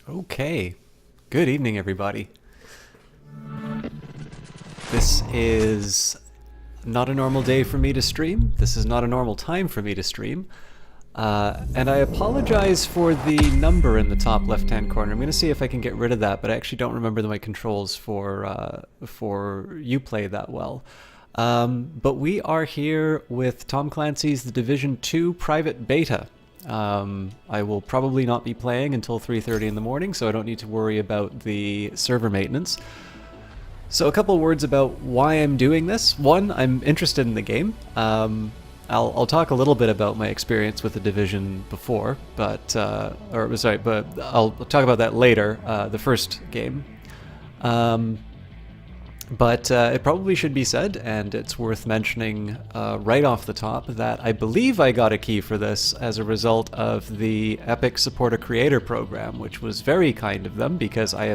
Okay. Good evening, everybody. This is not a normal day for me to stream. This is not a normal time for me to stream. And I apologize for the number in the top left-hand corner. I'm going to see if I can get rid of that, but I actually don't remember my controls for Uplay that well. But we are here with Tom Clancy's The Division 2 Private Beta. I will probably not be playing until 3:30 in the morning, so I don't need to worry about the server maintenance. So a couple words about why I'm doing this. One, I'm interested in the game. I'll talk a little bit about my experience with The Division before, but I'll talk about that later. The first game. But it probably should be said, and it's worth mentioning right off the top, that I believe I got a key for this as a result of the Epic Support a Creator program, which was very kind of them, because I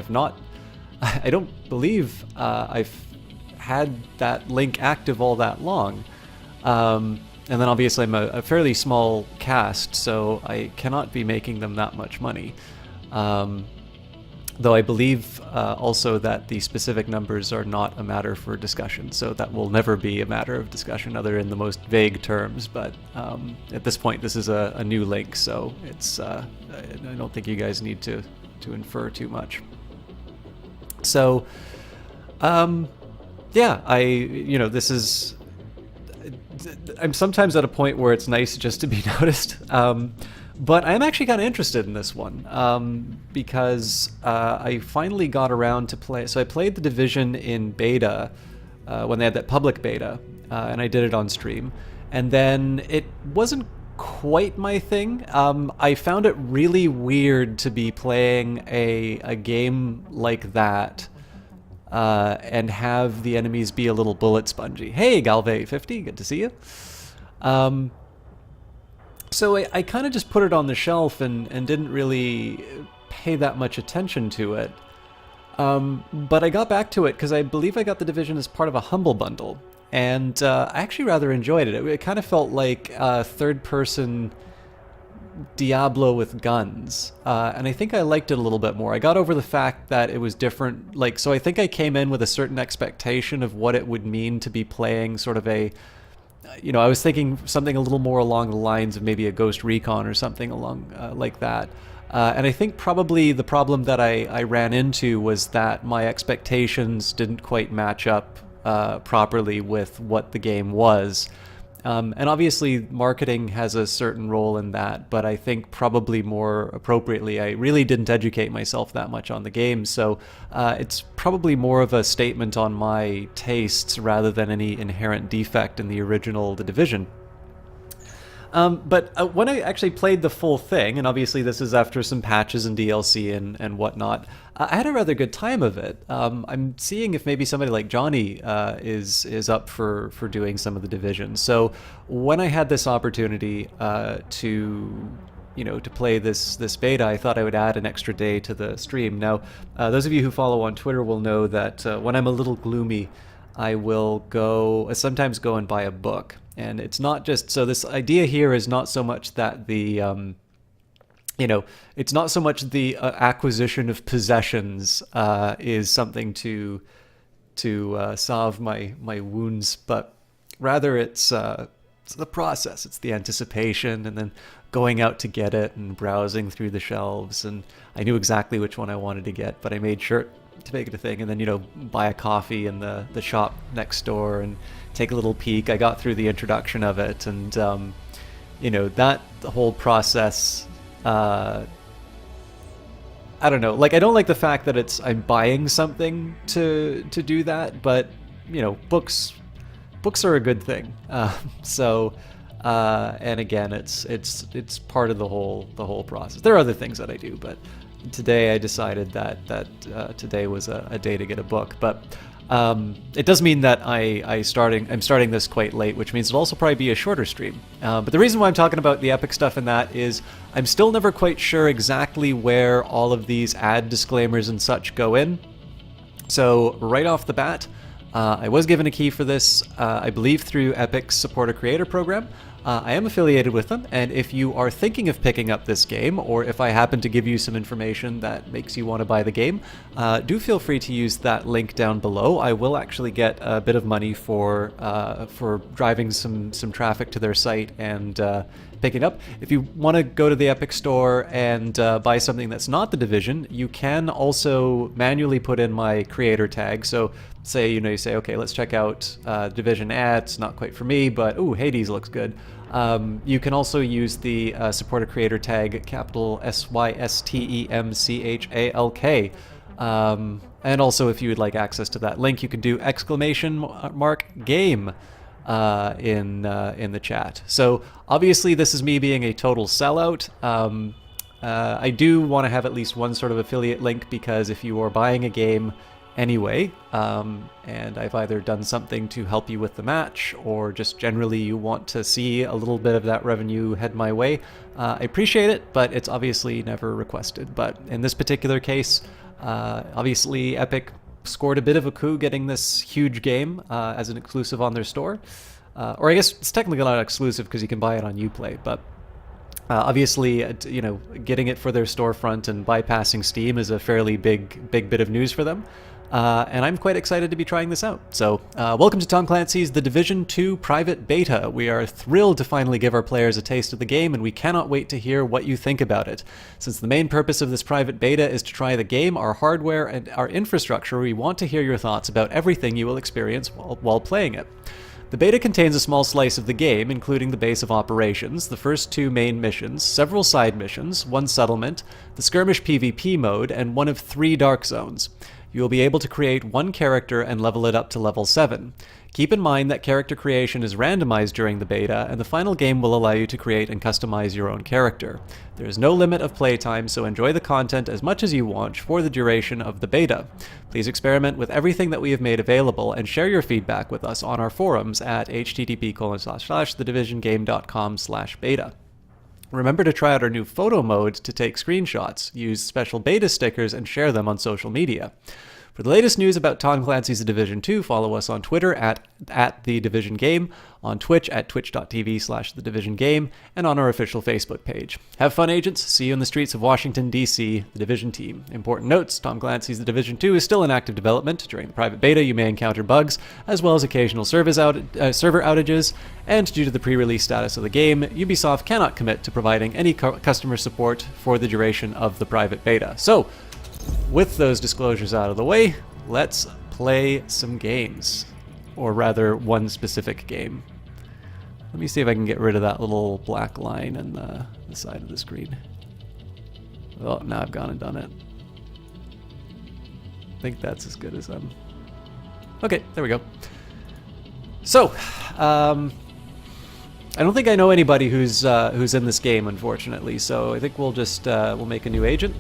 don't believe I've had that link active all that long. And then obviously I'm a fairly small cast, so I cannot be making them that much money. Though I believe also that the specific numbers are not a matter for discussion, so that will never be a matter of discussion other in the most vague terms, but at this point this is a new link, so it's I don't think you guys need to infer too much. So yeah, this is, I'm sometimes at a point where it's nice just to be noticed. But I'm actually kind of interested in this one because I finally got around to play. So I played The Division in beta when they had that public beta, and I did it on stream. And then it wasn't quite my thing. I found it really weird to be playing a game like that and have the enemies be a little bullet spongy. Hey, Galve50, good to see you. So I kind of just put it on the shelf and didn't really pay that much attention to it. But I got back to it because I believe I got The Division as part of a Humble Bundle. And I actually rather enjoyed it. It kind of felt like third-person Diablo with guns. And I think I liked it a little bit more. I got over the fact that it was different. So I think I came in with a certain expectation of what it would mean to be playing sort of I was thinking something a little more along the lines of maybe a Ghost Recon or something along like that. And I think probably the problem that I ran into was that my expectations didn't quite match up properly with what the game was. And obviously marketing has a certain role in that, but I think probably more appropriately, I really didn't educate myself that much on the game, so it's probably more of a statement on my tastes rather than any inherent defect in the original The Division. But when I actually played the full thing, and obviously this is after some patches and DLC and whatnot, I had a rather good time of it. I'm seeing if maybe somebody like Johnny is up for doing some of The Division. So when I had this opportunity to play this beta, I thought I would add an extra day to the stream. Now, those of you who follow on Twitter will know that when I'm a little gloomy, I will sometimes go and buy a book. And it's not just, so this idea here is not so much that it's not so much the acquisition of possessions is something to salve my wounds, but rather it's the process. It's the anticipation and then going out to get it and browsing through the shelves. And I knew exactly which one I wanted to get, but I made sure to make it a thing, and then buy a coffee in the shop next door and take a little peek. I got through the introduction of it, and that the whole process, I don't know, I don't like the fact that I'm buying something to do that, but books are a good thing. And again, it's part of the whole process. There are other things that I do, but today I decided that today was a day to get a book. But it does mean that I'm starting this quite late, which means it'll also probably be a shorter stream. But the reason why I'm talking about the Epic stuff in that is I'm still never quite sure exactly where all of these ad disclaimers and such go in. So right off the bat, I was given a key for this, I believe through Epic's Support a Creator program. I am affiliated with them, and if you are thinking of picking up this game, or if I happen to give you some information that makes you want to buy the game, do feel free to use that link down below. I will actually get a bit of money for driving some traffic to their site and picking up. If you want to go to the Epic Store and buy something that's not The Division, you can also manually put in my creator tag. So say, you say, okay, let's check out Division ads, not quite for me, but ooh, Hades looks good. You can also use the support a creator tag, capital SYSTEMCHALK. And also, if you would like access to that link, you can do !game in the chat. So obviously, this is me being a total sellout. I do want to have at least one sort of affiliate link, because if you are buying a game anyway, and I've either done something to help you with the match, or just generally you want to see a little bit of that revenue head my way, I appreciate it, but it's obviously never requested. But in this particular case, obviously Epic scored a bit of a coup getting this huge game as an exclusive on their store. Or I guess it's technically not exclusive because you can buy it on Uplay, but obviously, getting it for their storefront and bypassing Steam is a fairly big bit of news for them. And I'm quite excited to be trying this out. So, welcome to Tom Clancy's The Division 2 Private Beta. We are thrilled to finally give our players a taste of the game, and we cannot wait to hear what you think about it. Since the main purpose of this private beta is to try the game, our hardware, and our infrastructure, we want to hear your thoughts about everything you will experience while playing it. The beta contains a small slice of the game, including the base of operations, the first 2 main missions, several side missions, 1 settlement, the skirmish PvP mode, and 1 of 3 dark zones. You will be able to create 1 character and level it up to level 7. Keep in mind that character creation is randomized during the beta, and the final game will allow you to create and customize your own character. There is no limit of playtime, so enjoy the content as much as you want for the duration of the beta. Please experiment with everything that we have made available, and share your feedback with us on our forums at http://thedivisiongame.com/beta. Remember to try out our new photo mode to take screenshots, use special beta stickers, and share them on social media. For the latest news about Tom Clancy's The Division 2, follow us on Twitter at The Division Game, on Twitch at twitch.tv/TheDivisionGame, and on our official Facebook page. Have fun, agents. See you in the streets of Washington, D.C., The Division Team. Important notes, Tom Clancy's The Division 2 is still in active development. During the private beta, you may encounter bugs, as well as occasional server outages, and due to the pre-release status of the game, Ubisoft cannot commit to providing any customer support for the duration of the private beta. So, with those disclosures out of the way, let's play some games. Or rather, one specific game. Let me see if I can get rid of that little black line on the side of the screen. Oh, now I've gone and done it. I think that's as good as I'm... Okay, there we go. So, I don't think I know anybody who's in this game, unfortunately, so I think we'll just we'll make a new agent.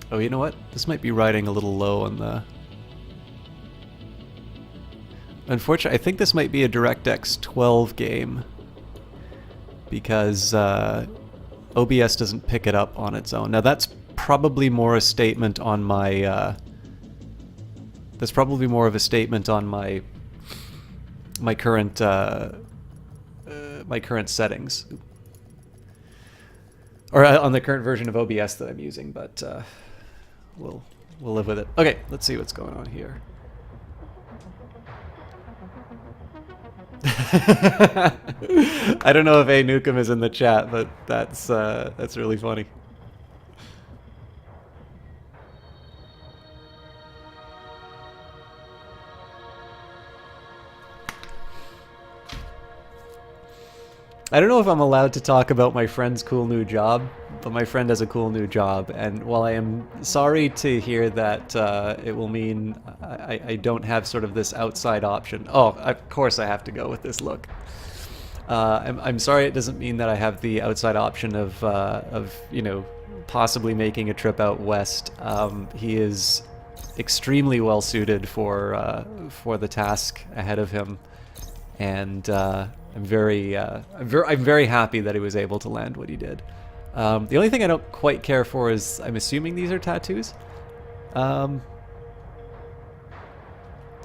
Oh, you know what? This might be riding a little low on the... Unfortunately, I think this might be a DirectX 12 game, because OBS doesn't pick it up on its own. Now that's probably more a statement on my... that's probably more of a statement on my current settings, or on the current version of OBS that I'm using, but we'll live with it. Okay, let's see what's going on here. I don't know if A Nukem is in the chat, but that's really funny. I don't know if I'm allowed to talk about my friend's cool new job, but my friend has a cool new job, and while I am sorry to hear that it will mean I don't have sort of this outside option. Oh, of course I have to go with this look. I'm sorry it doesn't mean that I have the outside option of you know, possibly making a trip out west. He is extremely well suited for the task ahead of him, and I'm very happy that he was able to land what he did. The only thing I don't quite care for is, I'm assuming these are tattoos. You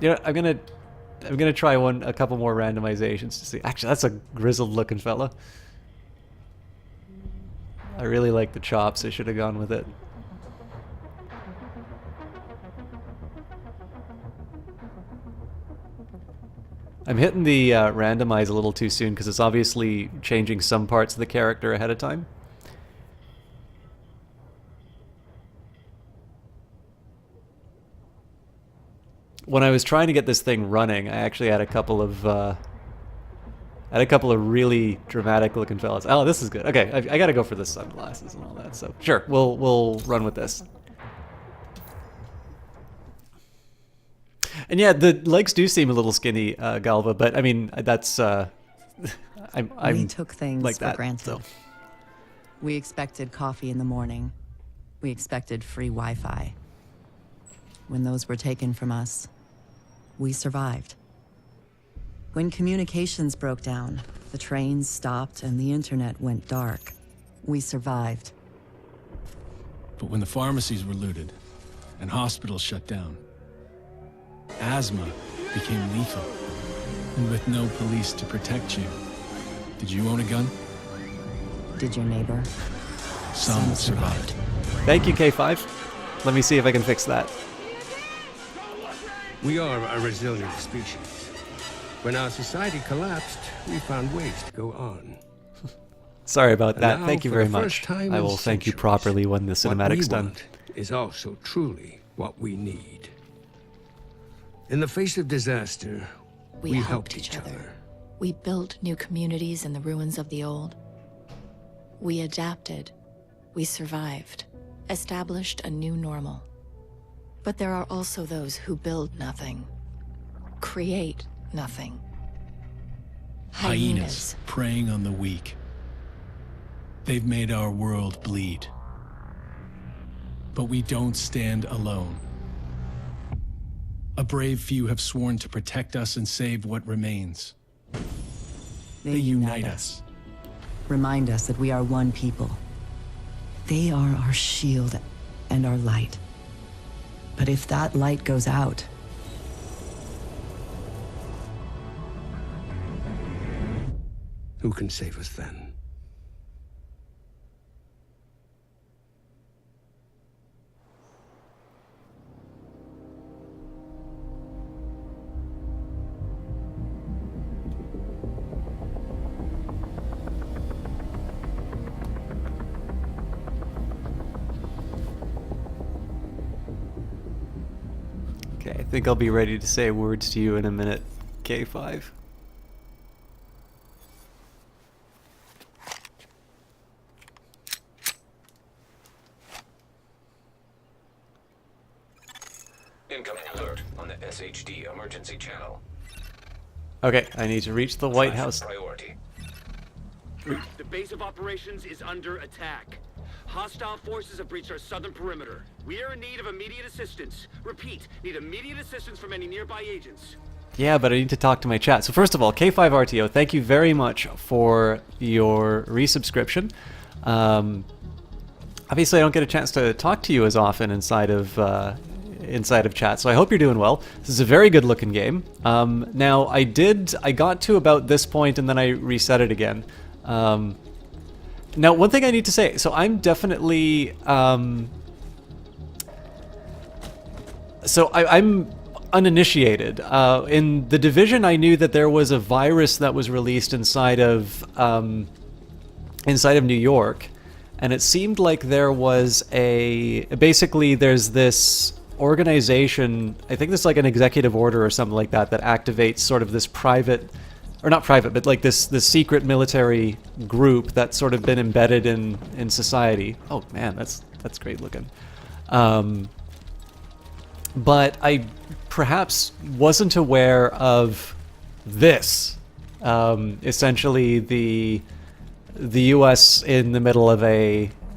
know, I'm gonna try a couple more randomizations to see. Actually, that's a grizzled looking fella. I really like the chops. I should have gone with it. I'm hitting the randomize a little too soon because it's obviously changing some parts of the character ahead of time. When I was trying to get this thing running, I actually had a couple of really dramatic looking fellas. Oh, this is good. Okay, I gotta go for the sunglasses and all that. So sure, we'll run with this. And yeah, the legs do seem a little skinny, Galva, but I mean that's we took things like for that, granted. so. We expected coffee in the morning. We expected free Wi-Fi. When those were taken from us, we survived. When communications broke down, the trains stopped and the internet went dark, we survived. But when the pharmacies were looted and hospitals shut down, asthma became lethal. And with no police to protect you, did you own a gun? Did your neighbor? Some survived. Thank you, K5. Let me see if I can fix that. We are a resilient species. When our society collapsed, we found ways to go on. Sorry about that. Now, Thank you for very the much. first time I in will thank you centuries, properly when the cinematic's what we done. want is also truly what we need. In the face of disaster, we helped each other. We built new communities in the ruins of the old. We adapted. We survived. Established a new normal. But there are also those who build nothing. Create nothing. Hyenas preying on the weak. They've made our world bleed. But we don't stand alone. A brave few have sworn to protect us and save what remains. They unite us. Remind us that we are one people. They are our shield and our light. But if that light goes out, Who can save us then? Okay, I think I'll be ready to say words to you in a minute, K5. Incoming alert on the SHD emergency channel. Okay, I need to reach the White Flash House. Priority. The base of operations is under attack. Hostile forces have breached our southern perimeter. We are in need of immediate assistance. Repeat, need immediate assistance from any nearby agents. Yeah, but I need to talk to my chat. So first of all, K5RTO, thank you very much for your resubscription. Obviously, I don't get a chance to talk to you as often inside of chat, so I hope you're doing well. This is a very good looking game. Now, I got to about this point and then I reset it again. Now, one thing I need to say, so I'm definitely, I'm uninitiated. In The Division, I knew that there was a virus that was released inside of New York, and it seemed like there was basically there's this organization, I think this is like an executive order or something like that, that activates sort of this private, or not private, but like this secret military group that's sort of been embedded in society. Oh man, that's great looking. But I perhaps wasn't aware of this. Essentially, the U.S. in the middle of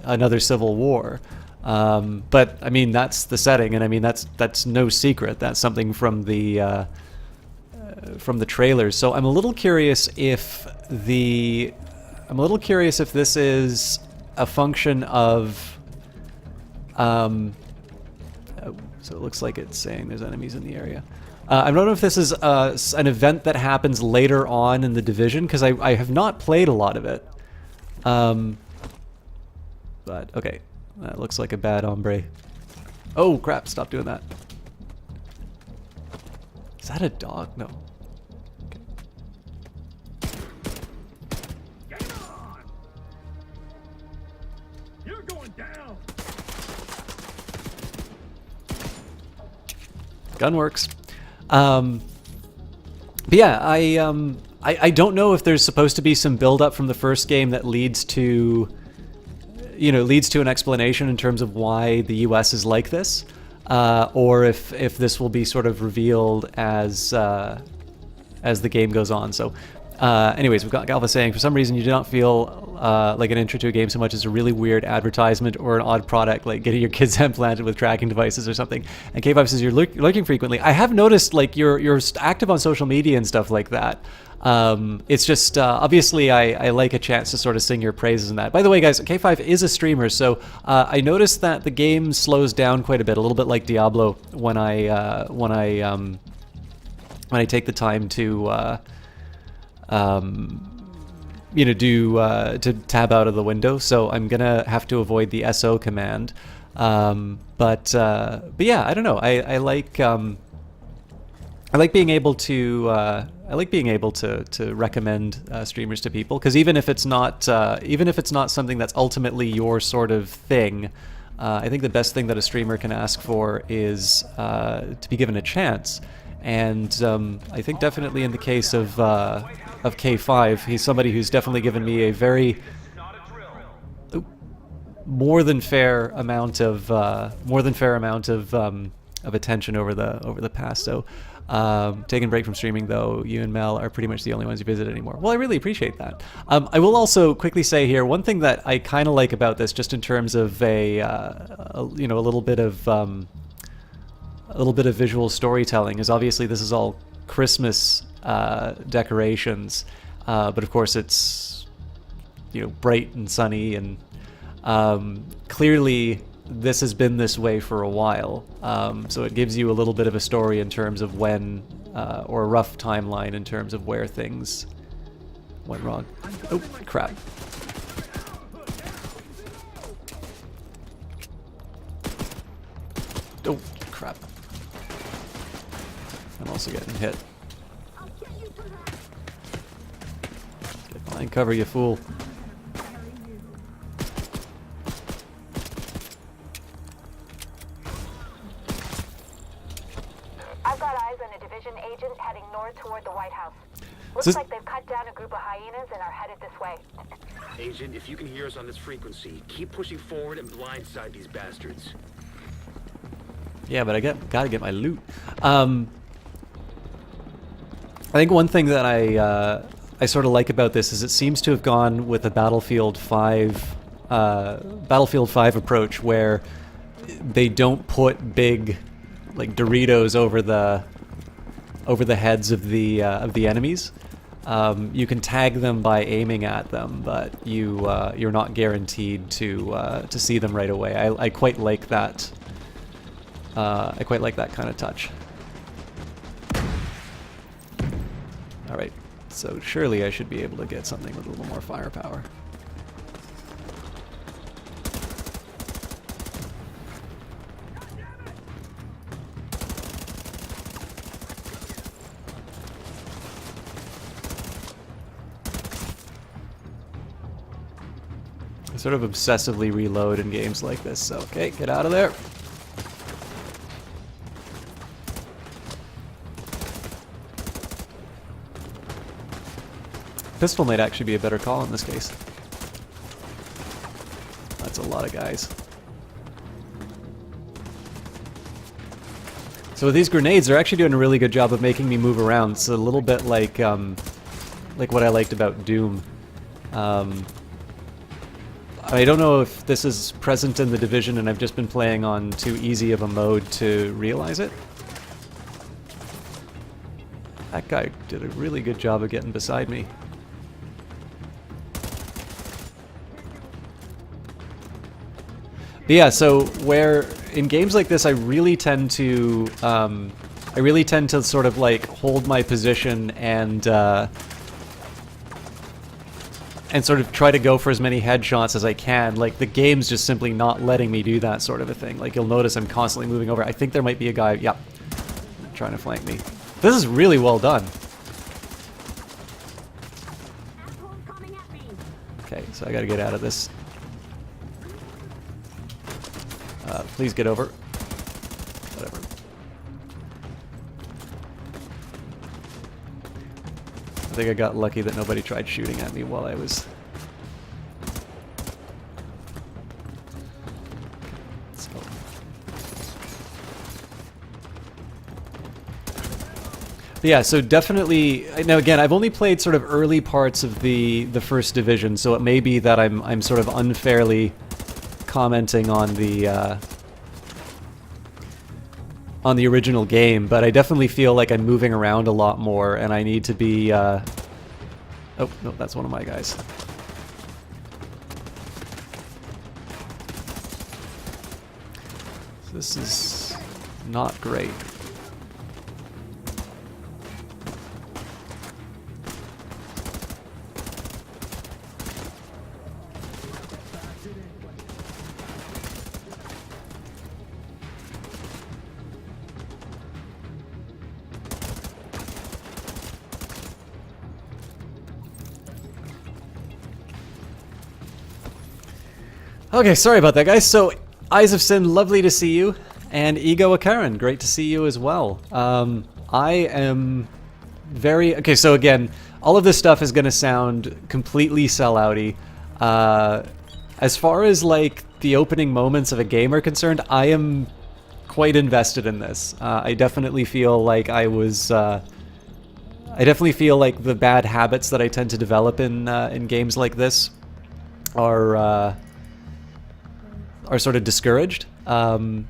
another civil war. But I mean, that's the setting, and I mean that's no secret. That's something from the trailers. So I'm a little curious if this is a function of so it looks like it's saying there's enemies in the area. I don't know if this is an event that happens later on in the Division, because I have not played a lot of it. But, okay. That looks like a bad hombre. Oh, crap. Stop doing that. Is that a dog? No. Okay. Game on! You're going down! Gun works. But yeah, I don't know if there's supposed to be some build-up from the first game that leads to, you know, leads to an explanation in terms of why the U.S. is like this, or if this will be sort of revealed as the game goes on. So, anyways, we've got Galva saying, for some reason you do not feel like an intro to a game so much as a really weird advertisement or an odd product like getting your kids implanted with tracking devices or something. And K5 says you're looking frequently. I have noticed like you're active on social media and stuff like that. It's just obviously I like a chance to sort of sing your praises in that. By the way, guys, K5 is a streamer, so I noticed that the game slows down quite a little bit like Diablo when I take the time to you know, to tab out of the window, so I'm gonna have to avoid the SO command. But yeah, I don't know. I like being able to recommend streamers to people, because even if it's not something that's ultimately your sort of thing, I think the best thing that a streamer can ask for is to be given a chance. And I think definitely in the case of K5, he's somebody who's definitely given me a very more than fair amount of attention over the past. So taking a break from streaming, though, you and Mel are pretty much the only ones who visit anymore. Well, I really appreciate that. I will also quickly say here, one thing that I kind of like about this, just in terms of a you know, a little bit of visual storytelling, is obviously this is all Christmas decorations, but of course it's, you know, bright and sunny, and clearly this has been this way for a while, so it gives you a little bit of a story in terms of when, or a rough timeline in terms of where things went wrong. Oh, crap. Oh, crap. I'm also getting hit. Get behind cover, you fool. I've got eyes on a Division agent heading north toward the White House. Looks This- like they've cut down a group of hyenas and are headed this way. Agent, if you can hear us on this frequency, keep pushing forward and blindside these bastards. Yeah, but gotta get my loot. I think one thing that I sort of like about this is it seems to have gone with a Battlefield 5 approach, where they don't put big like Doritos over the heads of the enemies. You can tag them by aiming at them, but you're not guaranteed to see them right away. I quite like that. I quite like that kind of touch. Alright, so surely I should be able to get something with a little more firepower. I sort of obsessively reload in games like this, so okay, get out of there. Pistol might actually be a better call in this case. That's a lot of guys. So with these grenades, they're actually doing a really good job of making me move around. It's a little bit like what I liked about Doom. I don't know if this is present in the Division and I've just been playing on too easy of a mode to realize it. That guy did a really good job of getting beside me. But yeah, so where in games like this, I really tend to sort of like hold my position and sort of try to go for as many headshots as I can. Like the game's just simply not letting me do that sort of a thing. Like you'll notice I'm constantly moving over. I think there might be a guy, yep, trying to flank me. This is really well done. Okay, so I gotta get out of this. Please get over. Whatever. I think I got lucky that nobody tried shooting at me while I was... Let's go. But yeah, so definitely... Now again, I've only played sort of early parts of the First Division, so it may be that I'm sort of unfairly commenting on the original game, but I definitely feel like I'm moving around a lot more, and I need to be, oh, no, that's one of my guys. This is not great. Okay, sorry about that, guys. So, Eyes of Sin, lovely to see you. And Ego Akaran, great to see you as well. I am very... Okay, so again, all of this stuff is going to sound completely sellouty. As far as, like, the opening moments of a game are concerned, I am quite invested in this. I definitely feel like I was... I definitely feel like the bad habits that I tend to develop in games like this are sort of discouraged, and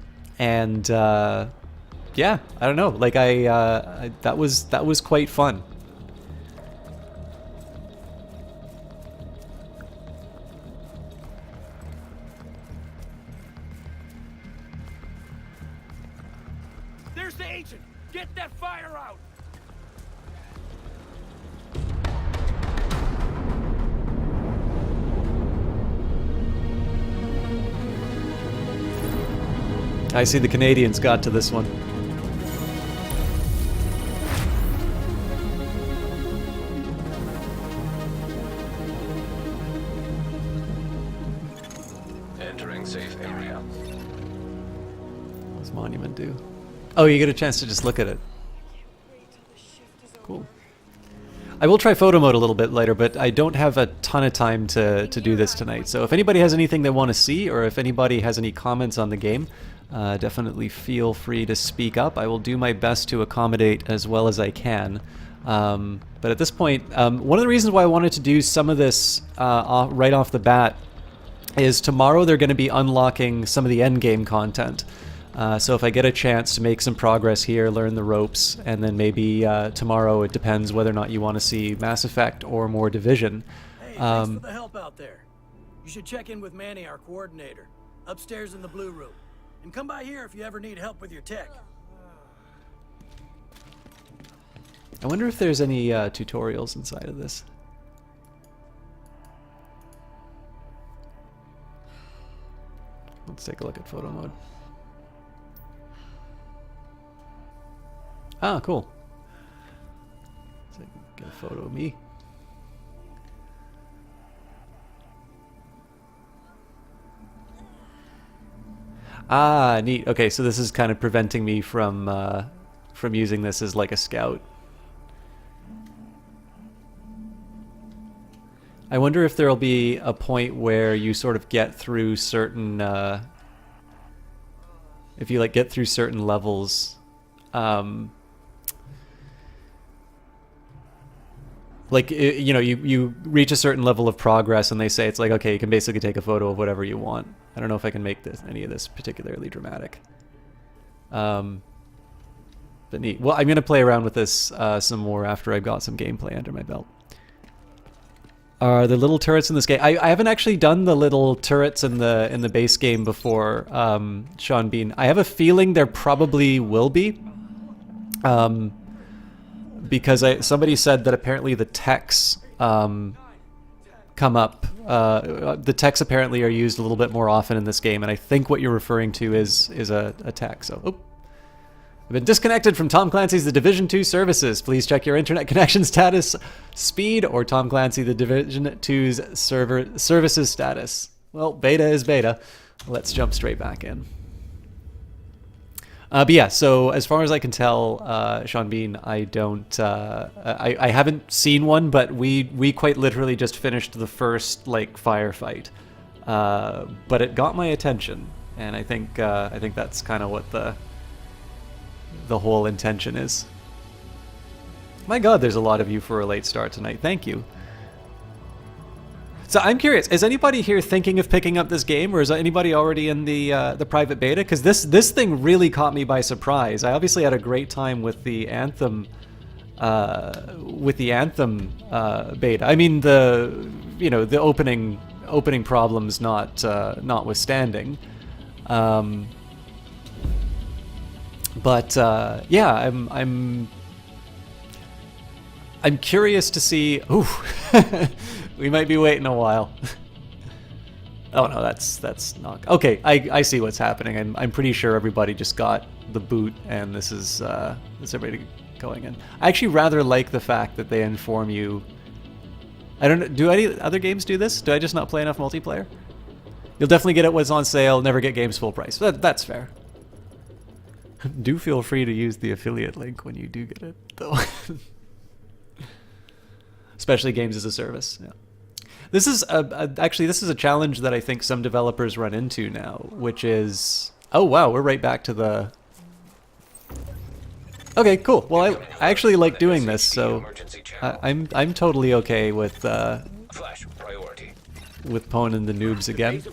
yeah, I don't know. Like that was quite fun. There's the agent. Get that fire out. I see the Canadians got to this one. Entering safe area. What does Monument do? Oh, you get a chance to just look at it. Cool. I will try photo mode a little bit later, but I don't have a ton of time to do this tonight. So if anybody has anything they want to see, or if anybody has any comments on the game, definitely feel free to speak up. I will do my best to accommodate as well as I can. But at this point, one of the reasons why I wanted to do some of this right off the bat is tomorrow they're going to be unlocking some of the endgame content. So if I get a chance to make some progress here, learn the ropes, and then maybe tomorrow, it depends whether or not you want to see Mass Effect or more Division. Hey, thanks for the help out there. You should check in with Manny, our coordinator, upstairs in the blue room. And come by here if you ever need help with your tech. I wonder if there's any tutorials inside of this. Let's take a look at photo mode. Ah, cool. So I can get a photo of me. Ah, neat. Okay, so this is kind of preventing me from using this as like a scout. I wonder if there'll be a point where you sort of get through certain, if you like get through certain levels, like you know, you reach a certain level of progress, and they say it's like, okay, you can basically take a photo of whatever you want. I don't know if I can make any of this particularly dramatic. But neat. Well, I'm gonna play around with this some more after I've got some gameplay under my belt. are the little turrets in this game. I haven't actually done the little turrets in the base game before, Sean Bean. I have a feeling there probably will be, because somebody said that apparently the techs come up. The techs apparently are used a little bit more often in this game, and I think what you're referring to is a tech. So, I've been disconnected from Tom Clancy's The Division 2 services. Please check your internet connection status, speed, or Tom Clancy The Division 2's services status. Well, beta is beta. Let's jump straight back in. But yeah, so as far as I can tell, Sean Bean, I don't, I haven't seen one, but we quite literally just finished the first like firefight, but it got my attention, and I think that's kind of what the whole intention is. My God, there's a lot of you for a late start tonight. Thank you. So I'm curious, is anybody here thinking of picking up this game, or is anybody already in the private beta? Because this thing really caught me by surprise. I obviously had a great time with the Anthem beta. I mean, the opening problems notwithstanding. But yeah, I'm curious to see. Ooh, we might be waiting a while. Oh no, that's not okay. I see what's happening. I'm pretty sure everybody just got the boot, and this is everybody going in. I actually rather like the fact that they inform you. I don't know. Do any other games do this? Do I just not play enough multiplayer? You'll definitely get it when it's on sale. Never get games full price. That's fair. Do feel free to use the affiliate link when you do get it, though. Especially games as a service. Yeah. This is actually this is a challenge that I think some developers run into now, which is, oh wow, we're right back to the. Okay, cool. Well, I actually like doing this, so I'm totally okay with Pwn and the noobs again.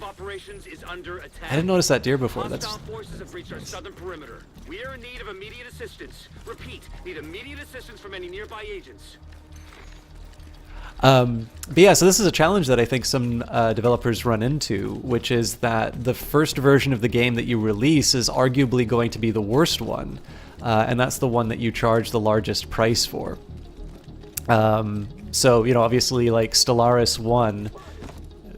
I didn't notice that deer before. That's. Forces have reached our southern perimeter. We are in need of immediate assistance. Repeat, need immediate assistance from any nearby agents. But yeah, so this is a challenge that I think some developers run into, which is that the first version of the game that you release is arguably going to be the worst one, and that's the one that you charge the largest price for. So, obviously, like Stellaris 1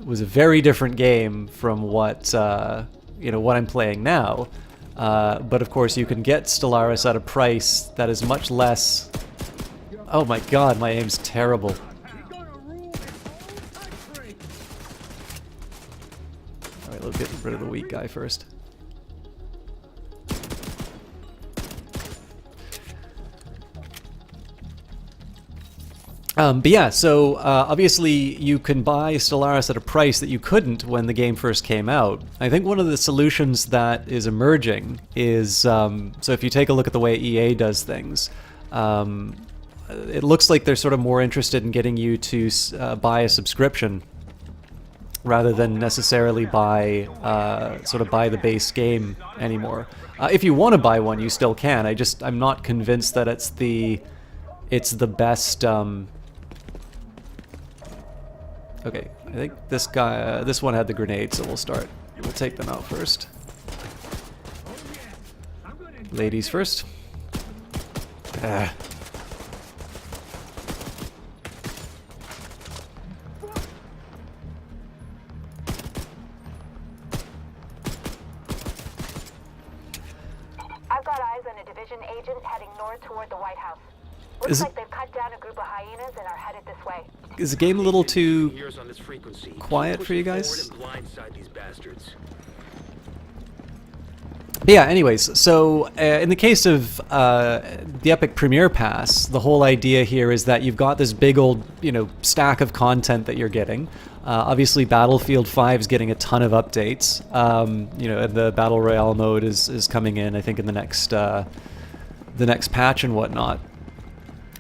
was a very different game from what what I'm playing now. But of course, you can get Stellaris at a price that is much less. Oh my God, my aim's terrible. All right, let's get rid of the weak guy first. But yeah, so obviously you can buy Stellaris at a price that you couldn't when the game first came out. I think one of the solutions that is emerging is, so if you take a look at the way EA does things, it looks like they're sort of more interested in getting you to buy a subscription rather than necessarily buy the base game anymore. If you want to buy one, you still can. I'm not convinced that it's the best. Okay, I think this guy, this one had the grenades, so we'll take them out first. Ladies first. Ah. I've got eyes on a division agent heading north toward the White House. Looks like they've cut down a group of hyenas and are headed this way. Is the game a little too quiet for you guys? Yeah, anyways, so in the case of the Epic Premiere Pass, the whole idea here is that you've got this big old, stack of content that you're getting. Obviously, Battlefield 5 is getting a ton of updates. And the Battle Royale mode is coming in, I think, in the next patch and whatnot.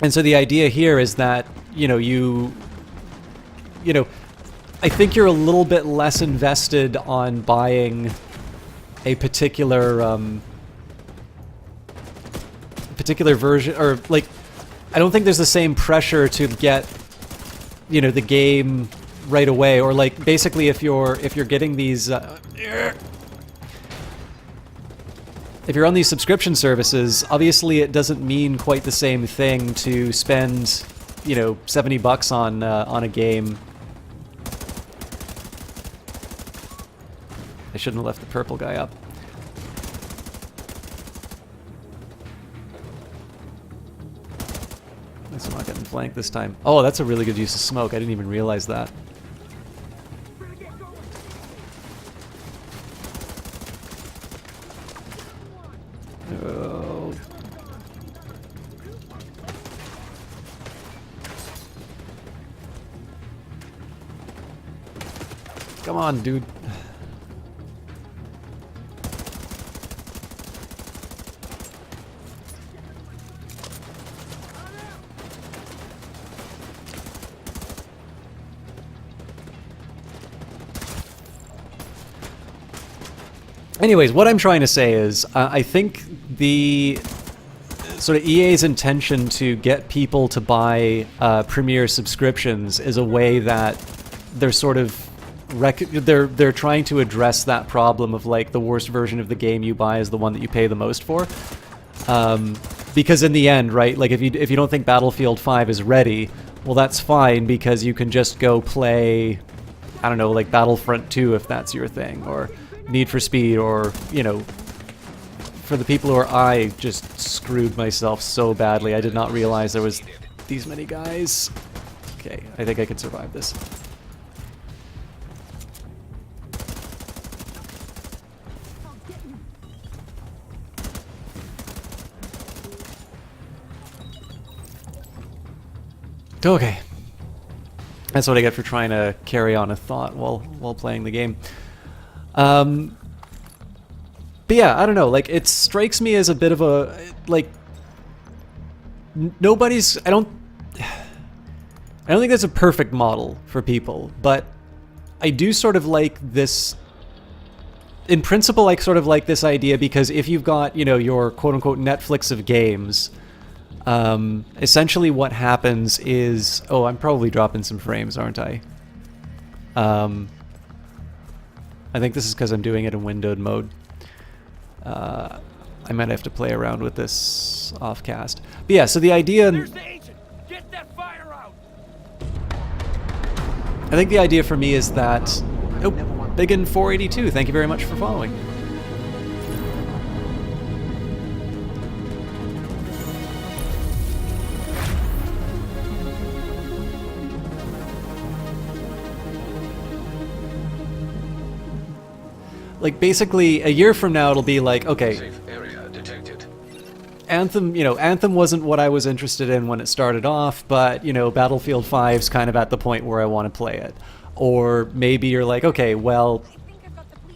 And so the idea here is that, I think you're a little bit less invested on buying a particular version, or like, I don't think there's the same pressure to get you know, the game right away, or like basically if you're getting these if you're on these subscription services, obviously it doesn't mean quite the same thing to spend, you know, $70 on a game. I shouldn't have left the purple guy up. At least I'm not getting flanked this time. Oh, that's a really good use of smoke. I didn't even realize that. Oh. Come on, dude. Anyways, what I'm trying to say is, I think the sort of EA's intention to get people to buy Premier subscriptions is a way that they're sort of they're trying to address that problem of like the worst version of the game you buy is the one that you pay the most for. Because in the end, right, like if you don't think Battlefield 5 is ready, well that's fine because you can just go play, I don't know, like Battlefront 2 if that's your thing, or Need for Speed, or, you know, for the people who are, I just screwed myself so badly. I did not realize there was these many guys. Okay, I think I can survive this. Okay. That's what I get for trying to carry on a thought while playing the game. But yeah, I don't know, like, it strikes me as a bit of a, like, nobody's, I don't think that's a perfect model for people, but I do sort of like this, in principle, I sort of like this idea, because if you've got, you know, your quote-unquote Netflix of games, essentially what happens is, oh, I'm probably dropping some frames, aren't I? I think this is because I'm doing it in windowed mode. I might have to play around with this offcast. But yeah, so the idea... There's the agent. Get that fire out. I think the idea for me is that... Oh, Biggin482, thank you very much for following. Like, basically, a year from now, it'll be like, okay, Safe area detected. Anthem, you know, Anthem wasn't what I was interested in when it started off, but, you know, Battlefield 5's kind of at the point where I want to play it. Or maybe you're like, okay, well,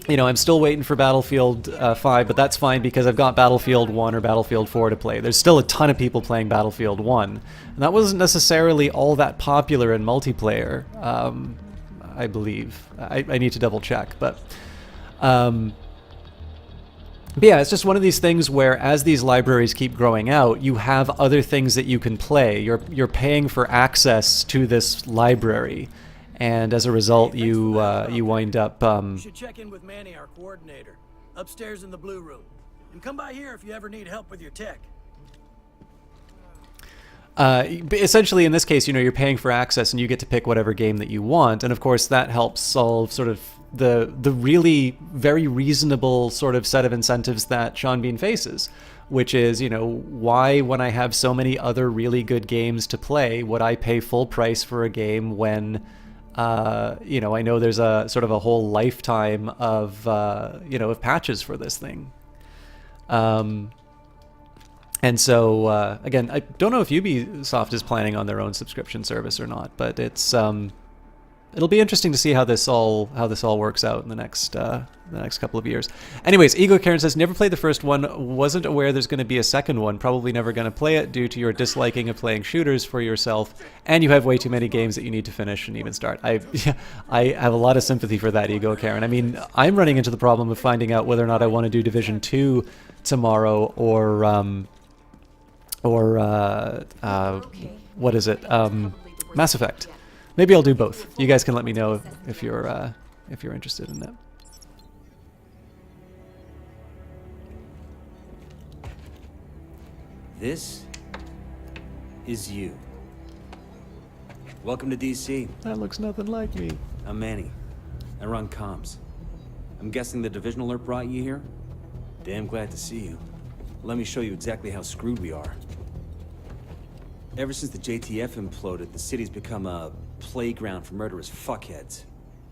you know, I'm still waiting for Battlefield 5, but that's fine because I've got Battlefield 1 or Battlefield 4 to play. There's still a ton of people playing Battlefield 1, and that wasn't necessarily all that popular in multiplayer, I believe. I need to double check, but yeah, it's just one of these things where as these libraries keep growing out, you have other things that you can play. You're paying for access to this library, and as a result, you wind up. You should check in with Manny, our coordinator, upstairs in the blue room, and come by here if you ever need help with your tech. Essentially, in this case, you know, you're paying for access, and you get to pick whatever game that you want, and of course, that helps solve sort of the really very reasonable sort of set of incentives that Sean Bean faces, which is, you know, why, when I have so many other really good games to play, would I pay full price for a game when, you know, I know there's a sort of a whole lifetime of, you know, of patches for this thing. And so, again, I don't know if Ubisoft is planning on their own subscription service or not, but it's, it'll be interesting to see how this all works out in the next couple of years. Anyways, Ego Karen says, never played the first one, wasn't aware there's going to be a second one, probably never going to play it due to your disliking of playing shooters for yourself, and you have way too many games that you need to finish and even start. I have a lot of sympathy for that, Ego Karen. I mean, I'm running into the problem of finding out whether or not I want to do Division 2 tomorrow, or what is it? Mass Effect. Maybe I'll do both. You guys can let me know if you're interested in that. This is you. Welcome to DC. That looks nothing like me. I'm Manny. I run comms. I'm guessing the division alert brought you here? Damn glad to see you. Let me show you exactly how screwed we are. Ever since the JTF imploded, the city's become a playground for murderous fuckheads.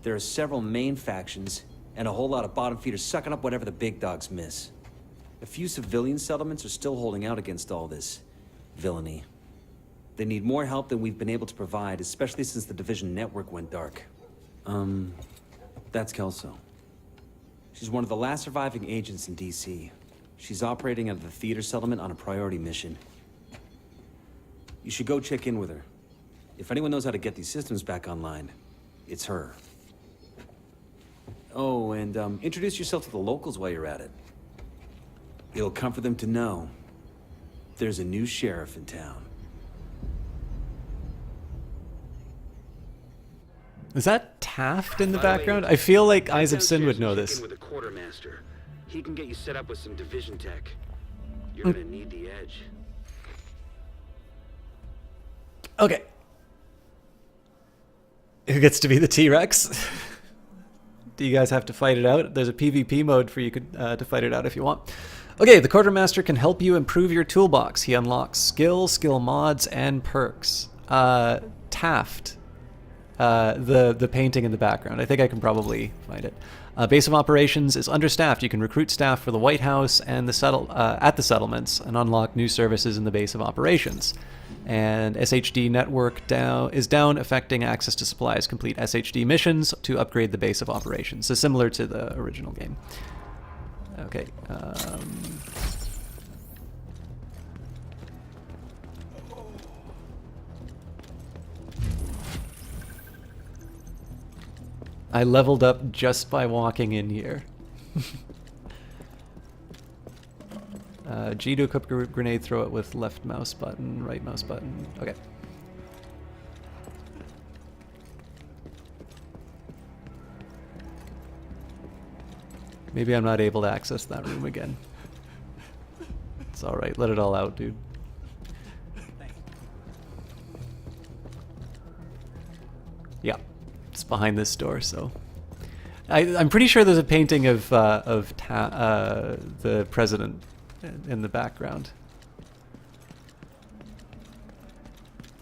There are several main factions, and a whole lot of bottom feeders sucking up whatever the big dogs miss. A few civilian settlements are still holding out against all this villainy. They need more help than we've been able to provide, especially since the Division network went dark. That's Kelso. She's one of the last surviving agents in DC. She's operating out of the theater settlement on a priority mission. You should go check in with her. If anyone knows how to get these systems back online, it's her. Oh, and introduce yourself to the locals while you're at it. It'll comfort them to know there's a new sheriff in town. Is that Taft in the background? I feel like Eyes of Sin would know this. With the quartermaster. He can get you set up with some division tech. You're gonna need the edge. Okay. Who gets to be the T-Rex? Do you guys have to fight it out? There's a PvP mode for you to fight it out if you want. Okay, the Quartermaster can help you improve your toolbox. He unlocks skill mods, and perks. Taft. The painting in the background. I think I can probably find it. Base of operations is understaffed. You can recruit staff for the White House and at the settlements and unlock new services in the base of operations. And SHD network is down, affecting access to supplies. Complete SHD missions to upgrade the base of operations. So similar to the original game. Okay. I leveled up just by walking in here. G to equip grenade, throw it with left mouse button, right mouse button. Okay. Maybe I'm not able to access that room again. It's alright, let it all out, dude. Yeah, it's behind this door, so... I'm pretty sure there's a painting of the president in the background.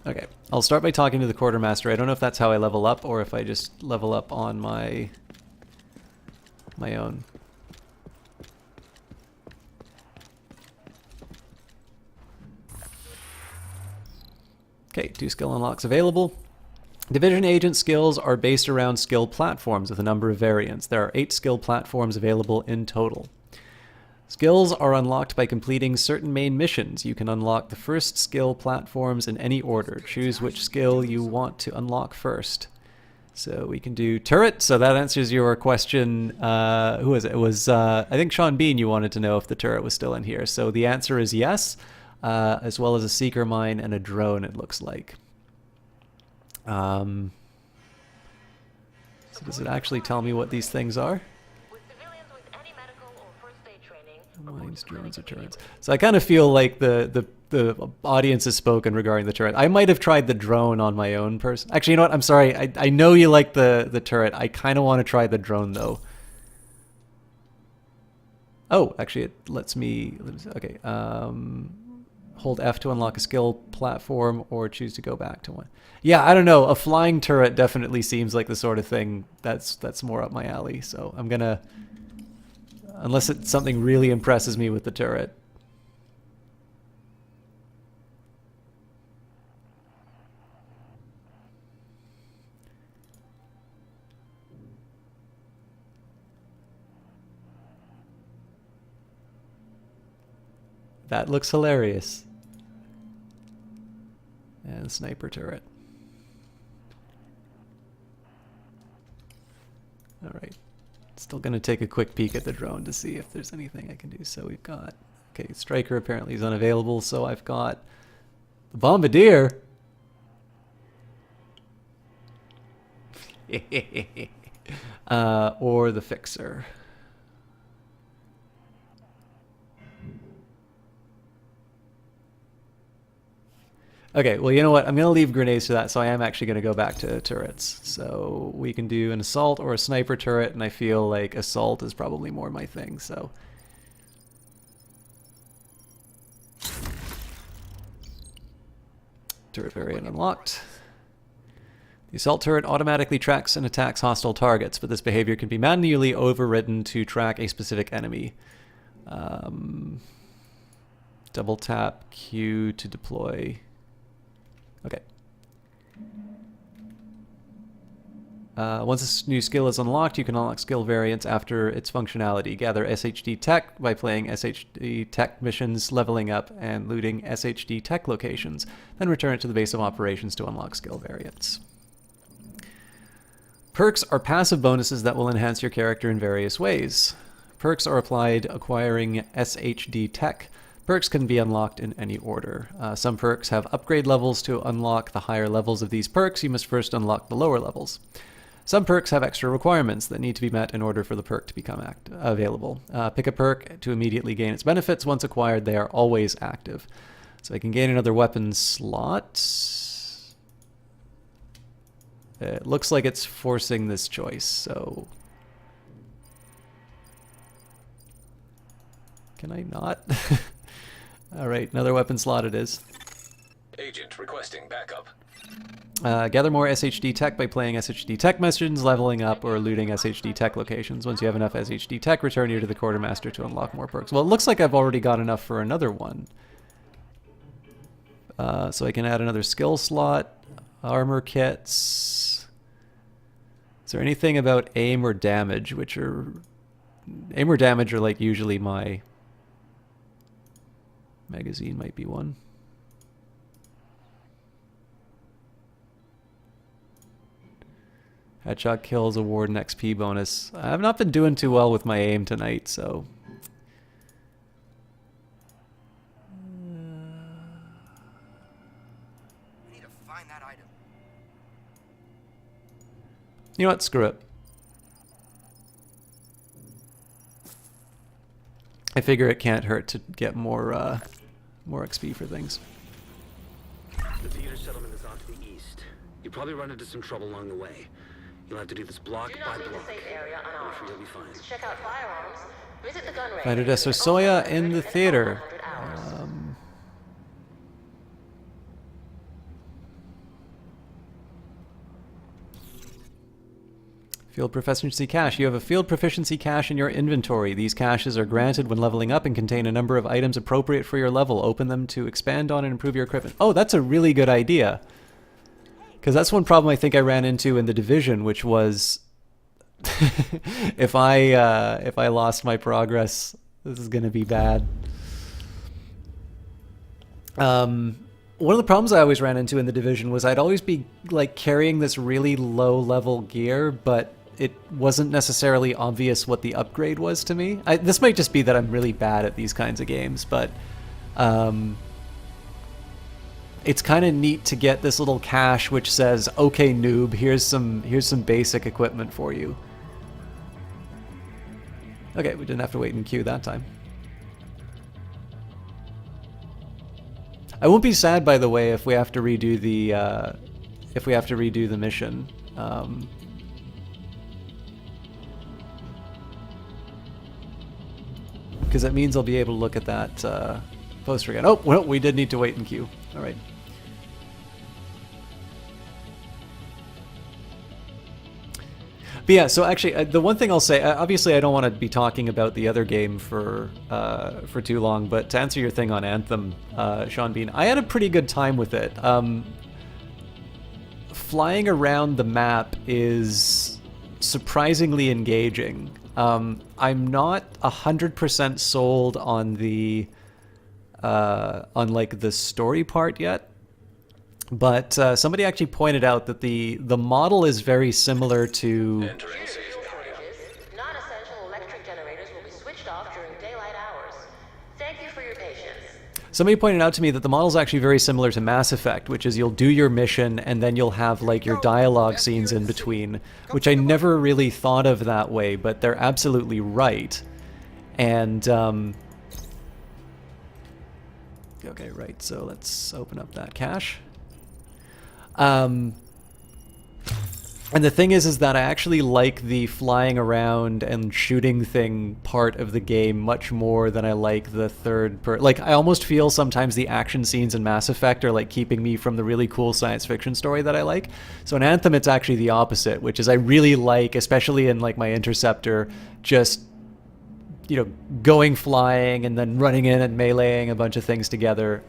Okay, I'll start by talking to the quartermaster. I don't know if that's how I level up or if I just level up on my own. Okay, 2 skill unlocks available. Division agent skills are based around skill platforms with a number of variants. There are 8 skill platforms available in total. Skills are unlocked by completing certain main missions. You can unlock the first skill platforms in any order. Choose which skill you want to unlock first. So we can do turret, so that answers your question. Who was it? It was, I think Sean Bean, you wanted to know if the turret was still in here. So the answer is yes, as well as a seeker mine and a drone, it looks like. So does it actually tell me what these things are? Mines, drones, or turrets. So I kind of feel like the audience has spoken regarding the turret. I might have tried the drone on my own person. Actually, you know what? I'm sorry. I know you like the turret. I kind of want to try the drone though. Oh, actually, it lets me. Okay. Hold F to unlock a skill platform or choose to go back to one. Yeah, I don't know. A flying turret definitely seems like the sort of thing that's more up my alley. So I'm gonna. Unless something really impresses me with the turret. That looks hilarious. And sniper turret. All right. Still going to take a quick peek at the drone to see if there's anything I can do. So we've got, okay, Striker apparently is unavailable. So I've got the Bombardier. Or the Fixer. Okay, well, you know what? I'm going to leave grenades to that, so I am actually going to go back to turrets. So we can do an assault or a sniper turret, and I feel like assault is probably more my thing, so... Turret variant unlocked. The assault turret automatically tracks and attacks hostile targets, but this behavior can be manually overridden to track a specific enemy. Double tap Q to deploy. Okay. Once this new skill is unlocked, you can unlock skill variants after its functionality. Gather SHD Tech by playing SHD Tech missions, leveling up, and looting SHD Tech locations. Then return it to the base of operations to unlock skill variants. Perks are passive bonuses that will enhance your character in various ways. Perks are applied acquiring SHD Tech. Perks can be unlocked in any order. Some perks have upgrade levels. To unlock the higher levels of these perks, you must first unlock the lower levels. Some perks have extra requirements that need to be met in order for the perk to become available. Pick a perk to immediately gain its benefits. Once acquired, they are always active. So I can gain another weapon slot. It looks like it's forcing this choice, so... Can I not? Alright, another weapon slot it is. Agent requesting backup. Gather more SHD Tech by playing SHD Tech missions, leveling up, or looting SHD Tech locations. Once you have enough SHD Tech, return here to the Quartermaster to unlock more perks. Well, it looks like I've already got enough for another one. So I can add another skill slot, armor kits. Is there anything about aim or damage, which are... Aim or damage are like usually my... Magazine might be one. Headshot kills award an XP bonus. I've not been doing too well with my aim tonight, so... We need to find that item. You know what? Screw it. I figure it can't hurt to get more XP for things. The theater settlement is off to the east. You'll probably run into some trouble along the way. You'll have to do this block by block. I'm sure you'll be fine. Check out firearms. Visit the gun range. Find a Soya in the theater. Field Proficiency Cache. You have a Field Proficiency Cache in your inventory. These caches are granted when leveling up and contain a number of items appropriate for your level. Open them to expand on and improve your equipment. Oh, that's a really good idea. Because that's one problem I think I ran into in The Division, which was if I lost my progress, this is going to be bad. One of the problems I always ran into in The Division was I'd always be like carrying this really low level gear, but it wasn't necessarily obvious what the upgrade was to me. This might just be that I'm really bad at these kinds of games, but it's kind of neat to get this little cache which says, "Okay, noob, here's some basic equipment for you." Okay, we didn't have to wait in queue that time. I won't be sad, by the way, if we have to redo the mission. Because that means I'll be able to look at that poster again. Oh, well, we did need to wait in queue. All right. But yeah, so actually, the one thing I'll say, obviously I don't want to be talking about the other game for too long, but to answer your thing on Anthem, Sean Bean, I had a pretty good time with it. Flying around the map is surprisingly engaging. I'm not 100% sold on the like the story part yet. But somebody actually pointed out that the model is very similar to... Non-essential electric generators will be switched off during daylight hours. Thank you for your patience. Somebody pointed out to me that the model's actually very similar to Mass Effect, which is you'll do your mission and then you'll have like your dialogue scenes in between, which I never really thought of that way, but they're absolutely right. And okay, right. So let's open up that cache. And the thing is that I actually like the flying around and shooting thing part of the game much more than I like the like, I almost feel sometimes the action scenes in Mass Effect are like keeping me from the really cool science fiction story that I like. So in Anthem, it's actually the opposite, which is I really like, especially in like my Interceptor, just, you know, going flying and then running in and meleeing a bunch of things together.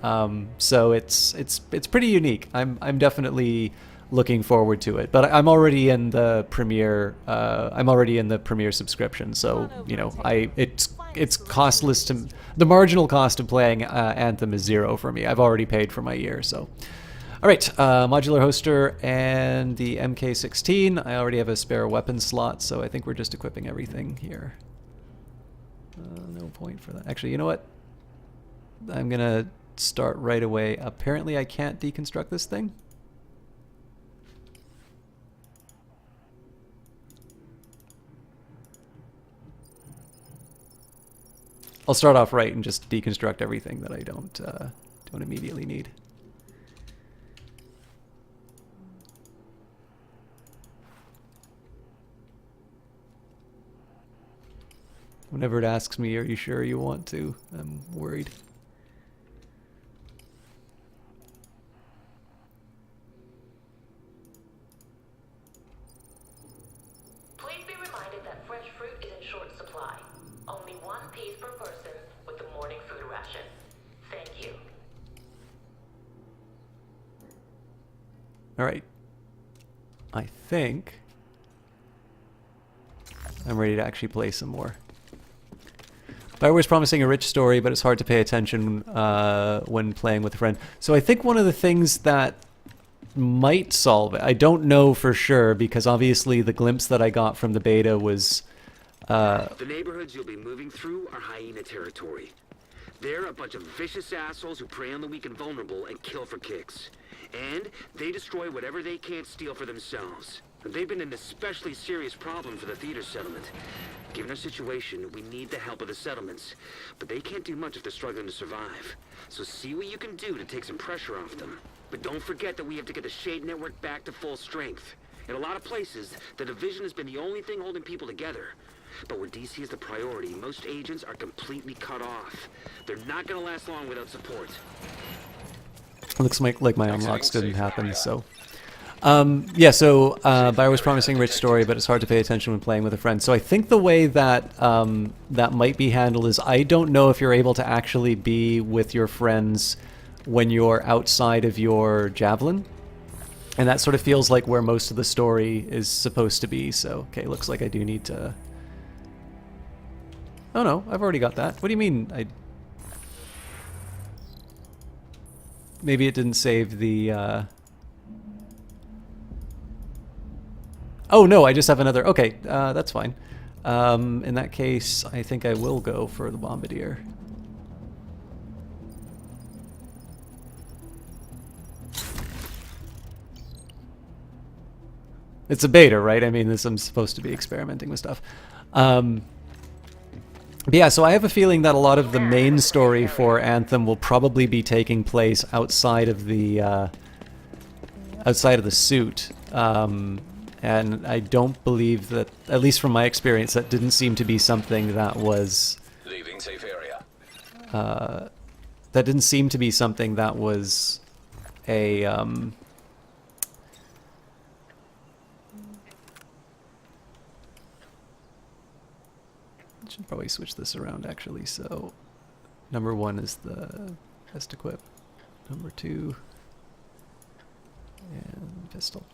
So it's pretty unique. I'm definitely looking forward to it, but I'm already in the Premiere. I'm already in the Premiere subscription, so you know, it's costless to the marginal cost of playing Anthem is 0 for me. I've already paid for my year, so. All right, modular hoster and the MK16. I already have a spare weapon slot, so I think we're just equipping everything here. No point for that. Actually, you know what? I'm gonna start right away. Apparently, I can't deconstruct this thing. I'll start off right and just deconstruct everything that I don't immediately need. Whenever it asks me, are you sure you want to? I'm worried. Please be reminded that fresh fruit is in short supply. Only 1 piece per person with the morning food ration. Thank you. All right. I think I'm ready to actually play some more. Bioware's promising a rich story, but it's hard to pay attention when playing with a friend. So I think one of the things that might solve it, I don't know for sure, because obviously the glimpse that I got from the beta was... The neighborhoods you'll be moving through are hyena territory. They're a bunch of vicious assholes who prey on the weak and vulnerable and kill for kicks. And they destroy whatever they can't steal for themselves. They've been an especially serious problem for the theater settlement. Given our situation, we need the help of the settlements. But they can't do much if they're struggling to survive. So see what you can do to take some pressure off them. But don't forget that we have to get the Shade Network back to full strength. In a lot of places, the Division has been the only thing holding people together. But where DC is the priority, most agents are completely cut off. They're not gonna last long without support. Looks like my unlocks didn't happen, so... yeah, so Bioware's promising a rich story, but it's hard to pay attention when playing with a friend. So I think the way that that might be handled is I don't know if you're able to actually be with your friends when you're outside of your Javelin. And that sort of feels like where most of the story is supposed to be. So, okay, looks like I do need to... Oh no, I've already got that. What do you mean? Maybe it didn't save the... Oh no, I just have another... Okay, that's fine. In that case, I think I will go for the Bombardier. It's a beta, right? I mean, I'm supposed to be experimenting with stuff. But yeah, so I have a feeling that a lot of the main story for Anthem will probably be taking place outside of the suit. And I don't believe that, at least from my experience, that didn't seem to be something that was... Leaving safe area. That didn't seem to be something that was a... should probably switch this around, actually. So, number 1 is the best equip. Number 2... and pistol.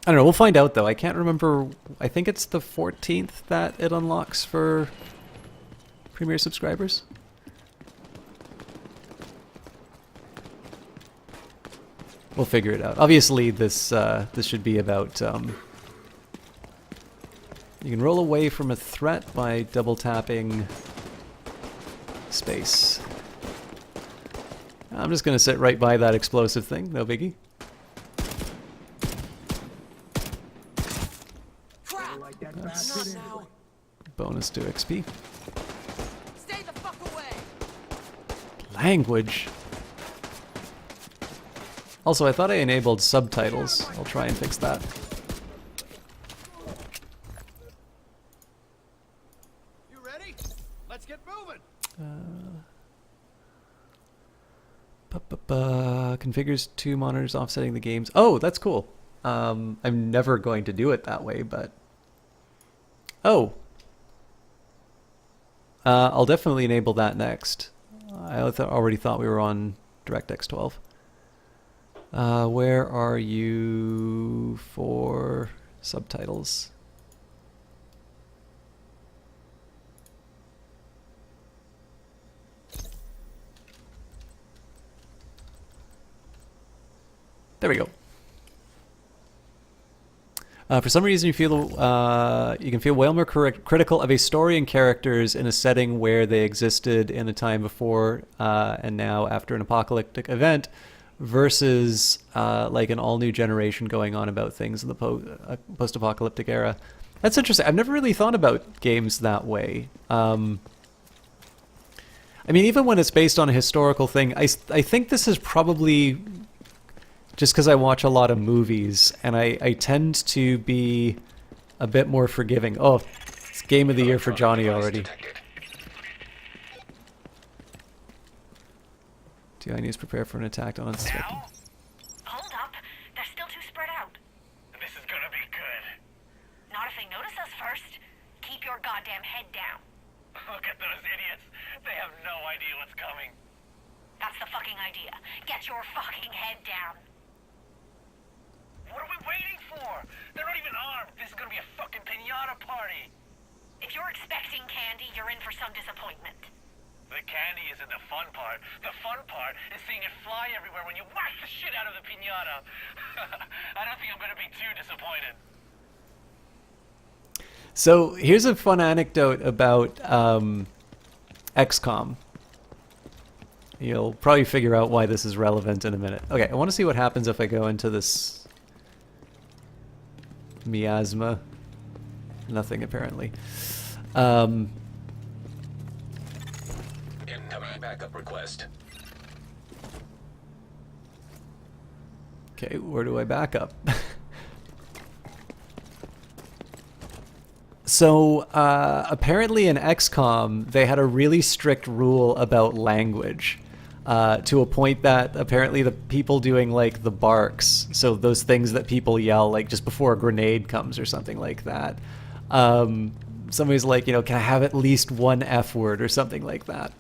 I don't know, we'll find out though. I can't remember, I think it's the 14th that it unlocks for Premier subscribers. We'll figure it out. Obviously, this this should be about. You can roll away from a threat by double tapping space. I'm just gonna sit right by that explosive thing. No biggie. That's bonus to XP. Stay the fuck away. Language. Also, I thought I enabled subtitles. I'll try and fix that. You ready? Let's get moving. Configures 2 monitors offsetting the games. Oh, that's cool. I'm never going to do it that way, but... Oh. I'll definitely enable that next. I already thought we were on DirectX 12. Where are you for subtitles? There we go. For some reason, you feel you can feel way more critical of a story and characters in a setting where they existed in a time before and now after an apocalyptic event, versus like an all-new generation going on about things in the post-apocalyptic era. That's interesting. I've never really thought about games that way. I mean, even when it's based on a historical thing, I think this is probably just because I watch a lot of movies, and I tend to be a bit more forgiving. Oh, it's game of the year for Johnny already. TI prepare for an attack on unsuspecting. Hold up. They're still too spread out. This is gonna be good. Not if they notice us first. Keep your goddamn head down. Look at those idiots. They have no idea what's coming. That's the fucking idea. Get your fucking head down. What are we waiting for? They're not even armed. This is gonna be a fucking piñata party. If you're expecting candy, you're in for some disappointment. The candy isn't the fun part. The fun part is seeing it fly everywhere when you whack the shit out of the piñata. I don't think I'm gonna be too disappointed. So here's a fun anecdote about XCOM. You'll probably figure out why this is relevant in a minute. Okay, I want to see what happens if I go into this miasma. Nothing, apparently. Incoming backup request. Okay, where do I back up? So, apparently in XCOM, they had a really strict rule about language, to a point that apparently the people doing, like, the barks, so those things that people yell, like, just before a grenade comes or something like that, somebody's like, you know, can I have at least one F word or something like that?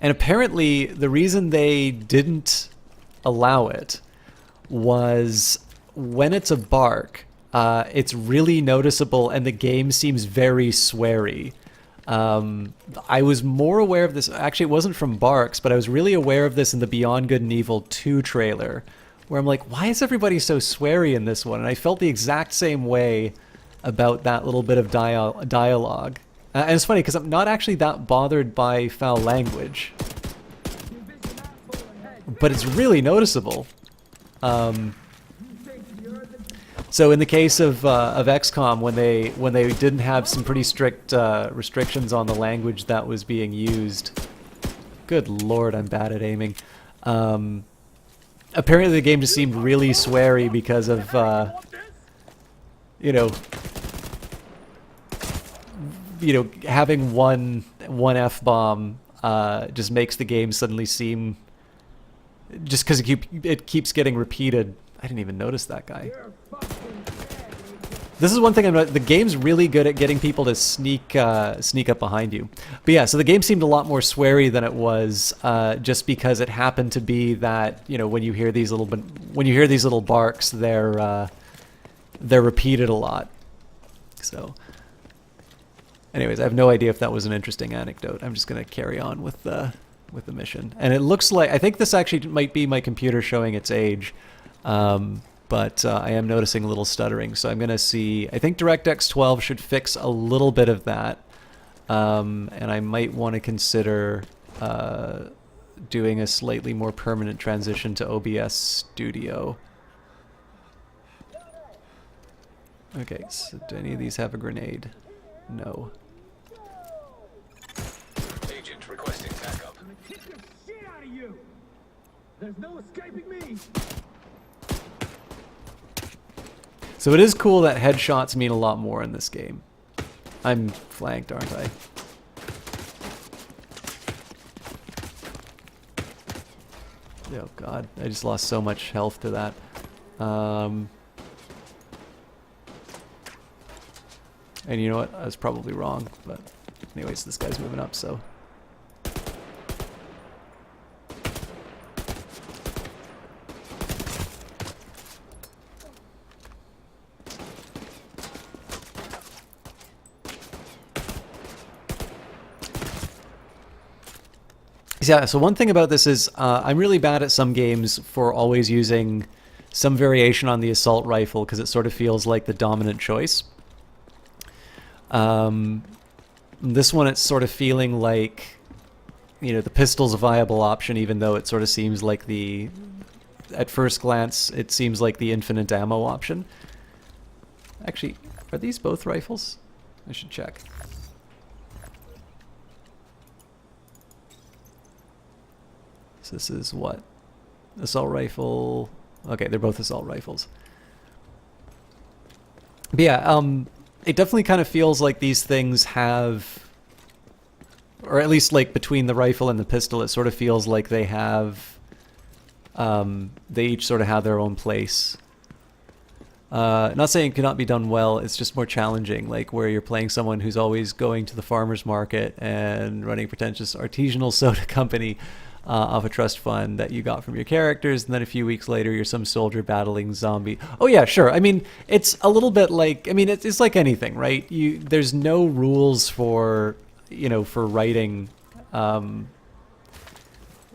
And apparently the reason they didn't allow it was when it's a bark, it's really noticeable and the game seems very sweary. I was more aware of this, actually it wasn't from barks, but I was really aware of this in the Beyond Good and Evil 2 trailer, where I'm like, why is everybody so sweary in this one? And I felt the exact same way about that little bit of dialogue. And it's funny because I'm not actually that bothered by foul language, but it's really noticeable. So in the case of XCOM, when they didn't have some pretty strict restrictions on the language that was being used, good lord, I'm bad at aiming. Apparently the game just seemed really sweary because of you know, having one F-bomb just makes the game suddenly seem, just because it keeps getting repeated. I didn't even notice that guy. This is one thing the game's really good at getting people to sneak up behind you. But yeah, so the game seemed a lot more sweary than it was, just because it happened to be that, you know, when you hear these little barks, they're repeated a lot. So, anyways, I have no idea if that was an interesting anecdote. I'm just gonna carry on with with the mission. And it looks like, I think this actually might be my computer showing its age, but I am noticing a little stuttering. So I'm going to see, I think DirectX 12 should fix a little bit of that. And I might want to consider doing a slightly more permanent transition to OBS Studio. Okay, so do any of these have a grenade? No. Agent requesting backup. I'm gonna kick the shit out of you! There's no escaping me! So it is cool that headshots mean a lot more in this game. I'm flanked, aren't I? Oh god, I just lost so much health to that. And you know what? I was probably wrong, but anyways, this guy's moving up, so. Yeah, so one thing about this is I'm really bad at some games for always using some variation on the assault rifle because it sort of feels like the dominant choice. This one, it's sort of feeling like, you know, the pistol's a viable option, even though it sort of seems like the, at first glance, it seems like the infinite ammo option. Actually, are these both rifles? I should check. So this is what? Assault rifle. Okay, they're both assault rifles. But yeah, it definitely kind of feels like these things have, or at least like between the rifle and the pistol, it sort of feels like they have, they each sort of have their own place. Not saying it cannot be done well, it's just more challenging, like where you're playing someone who's always going to the farmer's market and running a pretentious artisanal soda company off a trust fund that you got from your characters, and then a few weeks later you're some soldier battling zombie. Oh yeah, sure. I mean, it's a little bit like, I mean, it's like anything, right? There's no rules for, you know, for writing, you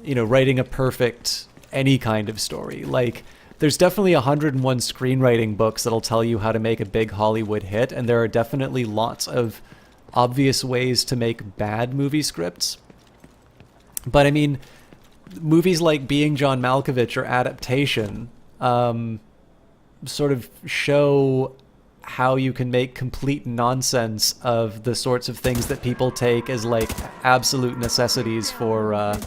know, writing a perfect any kind of story. Like, there's definitely 101 screenwriting books that'll tell you how to make a big Hollywood hit, and there are definitely lots of obvious ways to make bad movie scripts. But I mean, movies like Being John Malkovich or Adaptation sort of show how you can make complete nonsense of the sorts of things that people take as like absolute necessities for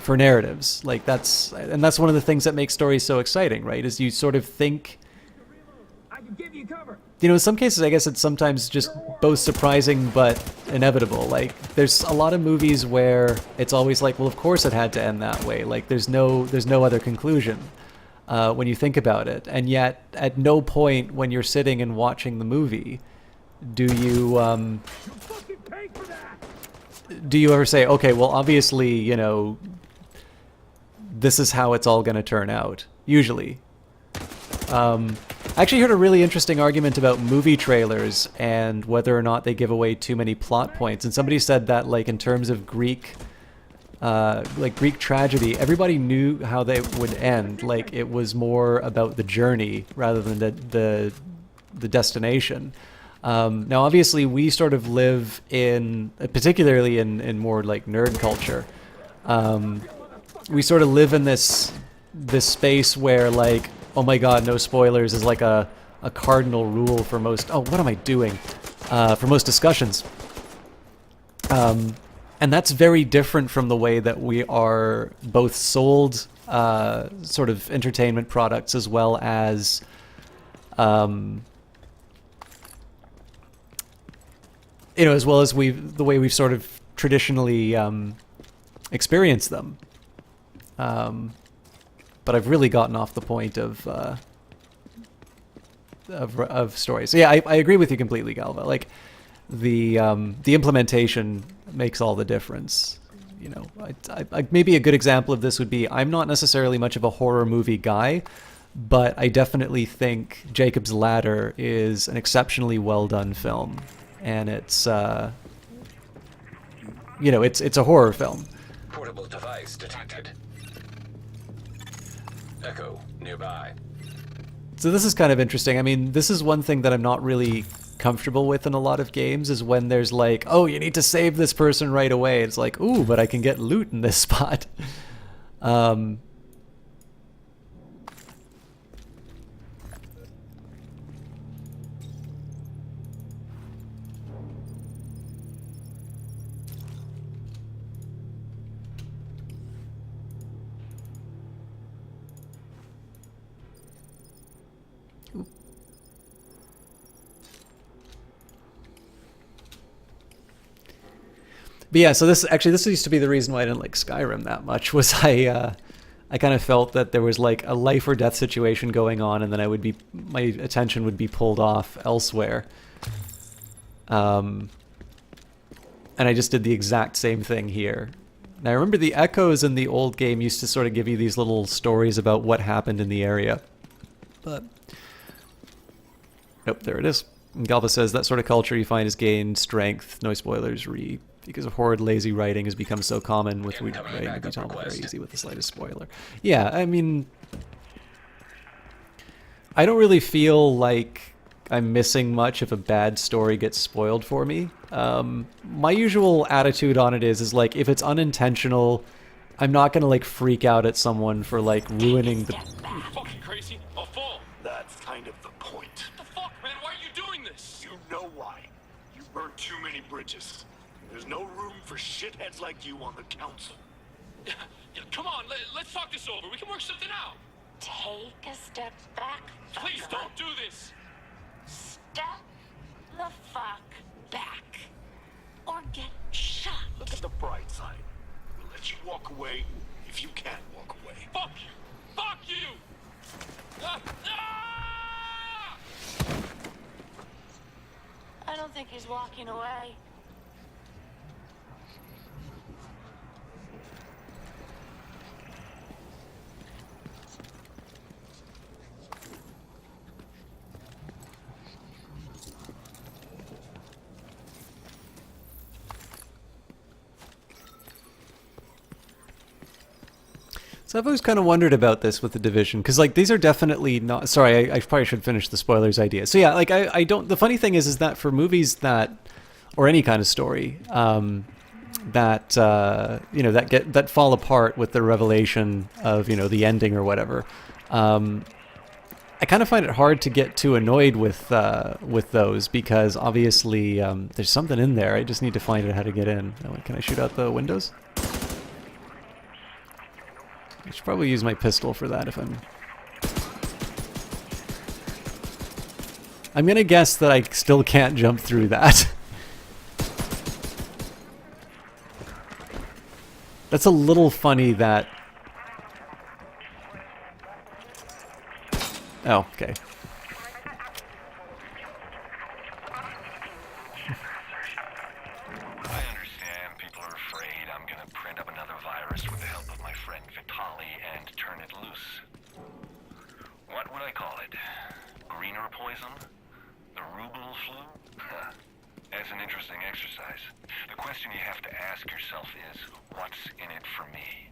narratives. Like that's one of the things that makes stories so exciting, right? Is you sort of think, you know, in some cases, I guess it's sometimes just both surprising but inevitable. Like, there's a lot of movies where it's always like, well, of course it had to end that way. Like, there's no other conclusion when you think about it. And yet, at no point when you're sitting and watching the movie, do you ever say, okay, well, obviously, you know, this is how it's all going to turn out. Usually. I actually heard a really interesting argument about movie trailers and whether or not they give away too many plot points. And somebody said that, like, in terms of Greek tragedy, everybody knew how they would end. Like, it was more about the journey rather than the destination. Now, obviously, we sort of live in, particularly in more like nerd culture, we sort of live in this space where, like, oh my god, no spoilers is like a cardinal rule for most, oh, what am I doing? For most discussions. And that's very different from the way that we are both sold sort of entertainment products as well as you know, as well as the way we've sort of traditionally experienced them. But I've really gotten off the point of stories. So yeah, I agree with you completely, Galva. Like, the implementation makes all the difference. You know, maybe a good example of this would be, I'm not necessarily much of a horror movie guy, but I definitely think Jacob's Ladder is an exceptionally well done film. and it's you know, it's a horror film. Portable device detected. Echo nearby. So this is kind of interesting. I mean, this is one thing that I'm not really comfortable with in a lot of games, is when there's like, oh, you need to save this person right away. It's like, ooh, but I can get loot in this spot. But yeah, so this used to be the reason why I didn't like Skyrim that much, was I kind of felt that there was like a life or death situation going on, and then my attention would be pulled off elsewhere. And I just did the exact same thing here. And I remember the echoes in the old game used to sort of give you these little stories about what happened in the area. But nope, there it is. And Galva says that sort of culture you find has gained strength. No spoilers, because of horrid, lazy writing has become so common with writing to be told very easy with the slightest spoiler. Yeah, I mean, I don't really feel like I'm missing much if a bad story gets spoiled for me. My usual attitude on it is like, if it's unintentional, I'm not gonna like freak out at someone for like ruining the... Fucking crazy. I'll fall. That's kind of the point. The fuck, man? Why are you doing this? You know why. You burned too many bridges. There's no room for shitheads like you on the council. Yeah, come on, let's talk this over. We can work something out. Take a step back. Please don't do this. Step the fuck back. Or get shot. Look at the bright side. We'll let you walk away if you can walk away. Fuck you! Fuck you! I don't think he's walking away. So I've always kind of wondered about this with the Division, because like these are definitely not... Sorry, I probably should finish the spoilers idea. So yeah, like I don't... The funny thing is that for movies that, or any kind of story, that you know, that fall apart with the revelation of, you know, the ending or whatever, I kind of find it hard to get too annoyed with those, because obviously there's something in there. I just need to find out how to get in. Can I shoot out the windows? I should probably use my pistol for that if I'm gonna guess that I still can't jump through that. That's a little funny that... Oh, okay. I understand people are afraid I'm gonna print up another virus with the help of my friend Vitali and turn it loose. What would I call it? Greener poison? The rubel flu? That's an interesting exercise. The question you have to ask yourself is, what's in it for me?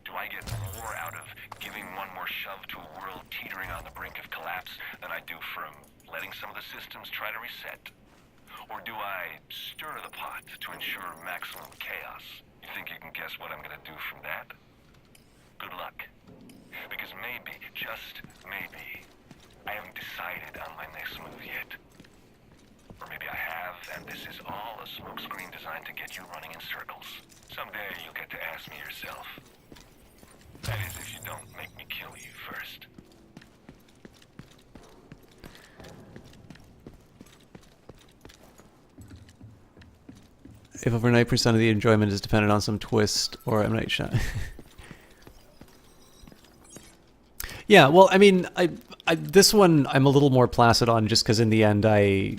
Do I get more out of giving one more shove to a world teetering on the brink of collapse than I do from letting some of the systems try to reset? Or do I stir the pot to ensure maximum chaos? You think you can guess what I'm gonna do from that? Good luck. Because maybe, just maybe, I haven't decided on my next move yet. Or maybe I have, and this is all a smokescreen designed to get you running in circles. Someday you'll get to ask me yourself. That is, if you don't make me kill you first. If over 90% of the enjoyment is dependent on some twist or M. Night Shyamalan. Yeah, well, I mean, this one I'm a little more placid on, just because in the end I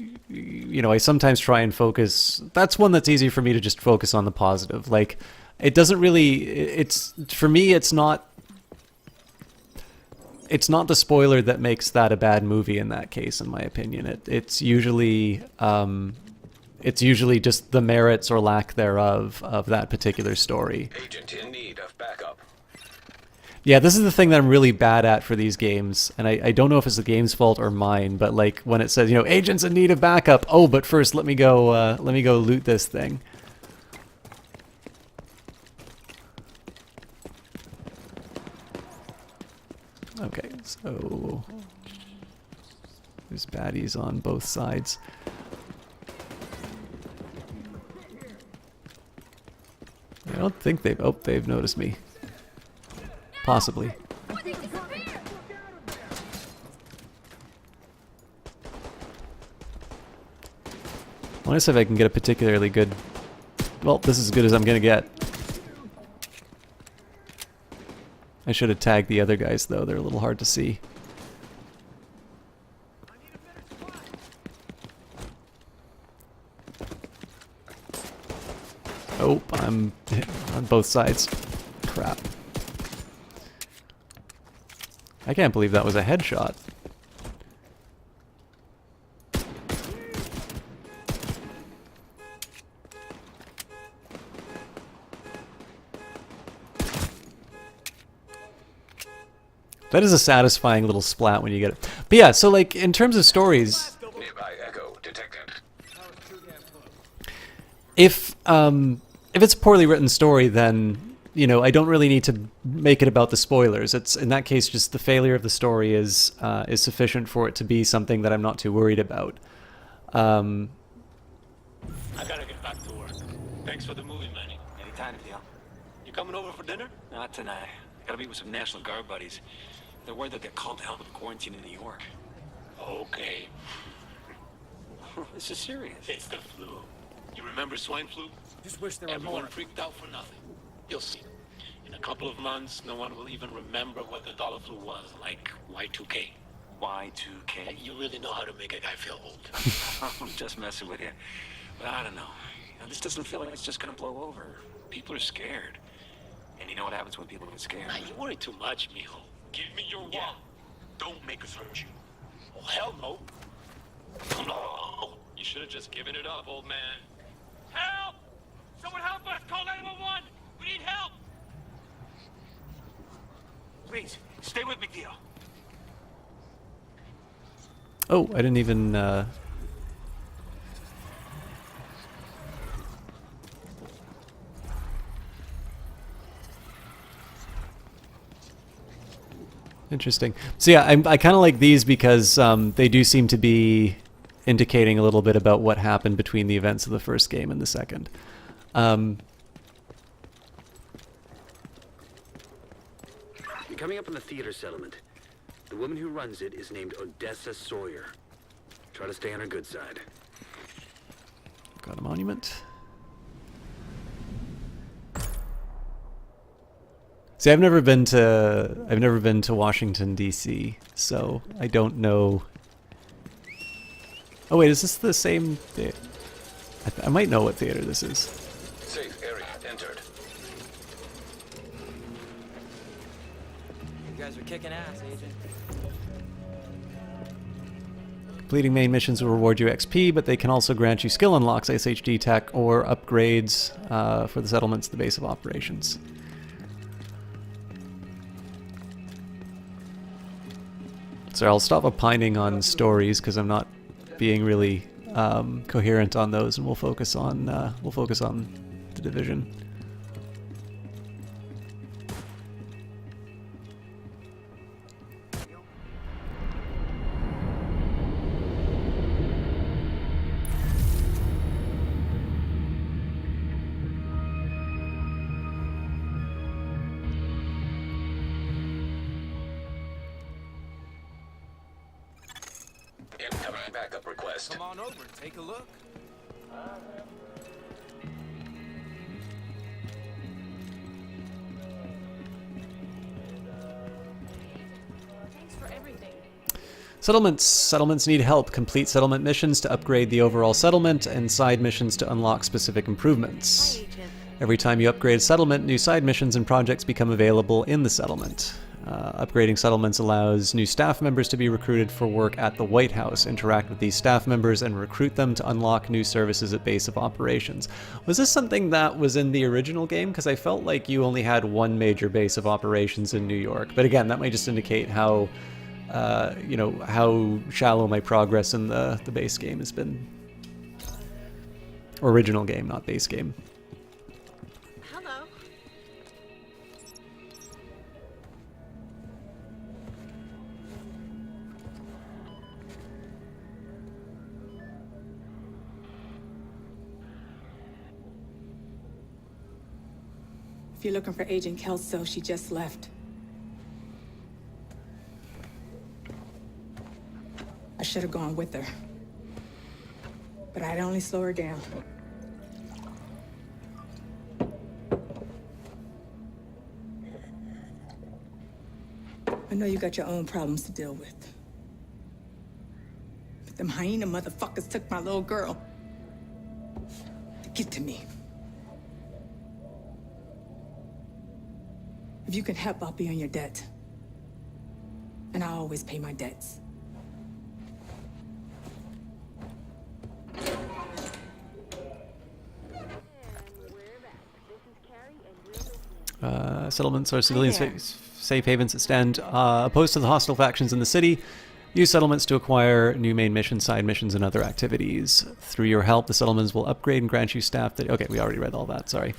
sometimes try and focus. That's one that's easy for me to just focus on the positive. Like, it doesn't really. For me, it's not the spoiler that makes that a bad movie in that case, in my opinion. It's usually It's usually just the merits or lack thereof of that particular story. Agent in need of backup. Yeah, this is the thing that I'm really bad at for these games, and I don't know if it's the game's fault or mine, but like when it says, you know, agents in need of backup. Oh, but first let me go loot this thing. Okay, so there's baddies on both sides. I don't think they've noticed me. Possibly. I want to see if I can get a particularly good... Well, this is as good as I'm going to get. I should have tagged the other guys, though. They're a little hard to see. Oh, I'm on both sides. Crap. I can't believe that was a headshot. That is a satisfying little splat when you get it. But yeah, so like in terms of stories, Nearby echo detected. if it's a poorly written story, then you know I don't really need to make it about the spoilers. It's in that case just the failure of the story is sufficient for it to be something that I'm not too worried about. I gotta get back to work. Thanks for the movie, Manny. Anytime, Theo. You coming over for dinner? Not tonight. Gotta meet with some National Guard buddies. They're worried they'll get called to help with quarantine in New York. Okay. This is serious. It's the flu. You remember swine flu? Just wish there were Everyone more. freaked out for nothing. You'll see. In a couple of months, no one will even remember what the dollar flu was, like Y2K. Y2K? You really know how to make a guy feel old. I'm just messing with you. But I don't know. You know, this doesn't feel like it's just gonna blow over. People are scared. And you know what happens when people get scared? Nah, you worry too much, mijo. Give me your wall. Don't make us hurt you. Oh, hell no. No. You should have just given it up, old man. Help! Someone help us! Call 911! We need help! Please, stay with me, Theo. Oh, I didn't even... Interesting. So yeah, I kind of like these because they do seem to be indicating a little bit about what happened between the events of the first game and the second. You're coming up on the theater settlement. The woman who runs it is named Odessa Sawyer. Try to stay on her good side. Got a monument. See, I've never been to Washington D.C., so I don't know. Oh wait, is this the same theater? I might know what theater this is. Safe area entered. You guys are kicking ass, Agent. Completing main missions will reward you XP, but they can also grant you skill unlocks, SHD tech, or upgrades for the settlements, the base of operations. So I'll stop opining on stories because I'm not being really coherent on those, and we'll focus on the Division. Incoming backup request. Come on over and take a look. Thanks for everything. Settlements need help. Complete settlement missions to upgrade the overall settlement, and side missions to unlock specific improvements. Every time you upgrade a settlement, new side missions and projects become available in the settlement. Upgrading settlements allows new staff members to be recruited for work at the White House. Interact with these staff members and recruit them to unlock new services at base of operations. Was this something that was in the original game? Because I felt like you only had one major base of operations in New York. But again, that might just indicate how, you know, how shallow my progress in the base game has been. Original game, not base game. Hello. If you're looking for Agent Kelso, she just left. I should have gone with her. But I'd only slow her down. I know you got your own problems to deal with. But them hyena motherfuckers took my little girl. To get to me. If you can help, I'll be on your debt. And I always pay my debts. Settlements are civilian safe havens that stand opposed to the hostile factions in the city. Use settlements to acquire new main missions, side missions, and other activities. Through your help, the settlements will upgrade and grant you staff that... Okay, we already read all that, sorry.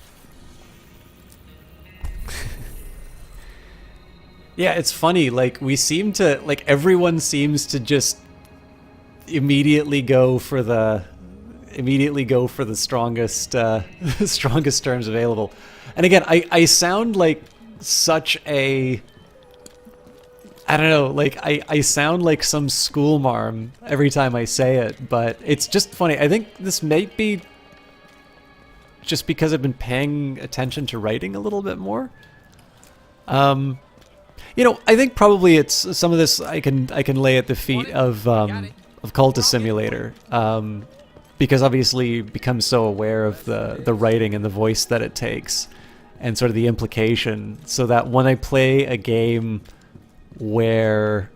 Yeah, it's funny, like, we seem to... Like, everyone seems to just immediately go for the strongest, strongest terms available. And again, I sound like such a... I don't know, like, I sound like some school marm every time I say it, but it's just funny. I think this might be just because I've been paying attention to writing a little bit more. You know, I think probably it's some of this I can lay at the feet of Cultist Simulator. Because obviously you become so aware of the writing and the voice that it takes and sort of the implication, so that when I play a game where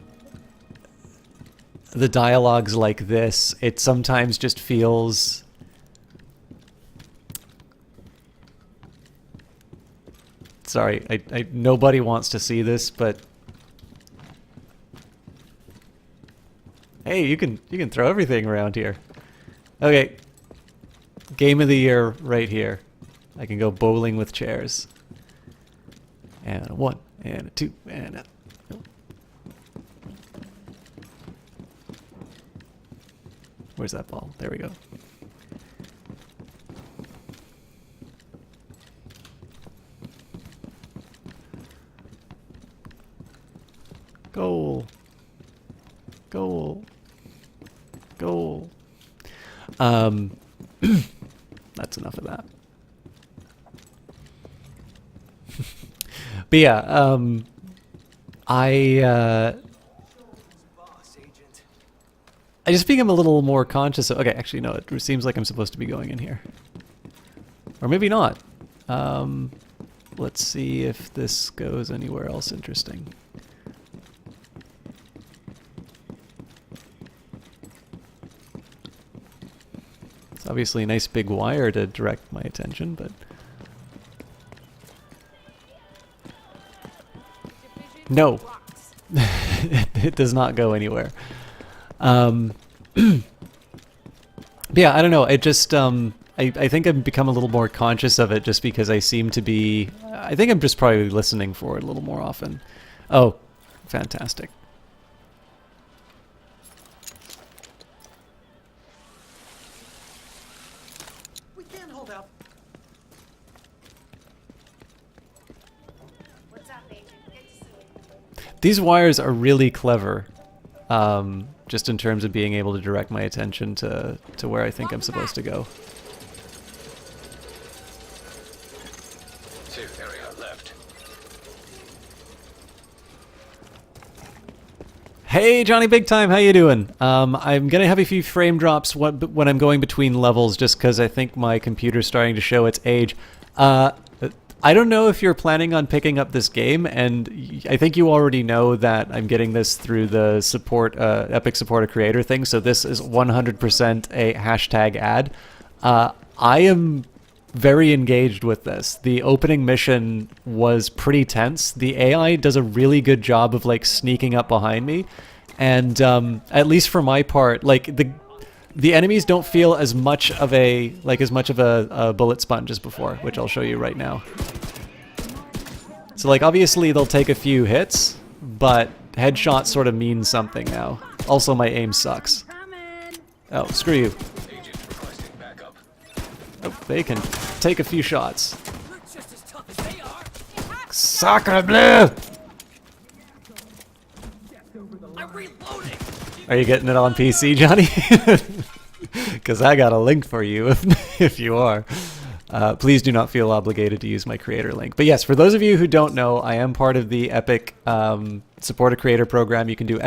the dialogue's like this, it sometimes just feels... Sorry, I nobody wants to see this, but... Hey, you can throw everything around here. Okay, game of the year right here. I can go bowling with chairs. And a 1, and a 2, and a... Where's that ball? There we go. Goal. Goal. Goal. That's enough of that. But yeah, I just become a little more conscious of... Okay, actually, no, it seems like I'm supposed to be going in here. Or maybe not. Let's see if this goes anywhere else interesting. It's obviously a nice big wire to direct my attention, but... No. It does not go anywhere. Yeah, I don't know. It just, I think I've become a little more conscious of it just because I seem to be... I think I'm just probably listening for it a little more often. Oh, fantastic. We can't hold out. What's up, Agent? Good to see you. These wires are really clever. Just in terms of being able to direct my attention to where I think I'm supposed to go. Safe area left. Hey Johnny Big Time, how you doing? I'm gonna have a few frame drops when I'm going between levels just because I think my computer's starting to show its age. I don't know if you're planning on picking up this game, and I think you already know that I'm getting this through the support, Epic Support a Creator thing, so this is 100% a hashtag ad. I am very engaged with this. The opening mission was pretty tense. The AI does a really good job of like sneaking up behind me, and at least for my part, like the enemies don't feel as much of a bullet sponge as before, which I'll show you right now. So like obviously they'll take a few hits, but headshots sort of mean something now. Also my aim sucks. Oh, screw you. Oh, they can take a few shots. Sacre bleu! Are you getting it on PC, Johnny? Because I got a link for you if you are. Please do not feel obligated to use my creator link. But yes, for those of you who don't know, I am part of the Epic Support a Creator program. You can do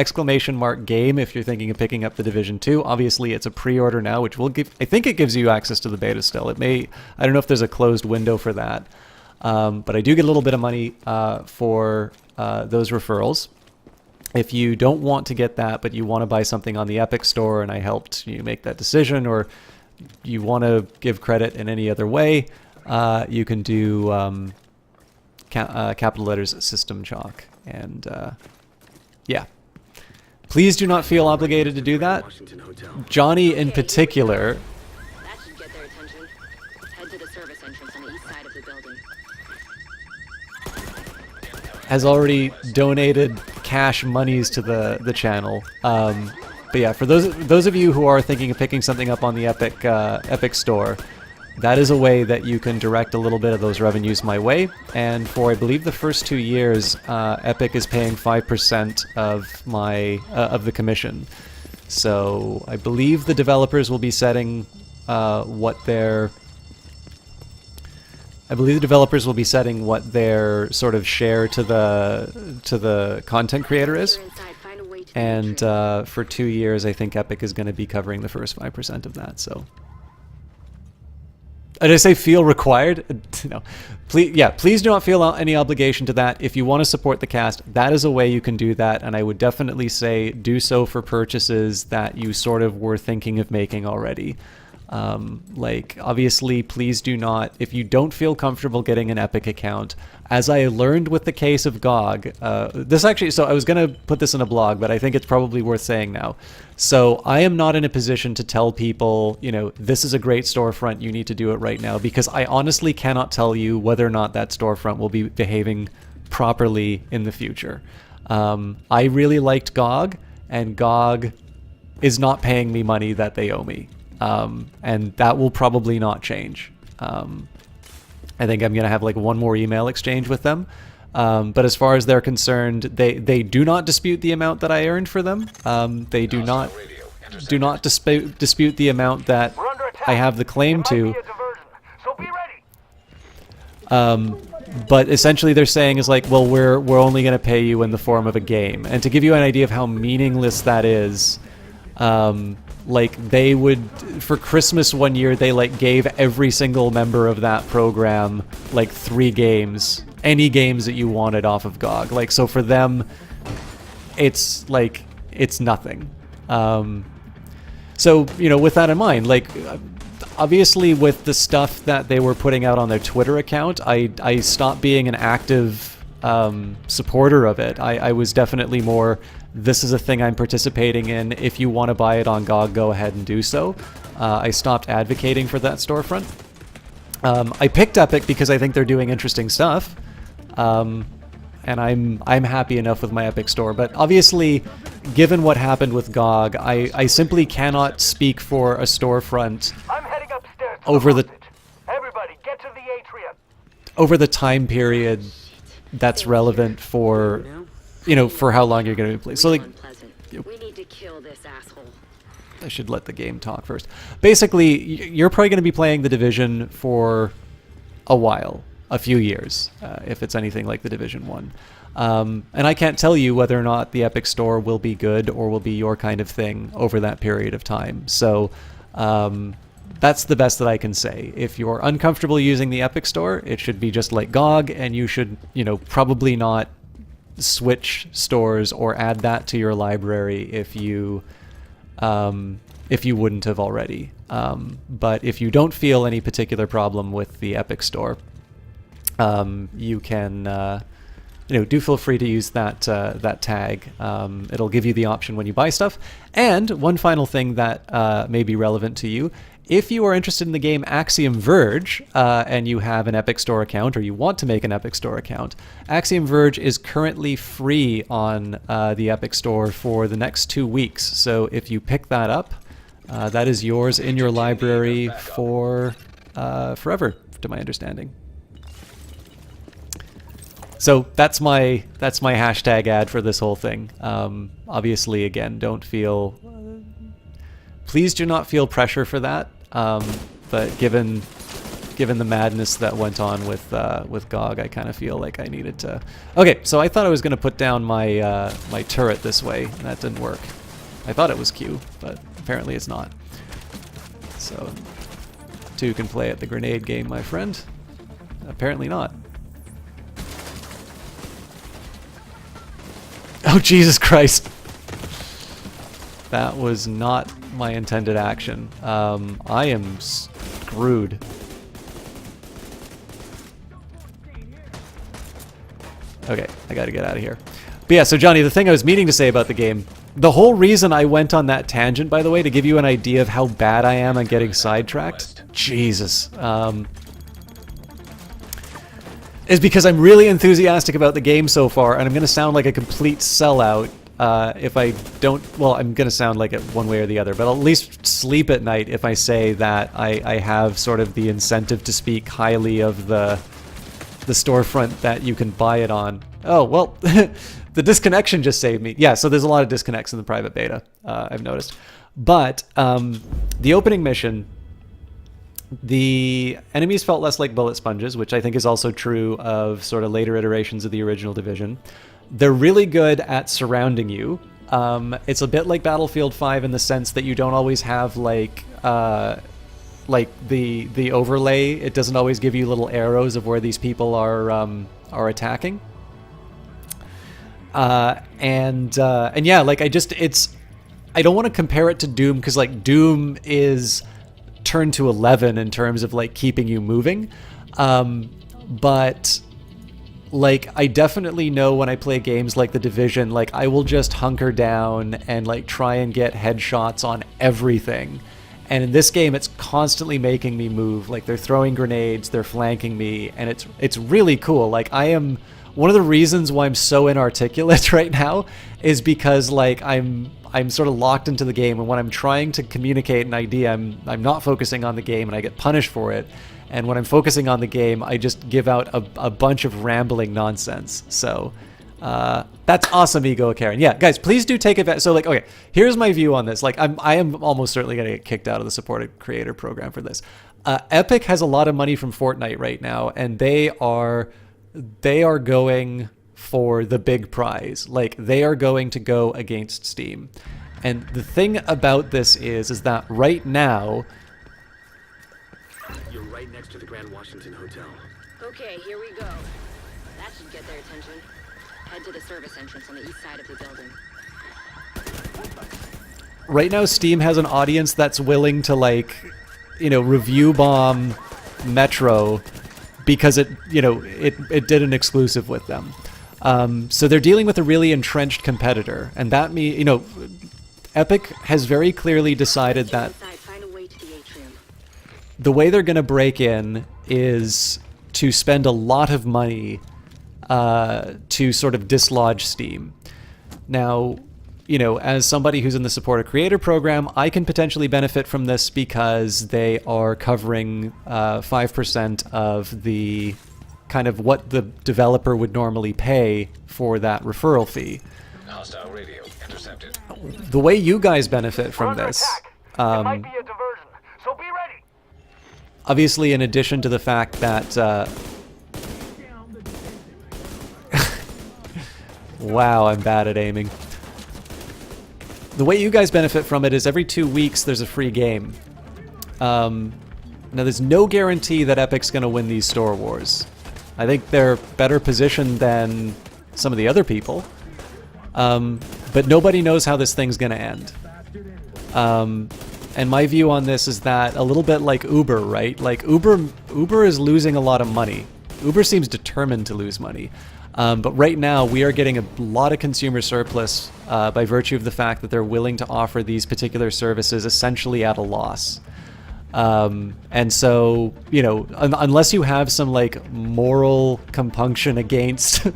!game if you're thinking of picking up The Division 2. Obviously, it's a pre-order now, which will give... I think it gives you access to the beta still. It may... I don't know if there's a closed window for that. But I do get a little bit of money for those referrals. If you don't want to get that, but you want to buy something on the Epic Store, and I helped you make that decision, or you want to give credit in any other way, you can do capital letters System Chalk. And yeah. Please do not feel obligated to do that. Johnny in particular... That should get their attention. Head to the service entrance on the east side of the building. has already donated cash monies to the channel. But yeah, for those of you who are thinking of picking something up on the Epic Store, that is a way that you can direct a little bit of those revenues my way. And for, I believe, the first 2 years, Epic is paying 5% of my of the commission. So I believe the developers will be setting what their sort of share to the content creator is. And for 2 years, I think Epic is going to be covering the first 5% of that. So. Did I say feel required? No. Please do not feel any obligation to that. If you want to support the cast, that is a way you can do that, and I would definitely say do so for purchases that you sort of were thinking of making already. Like, obviously, please do not, if you don't feel comfortable getting an Epic account, as I learned with the case of GOG, so I was going to put this in a blog, but I think it's probably worth saying now. So I am not in a position to tell people, you know, this is a great storefront, you need to do it right now, because I honestly cannot tell you whether or not that storefront will be behaving properly in the future. I really liked GOG, and GOG is not paying me money that they owe me. And that will probably not change. I think I'm going to have like one more email exchange with them. But as far as they're concerned, they do not dispute the amount that I earned for them. They do not dispute the amount that I have the claim to. But essentially they're saying is like, well, we're only going to pay you in the form of a game. And to give you an idea of how meaningless that is, like they would, for Christmas one year, they like gave every single member of that program like 3 games, any games that you wanted off of GOG. Like, so for them, it's like, it's nothing. So, you know, with that in mind, like, obviously with the stuff that they were putting out on their Twitter account, I stopped being an active supporter of it. I was definitely more, this is a thing I'm participating in. If you want to buy it on GOG, go ahead and do so. I stopped advocating for that storefront. I picked Epic because I think they're doing interesting stuff. And I'm happy enough with my Epic Store. But obviously, given what happened with GOG, I simply cannot speak for a storefront over the time period that's relevant for, you know, for how long you're going to be playing. So, like, we need to kill this asshole. I should let the game talk first. Basically, you're probably going to be playing The Division for a while, a few years, if it's anything like The Division 1. And I can't tell you whether or not the Epic Store will be good or will be your kind of thing over that period of time. So, That's the best that I can say. If you're uncomfortable using the Epic Store, it should be just like GOG, and you should, probably not switch stores or add that to your library if you wouldn't have already. But if you don't feel any particular problem with the Epic Store, you can, do feel free to use that tag. It'll give you the option when you buy stuff. And one final thing that may be relevant to you. If you are interested in the game Axiom Verge, and you have an Epic Store account, or you want to make an Epic Store account, Axiom Verge is currently free on the Epic Store for the next 2 weeks. So if you pick that up, that is yours in your library for forever, to my understanding. So that's my hashtag ad for this whole thing. Obviously, again, please do not feel pressure for that. But given the madness that went on with GOG, I kind of feel like I needed to. Okay, so I thought I was going to put down my my turret this way, and that didn't work. I thought it was Q, but apparently it's not. So, 2 can play at the grenade game, my friend. Apparently not. Oh, Jesus Christ. That was not my intended action. I am screwed. Okay, I gotta get out of here. But yeah, so Johnny, the thing I was meaning to say about the game, the whole reason I went on that tangent, by the way, to give you an idea of how bad I am at getting sidetracked, Jesus, is because I'm really enthusiastic about the game so far, and I'm gonna sound like a complete sellout if I don't, well, I'm going to sound like it one way or the other, but I'll at least sleep at night if I say that I have sort of the incentive to speak highly of the storefront that you can buy it on. Oh, well, the disconnection just saved me. Yeah, so there's a lot of disconnects in the private beta, I've noticed. But the opening mission, the enemies felt less like bullet sponges, which I think is also true of sort of later iterations of the original Division. They're really good at surrounding you. It's a bit like Battlefield 5 in the sense that you don't always have like the overlay. It doesn't always give you little arrows of where these people are attacking. And yeah, like I don't want to compare it to Doom because like Doom is turn to 11 in terms of like keeping you moving, but like I definitely know when I play games like The Division, like I will just hunker down and like try and get headshots on everything. And in this game, it's constantly making me move. Like they're throwing grenades, they're flanking me, and it's really cool. Like one of the reasons why I'm so inarticulate right now is because like I'm sort of locked into the game, and when I'm trying to communicate an idea, I'm not focusing on the game, and I get punished for it. And when I'm focusing on the game, I just give out a bunch of rambling nonsense. So that's awesome, Ego Karen. Yeah, guys, please do take advantage. So like, okay, here's my view on this. Like, I am almost certainly going to get kicked out of the supported creator program for this. Epic has a lot of money from Fortnite right now, and they are going for the big prize. Like, they are going to go against Steam. And the thing about this is that right now, you're right next to the Grand Washington Hotel. Okay, here we go. That should get their attention. Head to the service entrance on the east side of the building. right now Steam has an audience that's willing to like, review bomb Metro because it did an exclusive with them. So they're dealing with a really entrenched competitor, and that Epic has very clearly decided that the way they're going to break in is to spend a lot of money to sort of dislodge Steam. Now, as somebody who's in the supporter creator program, I can potentially benefit from this because they are covering 5% of the kind of what the developer would normally pay for that referral fee. Hostile radio intercepted. The way you guys benefit from this, might be a diversion, so be ready. Obviously, in addition to the fact that wow, I'm bad at aiming. The way you guys benefit from it is every 2 weeks there's a free game. Now, there's no guarantee that Epic's going to win these store wars. I think they're better positioned than some of the other people. But nobody knows how this thing's going to end. And my view on this is that a little bit like Uber, right? Like Uber is losing a lot of money. Uber seems determined to lose money. But right now, we are getting a lot of consumer surplus by virtue of the fact that they're willing to offer these particular services essentially at a loss. And so, you know, unless you have some like moral compunction against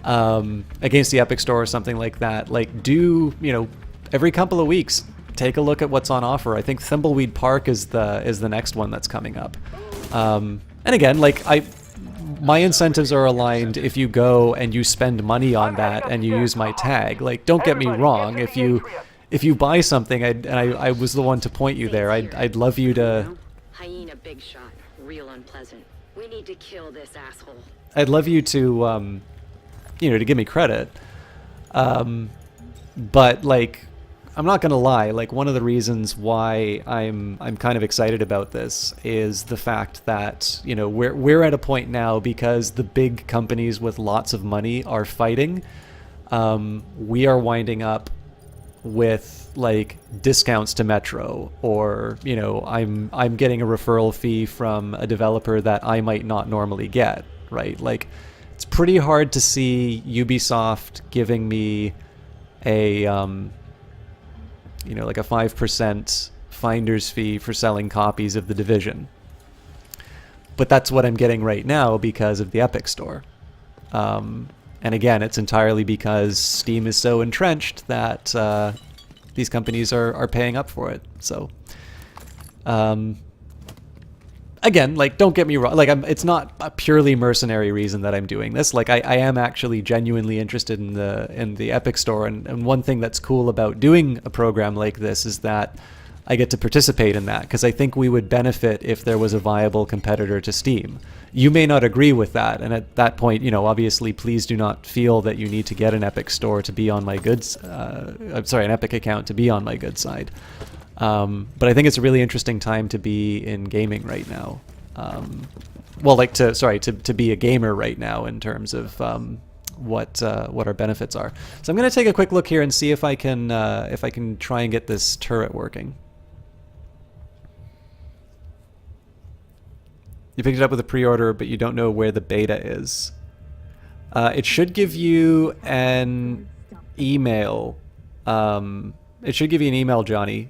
against the Epic Store or something like that, like do, you know, every couple of weeks, take a look at what's on offer. I think Thimbleweed Park is the next one that's coming up. And again, like my incentives are aligned if you go and you spend money on that and you use my tag. Like, don't get me wrong. If you buy something, I was the one to point you there. I'd love you to. Hyena big shot, real unpleasant. We need to kill this asshole. I'd love you to, you know, to give me credit. But like, I'm not gonna lie. Like, one of the reasons why I'm kind of excited about this is the fact that, you know, we're at a point now because the big companies with lots of money are fighting. We are winding up with like discounts to Metro, or, you know, I'm getting a referral fee from a developer that I might not normally get, right? Like, it's pretty hard to see Ubisoft giving me a you know, like a 5% finder's fee for selling copies of The Division. But that's what I'm getting right now because of the Epic Store. And again, it's entirely because Steam is so entrenched that these companies are paying up for it. So, again, like, don't get me wrong. Like, it's not a purely mercenary reason that I'm doing this. Like, I am actually genuinely interested in the Epic Store. And one thing that's cool about doing a program like this is that I get to participate in that, because I think we would benefit if there was a viable competitor to Steam. You may not agree with that, and at that point, you know, obviously, please do not feel that you need to get an Epic Store to be on my good. An Epic account to be on my good side. But I think it's a really interesting time to be in gaming right now. Well, like to be a gamer right now in terms of what our benefits are. So I'm going to take a quick look here and see if I can try and get this turret working. You picked it up with a pre-order, but you don't know where the beta is. It should give you an email. It should give you an email, Johnny.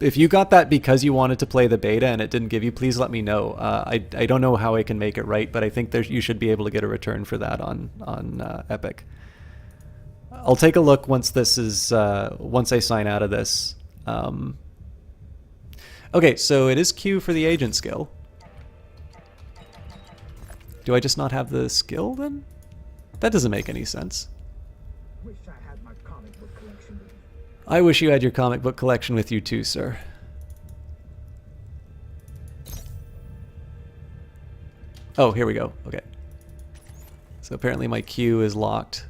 If you got that because you wanted to play the beta and it didn't give you, please let me know. I don't know how I can make it right, but I think you should be able to get a return for that on Epic. I'll take a look once this is once I sign out of this. Okay, so it is Q for the agent skill. Do I just not have the skill then? That doesn't make any sense. I wish you had your comic book collection with you too, sir. Oh, here we go. Okay. So apparently my queue is locked.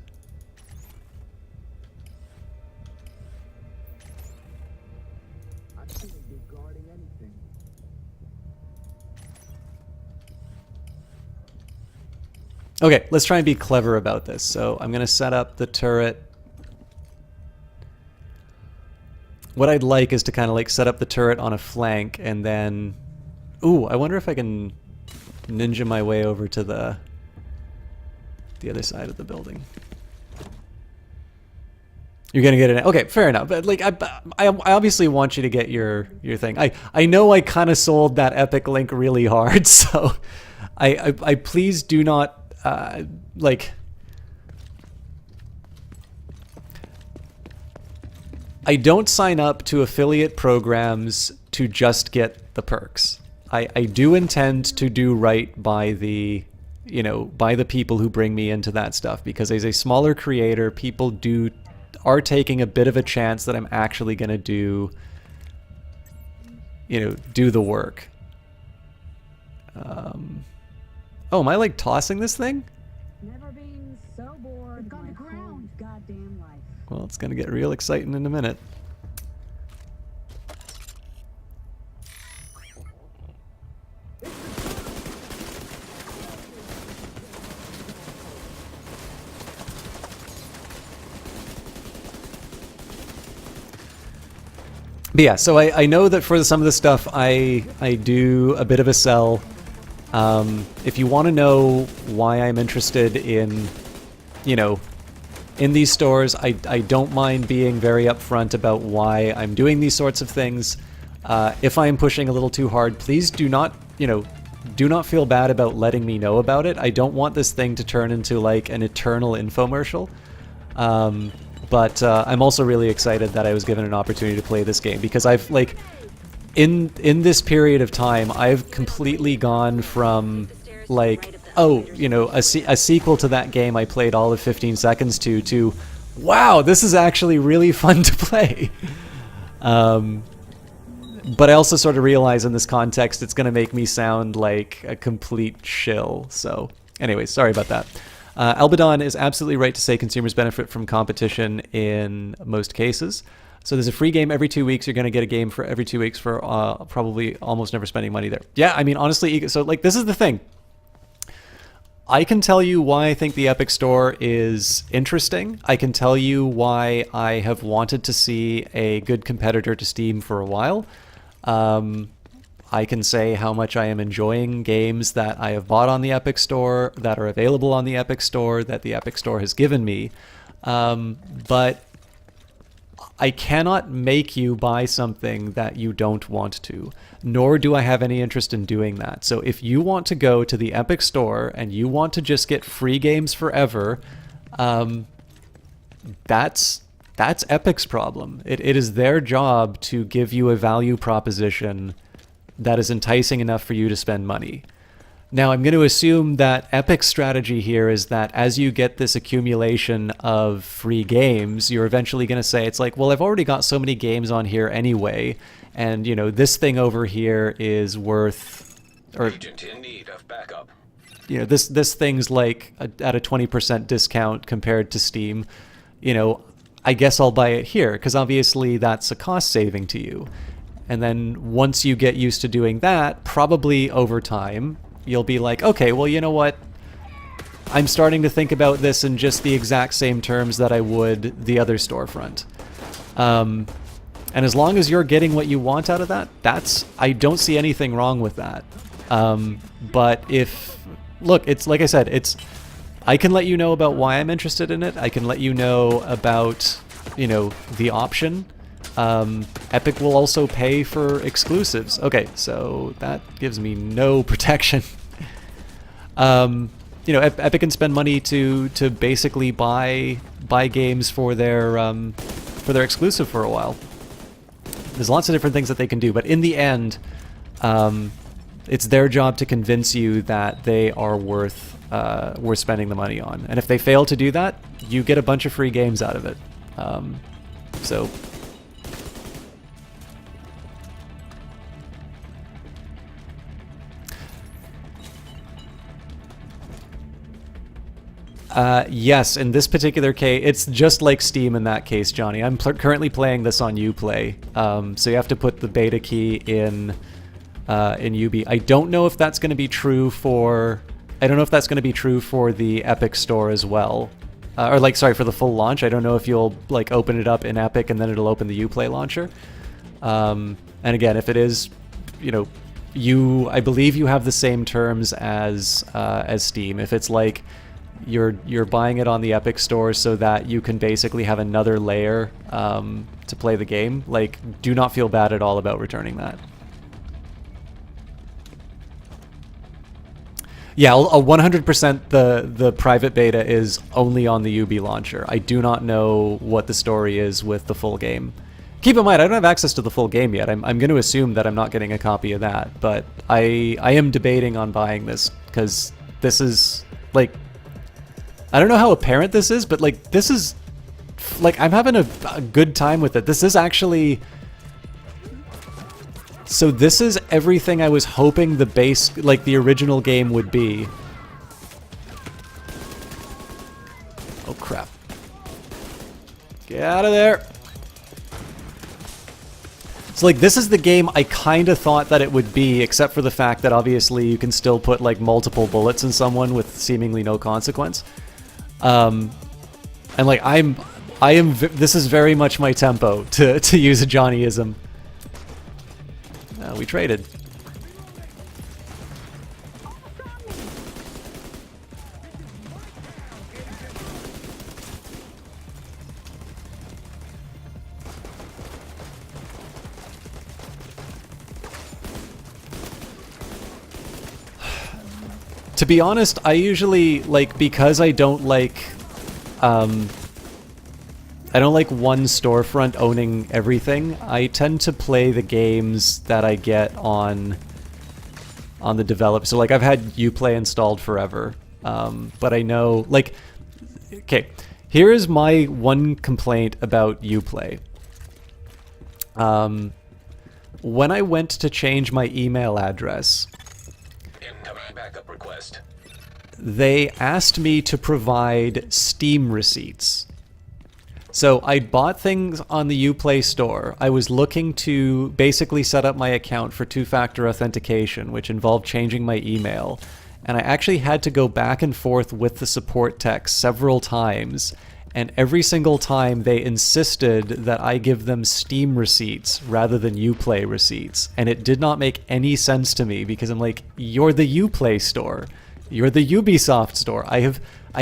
Okay, let's try and be clever about this. So I'm going to set up the turret. What I'd like is to kind of like set up the turret on a flank and then... Ooh, I wonder if I can ninja my way over to the other side of the building. You're gonna get it. Okay, fair enough. But like, I obviously want you to get your thing. I know I kind of sold that Epic link really hard, so I please do not like. I don't sign up to affiliate programs to just get the perks. I do intend to do right by the, you know, by the people who bring me into that stuff, because as a smaller creator, people are taking a bit of a chance that I'm actually going to do the work. Oh, am I like tossing this thing? Never been so bored. It's on the ground. Goddamn life. Well, it's going to get real exciting in a minute. But yeah, so I know that for some of the stuff I do a bit of a sell. If you want to know why I'm interested in, you know, in these stores, I don't mind being very upfront about why I'm doing these sorts of things. If I am pushing a little too hard, please do not, you know, do not feel bad about letting me know about it. I don't want this thing to turn into like an eternal infomercial. But I'm also really excited that I was given an opportunity to play this game, because I've like in this period of time I've completely gone from like, oh, you know, a sequel to that game I played all of 15 seconds to wow, this is actually really fun to play. But I also sort of realize in this context it's going to make me sound like a complete shill. So anyways, sorry about that. Albadon is absolutely right to say consumers benefit from competition in most cases. So there's a free game every 2 weeks. You're going to get a game for every 2 weeks for probably almost never spending money there. Yeah, I mean, honestly, so like this is the thing. I can tell you why I think the Epic Store is interesting. I can tell you why I have wanted to see a good competitor to Steam for a while. I can say how much I am enjoying games that I have bought on the Epic Store, that are available on the Epic Store, that the Epic Store has given me. But I cannot make you buy something that you don't want to, nor do I have any interest in doing that. So if you want to go to the Epic Store and you want to just get free games forever, that's Epic's problem. It is their job to give you a value proposition that is enticing enough for you to spend money. Now, I'm going to assume that Epic's strategy here is that as you get this accumulation of free games, you're eventually going to say, it's like, well, I've already got so many games on here anyway, and, you know, this thing over here is worth... or Agent in need of backup. You know, this thing's like at a 20% discount compared to Steam. You know, I guess I'll buy it here, because obviously that's a cost saving to you. And then once you get used to doing that, probably over time, you'll be like, okay, well, you know what? I'm starting to think about this in just the exact same terms that I would the other storefront. And as long as you're getting what you want out of that, I don't see anything wrong with that. But look, it's like I said, I can let you know about why I'm interested in it. I can let you know about, you know, the option. Epic will also pay for exclusives. Okay, so that gives me no protection. You know, Epic can spend money to basically buy games for their exclusive for a while. There's lots of different things that they can do, but in the end, it's their job to convince you that they are worth spending the money on. And if they fail to do that, you get a bunch of free games out of it. So. Yes, in this particular case, it's just like Steam in that case, Johnny. I'm currently playing this on Uplay, so you have to put the beta key in Ubi. I don't know if that's going to be true for... I don't know if that's going to be true for the Epic Store as well. Or like, sorry, for the full launch. I don't know if you'll like open it up in Epic and then it'll open the Uplay launcher. And again, if it is, you know, I believe you have the same terms as Steam. If it's like you're buying it on the Epic Store so that you can basically have another layer to play the game, like, do not feel bad at all about returning that. Yeah, 100% the private beta is only on the Ubi launcher. I do not know what the story is with the full game. Keep in mind, I don't have access to the full game yet. I'm going to assume that I'm not getting a copy of that, but I am debating on buying this, because this is, like, I don't know how apparent this is, but, like, this is, like, I'm having a good time with it. This is actually... So this is everything I was hoping the base, like the original game would be. Oh crap. Get out of there. So like this is the game I kind of thought that it would be, except for the fact that obviously you can still put like multiple bullets in someone with seemingly no consequence. And like this is very much my tempo, to use a Johnnyism. we traded. To be honest, I usually, like, because I don't like one storefront owning everything, I tend to play the games that I get on the develop. So, like, I've had Uplay installed forever, but I know, like, okay, here is my one complaint about Uplay. When I went to change my email address, Backup request. they asked me to provide Steam receipts. So I bought things on the Uplay store. I was looking to basically set up my account for two-factor authentication, which involved changing my email. And I actually had to go back and forth with the support tech several times. And every single time they insisted that I give them Steam receipts rather than Uplay receipts. And it did not make any sense to me because I'm like, you're the Uplay store. You're the Ubisoft store. I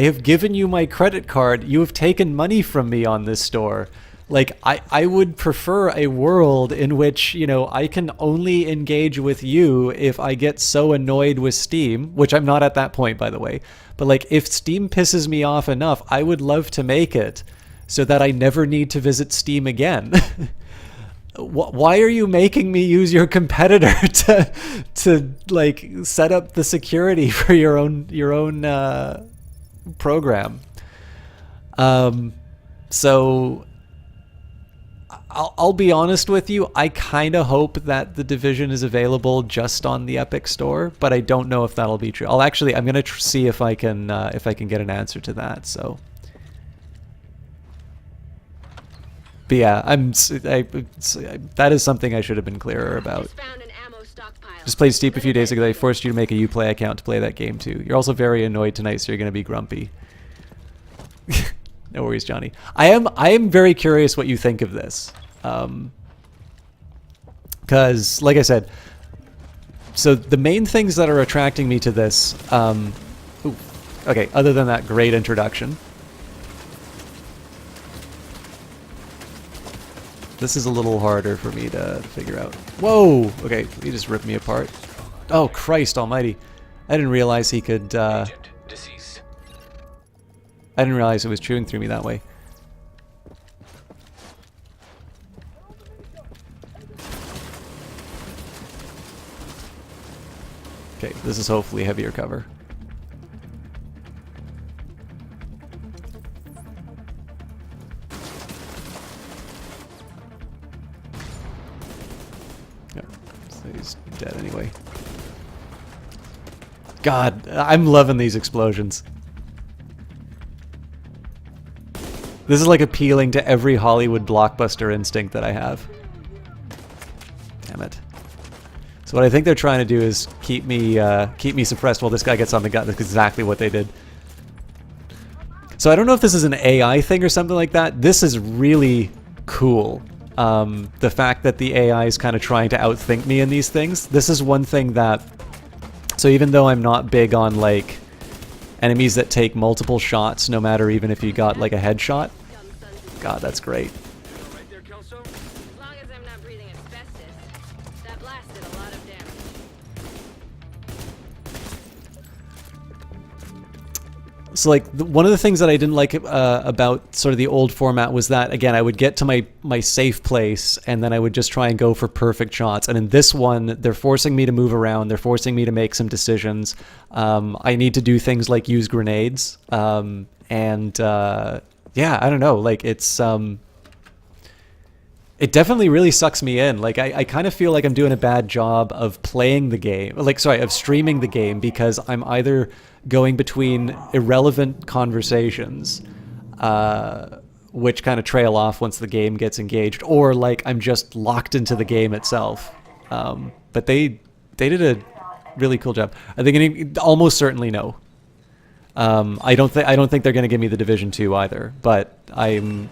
have given you my credit card. You have taken money from me on this store. Like, I would prefer a world in which, you know, I can only engage with you if I get so annoyed with Steam, which I'm not at that point, by the way. But, like, if Steam pisses me off enough, I would love to make it so that I never need to visit Steam again. Why are you making me use your competitor to like set up the security for your own program? So I'll be honest with you. I kind of hope that The Division is available just on the Epic Store, but I don't know if that'll be true. I'm gonna see if I can get an answer to that. So. But yeah, that is something I should have been clearer about. Just played Steep a few days ago. They forced you to make a Uplay account to play that game too. You're also very annoyed tonight, so you're going to be grumpy. No worries, Johnny. I am very curious what you think of this. Because, like I said, so the main things that are attracting me to this, okay, other than that great introduction. This is a little harder for me to figure out. Whoa! Okay, he just ripped me apart. Oh, Christ almighty. I didn't realize he could, Agent deceased. I didn't realize it was chewing through me that way. Okay, this is hopefully heavier cover. He's dead anyway. God, I'm loving these explosions. This is like appealing to every Hollywood blockbuster instinct that I have. Damn it. So what I think they're trying to do is keep me suppressed while this guy gets on the gun. That's exactly what they did. So I don't know if this is an AI thing or something like that. This is really cool. The fact that the AI is kind of trying to outthink me in these things. This is one thing that... So even though I'm not big on, like, enemies that take multiple shots, no matter even if you got, like, a headshot. God, that's great. So, like, one of the things that I didn't like about sort of the old format was that, again, I would get to my safe place, and then I would just try and go for perfect shots. And in this one, they're forcing me to move around. They're forcing me to make some decisions. I need to do things like use grenades. Yeah, I don't know. Like, it's... It definitely really sucks me in. Like, I kind of feel like I'm doing a bad job of playing the game. Like, sorry, of streaming the game, because I'm either going between irrelevant conversations, which kind of trail off once the game gets engaged, or, like, I'm just locked into the game itself. But they did a really cool job. I think almost certainly no. I don't think they're going to give me The Division 2 either. But I'm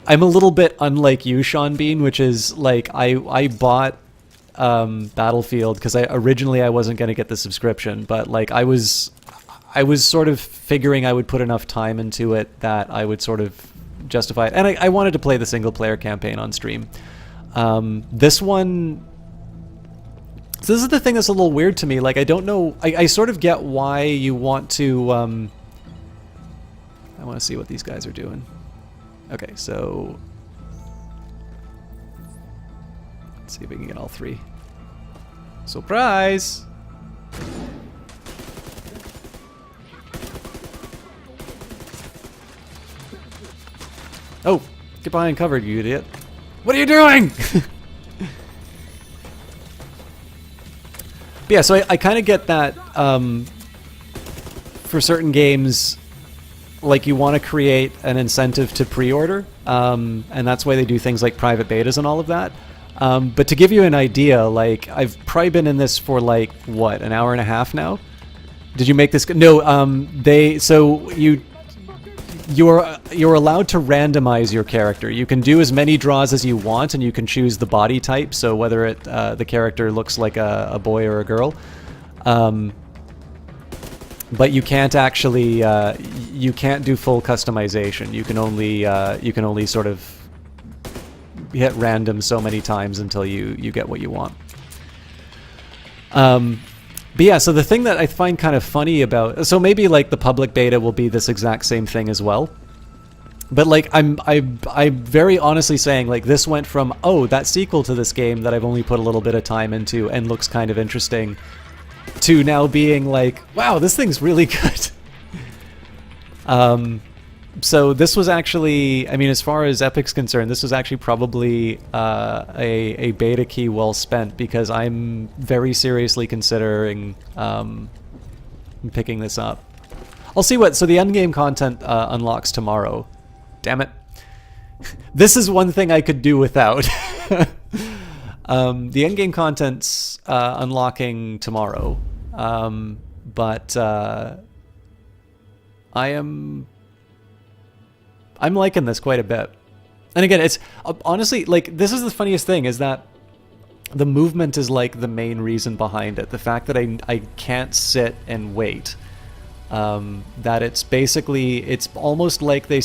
a little bit unlike you, Sean Bean, which is, like, I bought Battlefield because originally I wasn't going to get the subscription, but like I was sort of figuring I would put enough time into it that I would sort of justify it. And I wanted to play the single player campaign on stream. This one, so this is the thing that's a little weird to me. Like, I don't know, I sort of get why you want to, I want to see what these guys are doing. Okay, so let's see if we can get all three. Surprise! Oh, get behind cover, you idiot. What are you doing? But yeah, so I kind of get that for certain games, like you want to create an incentive to pre-order, and that's why they do things like private betas and all of that. But to give you an idea, like I've probably been in this for like, what, an hour and a half now? Did you make this? No, you're allowed to randomize your character. You can do as many draws as you want, and you can choose the body type, so whether the character looks like a boy or a girl. But you can't actually you can't do full customization. You can only sort of hit random so many times until you get what you want. But yeah, so the thing that I find kind of funny about, so maybe like the public beta will be this exact same thing as well. But like I'm very honestly saying, like, this went from, oh, that sequel to this game that I've only put a little bit of time into and looks kind of interesting, to now being like, wow, this thing's really good. So this was actually, I mean, as far as Epic's concerned, this was actually probably a beta key well spent, because I'm very seriously considering picking this up. I'll see what, so the endgame content unlocks tomorrow. Damn it. This is one thing I could do without. The endgame content's unlocking tomorrow, but I'm liking this quite a bit. And again, it's honestly, like, this is the funniest thing, is that the movement is like the main reason behind it. The fact that I can't sit and wait. That it's basically, it's almost like they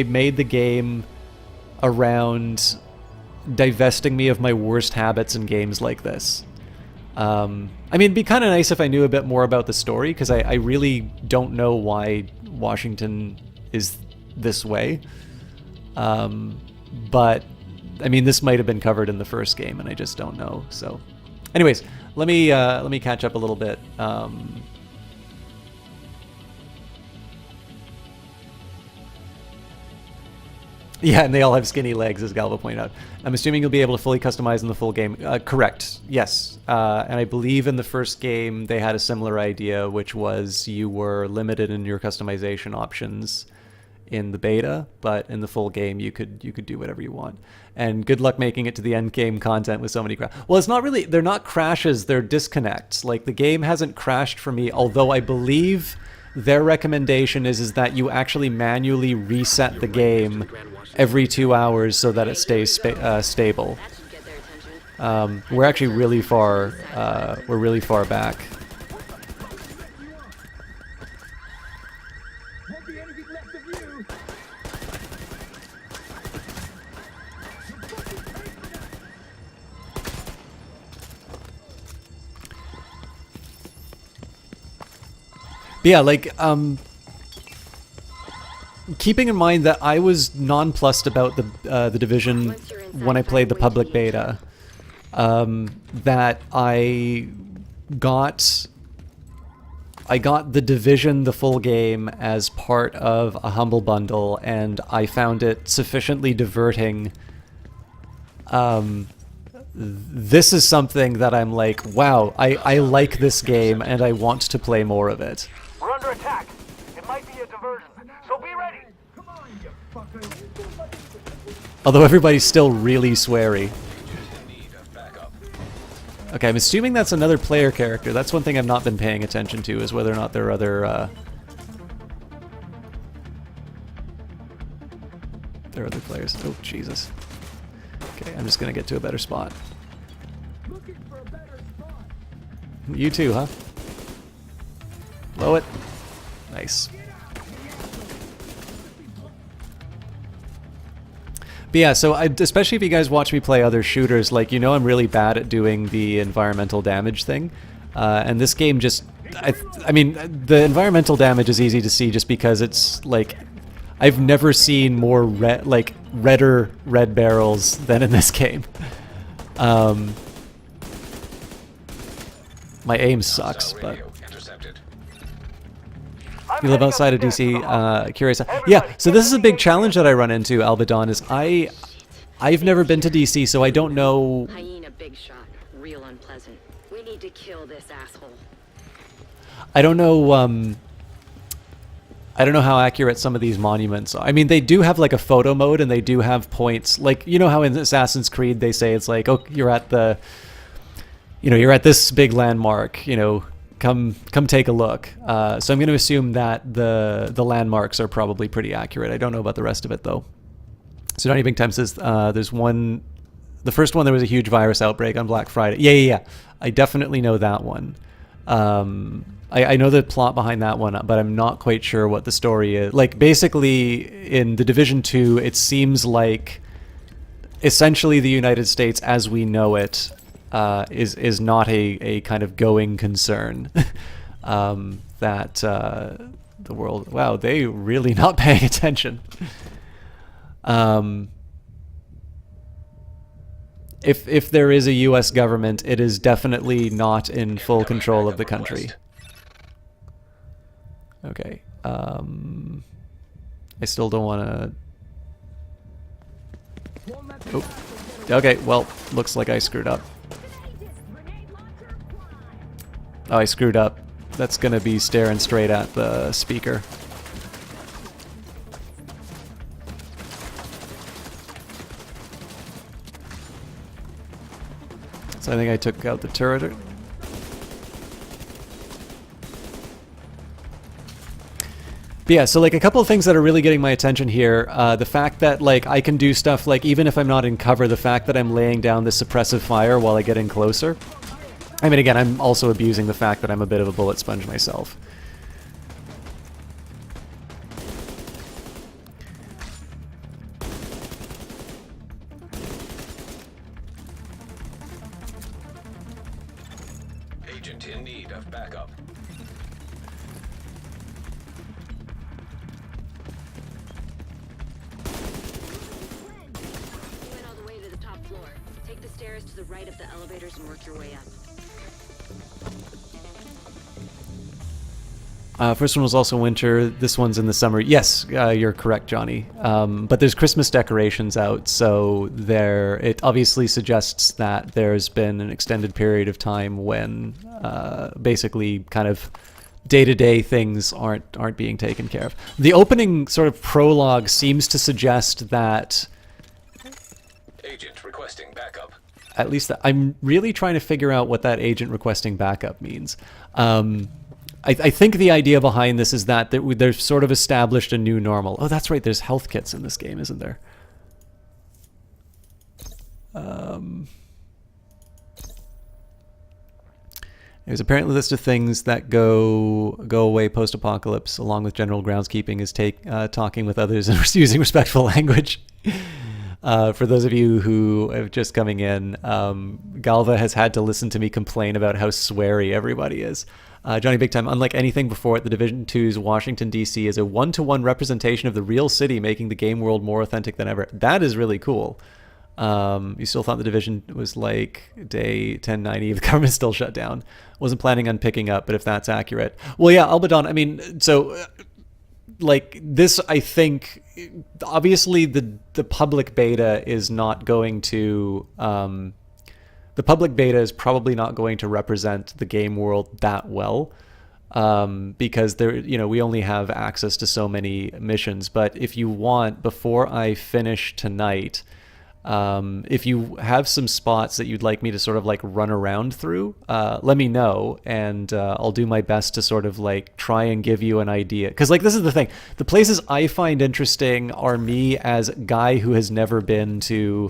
made the game around divesting me of my worst habits in games like this. I mean, it'd be kind of nice if I knew a bit more about the story, because I really don't know why Washington is this way. But I mean, this might have been covered in the first game, and I just don't know. So, anyways, let me catch up a little bit. Yeah, and they all have skinny legs, as Galva pointed out. I'm assuming you'll be able to fully customize in the full game. Correct, yes. And I believe in the first game they had a similar idea, which was you were limited in your customization options in the beta, but in the full game you could do whatever you want. And good luck making it to the end game content with so many well, it's not really, they're not crashes, they're disconnects. Like, the game hasn't crashed for me, although I believe their recommendation is that you actually manually reset the game every 2 hours so that it stays stable. We're actually really far back. But yeah, like, keeping in mind that I was nonplussed about the Division when I played the public beta, that I got the Division, the full game, as part of a Humble Bundle, and I found it sufficiently diverting. This is something that I'm like, wow, I like this game and I want to play more of it. We're under attack. It might be a diversion, so be ready. Come on, you fucker. Although everybody's still really sweary. Okay, I'm assuming that's another player character. That's one thing I've not been paying attention to, is whether or not there are other players. Oh, Jesus. Okay, I'm just gonna get to a better spot. You too, huh? Blow it. Nice. But yeah, so especially if you guys watch me play other shooters, like, you know I'm really bad at doing the environmental damage thing. And this game just... I mean, the environmental damage is easy to see just because it's, like... I've never seen more redder red barrels than in this game. My aim sucks, but... You live outside of DC, curious. Yeah, so this is a big challenge that I run into, Albadon, is I've never been to DC, so I don't know... Hyena big shot. Real unpleasant. We need to kill this asshole. I don't know how accurate some of these monuments are. I mean, they do have like a photo mode, and they do have points. Like, you know how in Assassin's Creed they say it's like, oh, you're at the... You know, you're at this big landmark, you know... Come take a look. So I'm going to assume that the landmarks are probably pretty accurate. I don't know about the rest of it though. So Johnny Big Time says there's one. The first one, there was a huge virus outbreak on Black Friday. Yeah. I definitely know that one. I know the plot behind that one, but I'm not quite sure what the story is. Like, basically in The Division 2, it seems like essentially the United States as we know it is not a kind of going concern. That the world... Wow, they really not paying attention. If there is a U.S. government, it is definitely not in full control of the country. Okay. I still don't want to... Oh. Okay, well, looks like I screwed up. Oh, I screwed up. That's gonna be staring straight at the speaker. So I think I took out the turret. But yeah, so like a couple of things that are really getting my attention here. The fact that like I can do stuff like even if I'm not in cover, the fact that I'm laying down this suppressive fire while I get in closer. I mean, again, I'm also abusing the fact that I'm a bit of a bullet sponge myself. Agent in need of backup. You went all the way to the top floor. Take the stairs to the right of the elevators and work your way up. First one was also winter. This one's in the summer. Yes, you're correct, Johnny. But there's Christmas decorations out, so it obviously suggests that there's been an extended period of time when basically kind of day-to-day things aren't being taken care of. The opening sort of prologue seems to suggest that... Agent requesting backup. At least I'm really trying to figure out what that agent requesting backup means. I think the idea behind this is that they've sort of established a new normal. Oh, that's right. There's health kits in this game, isn't there? There's apparently a list of things that go away post-apocalypse, along with general groundskeeping, is talking with others and using respectful language. For those of you who are just coming in, Galva has had to listen to me complain about how sweary everybody is. Johnny Big Time, unlike anything before it, the Division 2's Washington, D.C. is a one-to-one representation of the real city, making the game world more authentic than ever. That is really cool. You still thought the Division was like day 1090, the government still shut down. Wasn't planning on picking up, but if that's accurate. Well, yeah, Albadon, I mean, so... like this, I think obviously the public beta is not going to the public beta is probably not going to represent the game world that well, because we only have access to so many missions. But if you want, before I finish tonight, if you have some spots that you'd like me to sort of like run around through, let me know, and I'll do my best to sort of like try and give you an idea. Because like this is the thing, the places I find interesting are me as a guy who has never been to.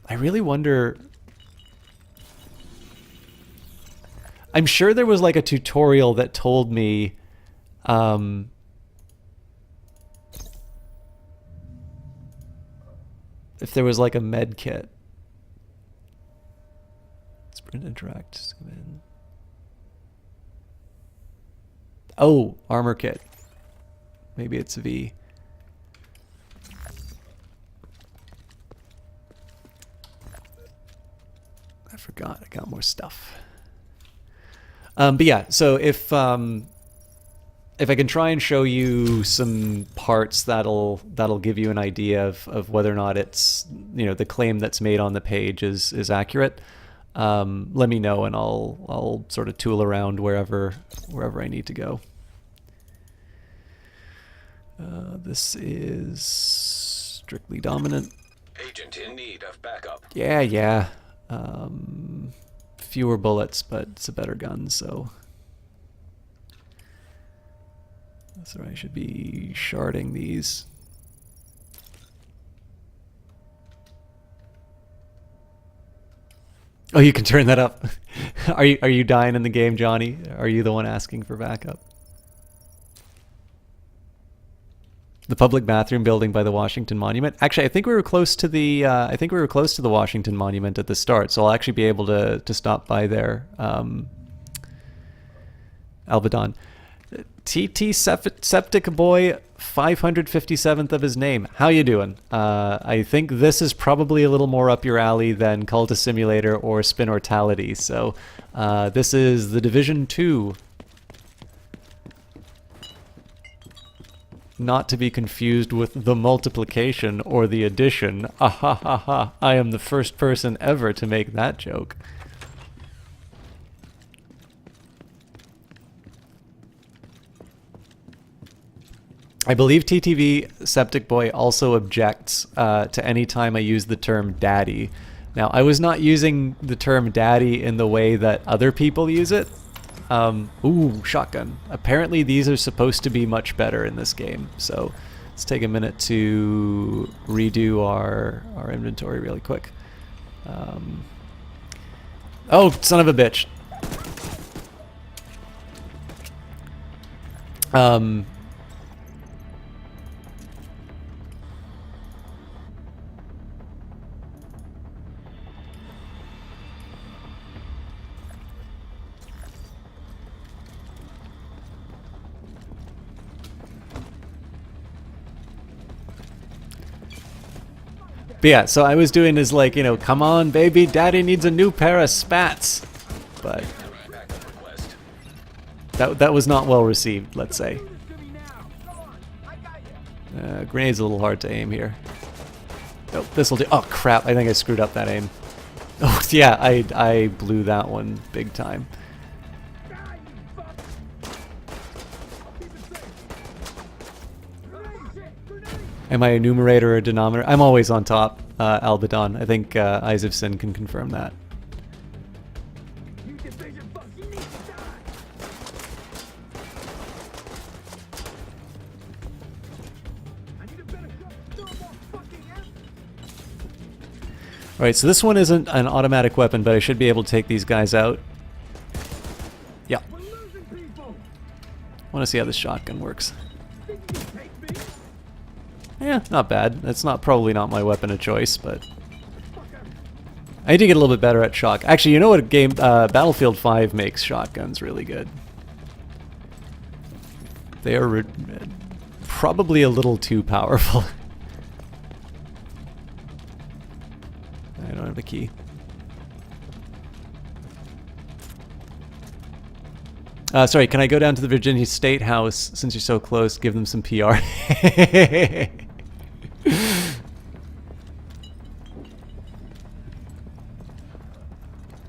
I really wonder. I'm sure there was like a tutorial that told me if there was like a med kit. Sprint interact. Zoom in. Oh, armor kit. Maybe it's V. I forgot. I got more stuff. But yeah, so if I can try and show you some parts that'll give you an idea of whether or not it's, you know, the claim that's made on the page is accurate, let me know and I'll sort of tool around wherever I need to go. This is strictly dominant. Agent in need of backup. Yeah. Fewer bullets, but it's a better gun, so that's right. I should be sharding these. Oh, you can turn that up. Are you dying in the game, Johnny? Are you the one asking for backup? The public bathroom building by the Washington Monument. Actually, I think we were close to the Washington Monument at the start, so I'll actually be able to stop by there. Alvedon. TT Septic Boy, 557th of his name. How you doing? I think this is probably a little more up your alley than Cultist Simulator or Spinortality. So this is The Division 2. Not to be confused with The Multiplication or The Addition. Ahahaha. I am the first person ever to make that joke. I believe TTV Septic Boy also objects to any time I use the term daddy. Now, I was not using the term daddy in the way that other people use it. Ooh, shotgun. Apparently these are supposed to be much better in this game. So let's take a minute to redo our inventory really quick. Oh, son of a bitch. But yeah, so I was doing is like, you know, come on, baby, daddy needs a new pair of spats. But that was not well received, let's say. Grenade's a little hard to aim here. Oh, this'll do. Oh crap, I think I screwed up that aim. Oh yeah, I blew that one big time. Am I a numerator or a denominator? I'm always on top, Alvedon. I think Eyes of Sin can confirm that. Alright, so this one isn't an automatic weapon, but I should be able to take these guys out. Yeah. I want to see how this shotgun works. Yeah, not bad. That's probably not my weapon of choice, but I need to get a little bit better at shock. Actually, you know what game? Battlefield 5 makes shotguns really good. They are probably a little too powerful. I don't have a key. Sorry, can I go down to the Virginia State House since you're so close? Give them some PR.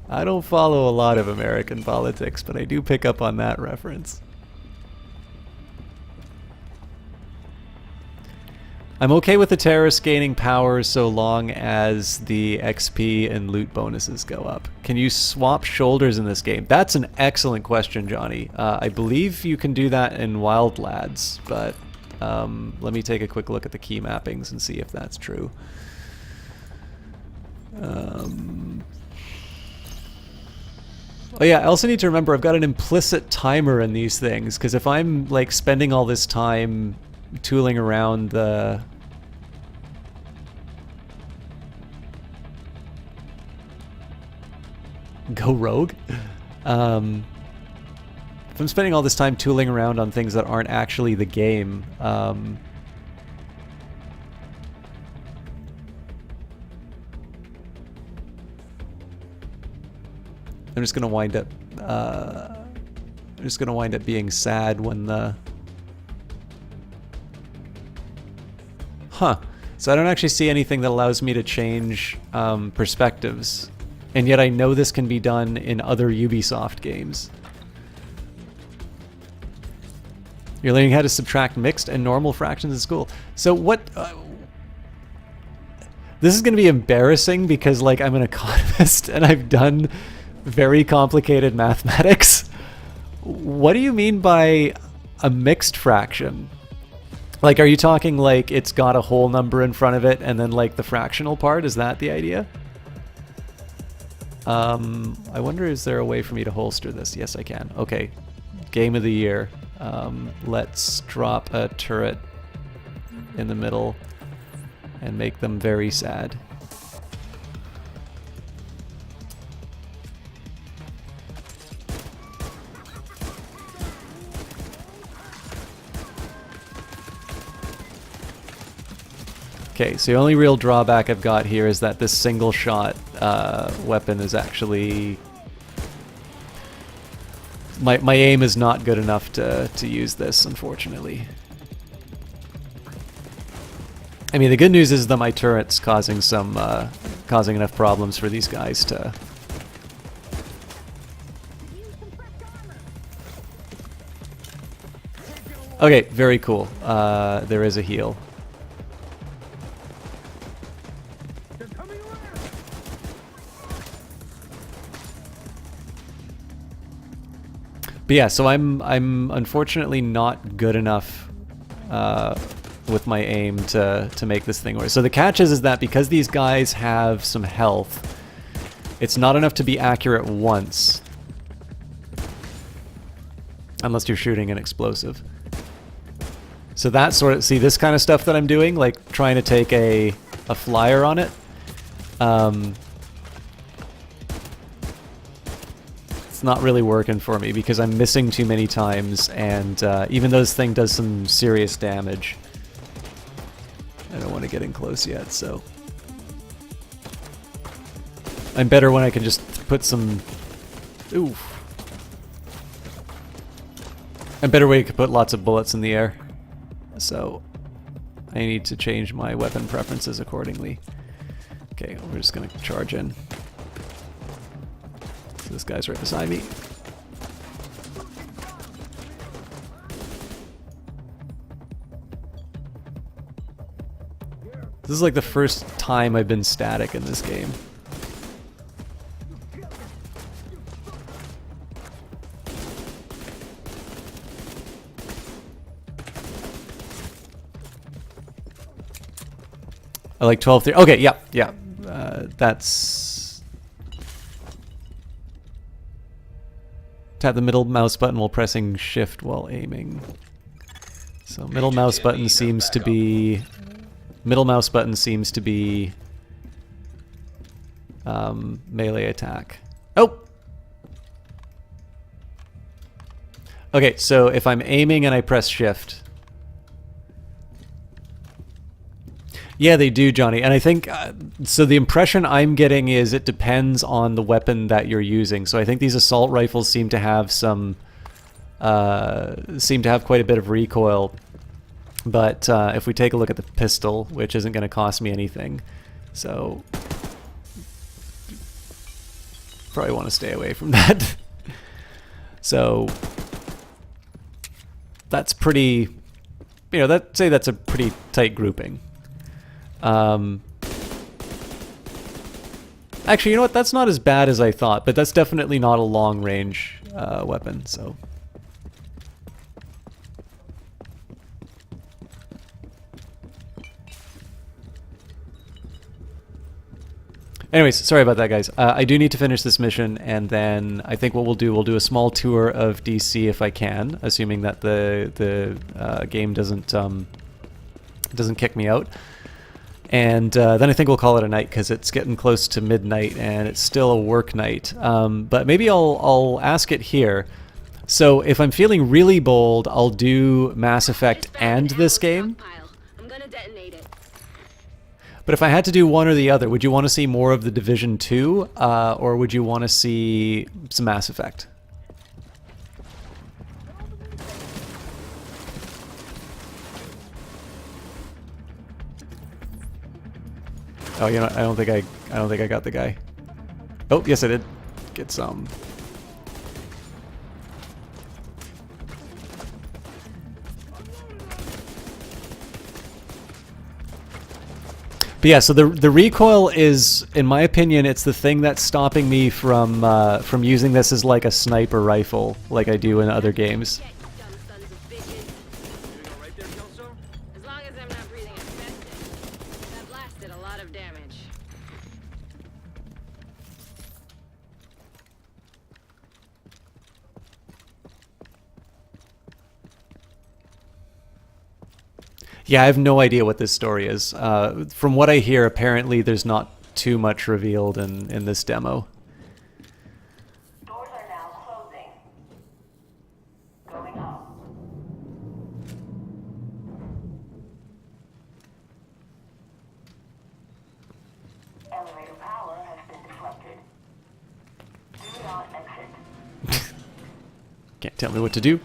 I don't follow a lot of American politics, but I do pick up on that reference. I'm okay with the terrorists gaining power so long as the XP and loot bonuses go up. Can you swap shoulders in this game? That's an excellent question, Johnny. I believe you can do that in Wild Lads, but let me take a quick look at the key mappings and see if that's true. Oh yeah, I also need to remember I've got an implicit timer in these things, because if I'm like spending all this time tooling around the... Go rogue? If I'm spending all this time tooling around on things that aren't actually the game, I'm just gonna wind up being sad when the... Huh. So I don't actually see anything that allows me to change perspectives. And yet I know this can be done in other Ubisoft games. You're learning how to subtract mixed and normal fractions in school. So what... this is going to be embarrassing because, like, I'm an economist and I've done very complicated mathematics. What do you mean by a mixed fraction? Like, are you talking like it's got a whole number in front of it and then, like, the fractional part? Is that the idea? I wonder, is there a way for me to holster this? Yes, I can. Okay. Game of the year. Let's drop a turret in the middle and make them very sad. Okay, so the only real drawback I've got here is that this single shot weapon is actually... My aim is not good enough to use this, unfortunately. I mean, the good news is that my turret's causing enough problems for these guys to... Okay, very cool. There is a heal. But yeah, so I'm unfortunately not good enough with my aim to make this thing work. So the catch is that because these guys have some health, it's not enough to be accurate once. Unless you're shooting an explosive. So that sort of, see this kind of stuff that I'm doing, like trying to take a flyer on it. Not really working for me because I'm missing too many times, and even though this thing does some serious damage, I don't want to get in close yet, so I'm better when I can just put some... Oof. I'm better when I can put lots of bullets in the air, so I need to change my weapon preferences accordingly. Okay, we're just gonna charge in. This guy's right beside me. This is like the first time I've been static in this game. I like 12-3. Okay, yeah. That's... Tap the middle mouse button while pressing shift while aiming. So middle mouse button seems to be melee attack. Oh! Okay, so if I'm aiming and I press shift. Yeah, they do, Johnny. And I think, so the impression I'm getting is it depends on the weapon that you're using. So I think these assault rifles seem to have quite a bit of recoil. But if we take a look at the pistol, which isn't going to cost me anything, so probably want to stay away from that. So that's pretty, say that's a pretty tight grouping. Actually, you know what? That's not as bad as I thought, but that's definitely not a long-range weapon, so... Anyways, sorry about that, guys. I do need to finish this mission, and then I think what we'll do a small tour of DC if I can, assuming that the game doesn't kick me out. And then I think we'll call it a night because it's getting close to midnight and it's still a work night. But maybe I'll ask it here. So if I'm feeling really bold, I'll do Mass Effect and this game. I'm gonna detonate it. But if I had to do one or the other, would you want to see more of the Division 2, or would you want to see some Mass Effect? Oh, you know, I don't think I got the guy. Oh, yes, I did. Get some. But yeah, so the recoil is, in my opinion, it's the thing that's stopping me from using this as like a sniper rifle, like I do in other games. As long as I'm not breathing asbestos, that blasted a lot of damage. Yeah, I have no idea what this story is. From what I hear, apparently there's not too much revealed in this demo. Doors are now closing. Going up. Elevator power has been disrupted. Do not exit. Can't tell me what to do.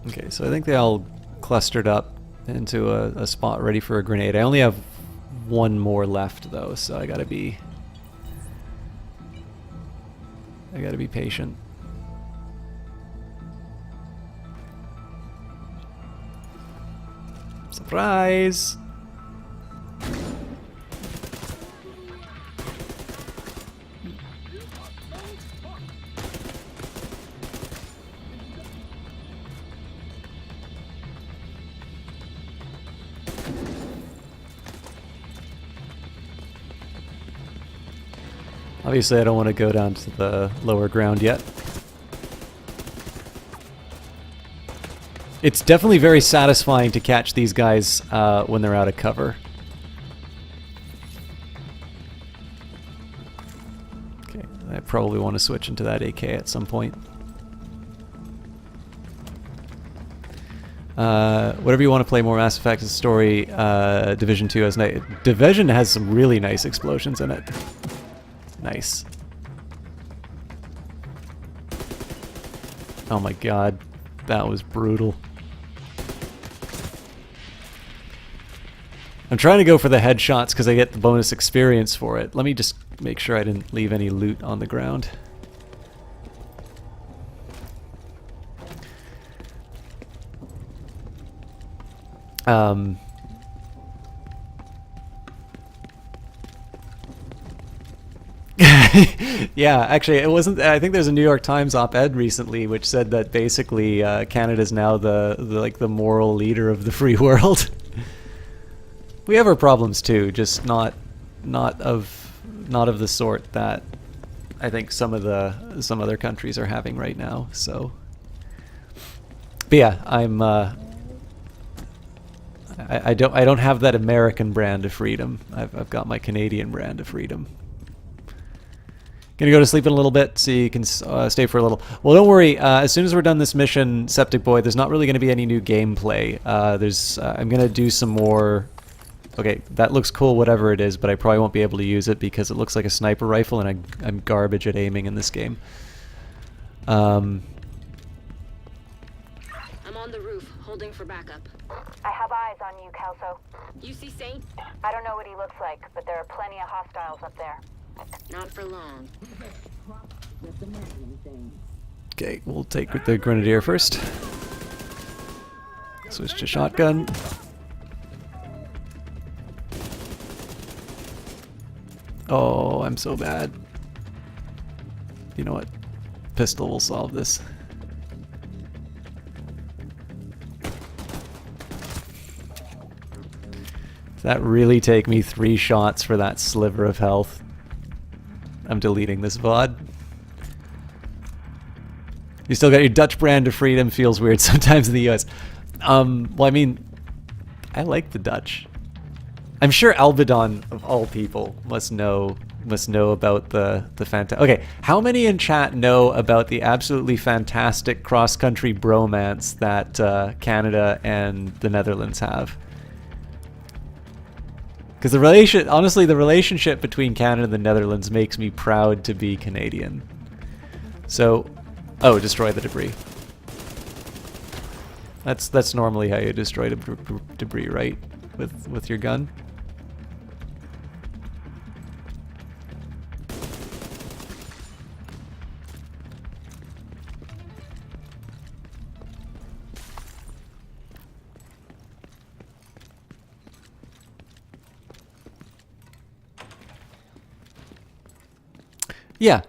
Okay, so I think they all clustered up into a spot ready for a grenade. I only have one more left though, so I gotta be patient. Surprise! Obviously, I don't want to go down to the lower ground yet. It's definitely very satisfying to catch these guys when they're out of cover. Okay, I probably want to switch into that AK at some point. Whatever you want to play more Mass Effect story, Division 2 has Division has some really nice explosions in it. Nice. Oh my god, that was brutal. I'm trying to go for the headshots because I get the bonus experience for it. Let me just make sure I didn't leave any loot on the ground. Yeah, actually, it wasn't. I think there's a New York Times op-ed recently which said that basically Canada's now the moral leader of the free world. We have our problems too, just not of the sort that I think some other countries are having right now. So, but yeah, I don't have that American brand of freedom. I've got my Canadian brand of freedom. Gonna go to sleep in a little bit so you can stay for a little. Well, don't worry. As soon as we're done this mission, Septic Boy, there's not really going to be any new gameplay. I'm gonna do some more. Okay, that looks cool, whatever it is, but I probably won't be able to use it because it looks like a sniper rifle, and I'm garbage at aiming in this game. I'm on the roof, holding for backup. I have eyes on you, Kelso. You see Saint? I don't know what he looks like, but there are plenty of hostiles up there. Not for long. Okay, we'll take the Grenadier first. Switch to shotgun. Oh, I'm so bad. You know what? Pistol will solve this. Does that really take me 3 shots for that sliver of health? I'm deleting this VOD. You still got your Dutch brand of freedom. Feels weird sometimes in the US. Well, I mean, I like the Dutch. I'm sure Alvedon, of all people, must know about the fantastic. Okay, how many in chat know about the absolutely fantastic cross-country bromance that Canada and the Netherlands have? Because honestly, the relationship between Canada and the Netherlands makes me proud to be Canadian. So, oh, destroy the debris. That's normally how you destroy debris, right? With your gun. Yeah.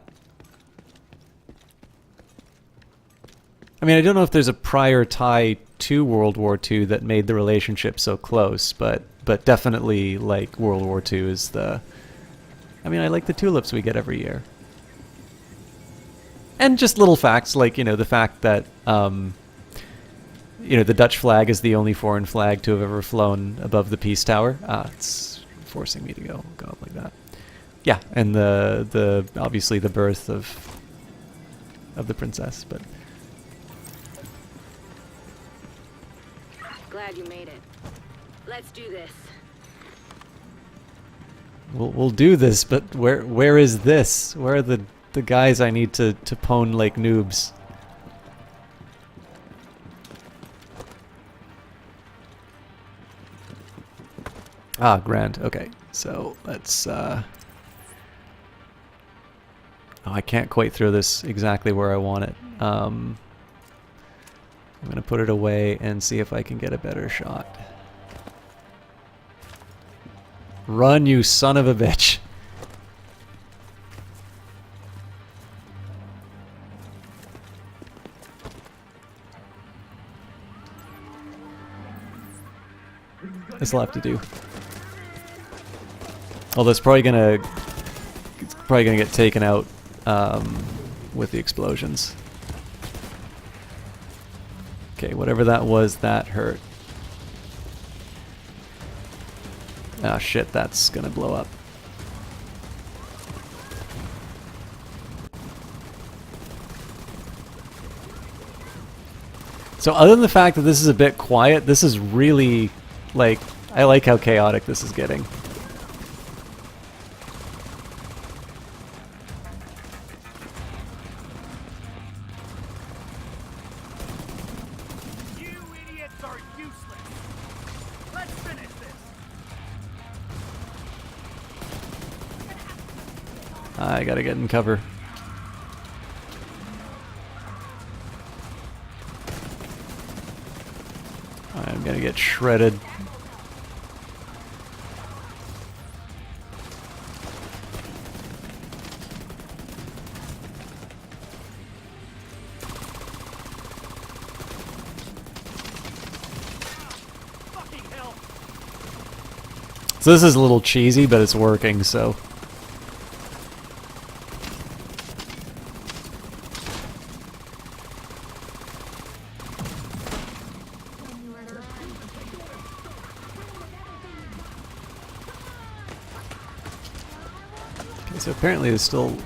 I mean, I don't know if there's a prior tie to World War II that made the relationship so close, but definitely, like, World War II is the... I mean, I like the tulips we get every year. And just little facts, like, you know, the fact that, you know, the Dutch flag is the only foreign flag to have ever flown above the Peace Tower. It's forcing me to go up like that. Yeah, and the obviously the birth of the princess, but Glad you made it. Let's do this. we'll do this, but where is this? Where are the guys I need to pwn like noobs? Ah, grand. Okay, so let's. Oh, I can't quite throw this exactly where I want it. I'm gonna put it away and see if I can get a better shot. Run, you son of a bitch. This'll have to do. Although it's probably gonna get taken out with the explosions. Okay, whatever that was, that hurt. Ah, shit, that's gonna blow up. So other than the fact that this is a bit quiet, this is really, like, I like how chaotic this is getting. I gotta get in cover. I'm gonna get shredded. So this is a little cheesy, but it's working, so. Okay, so apparently there's still...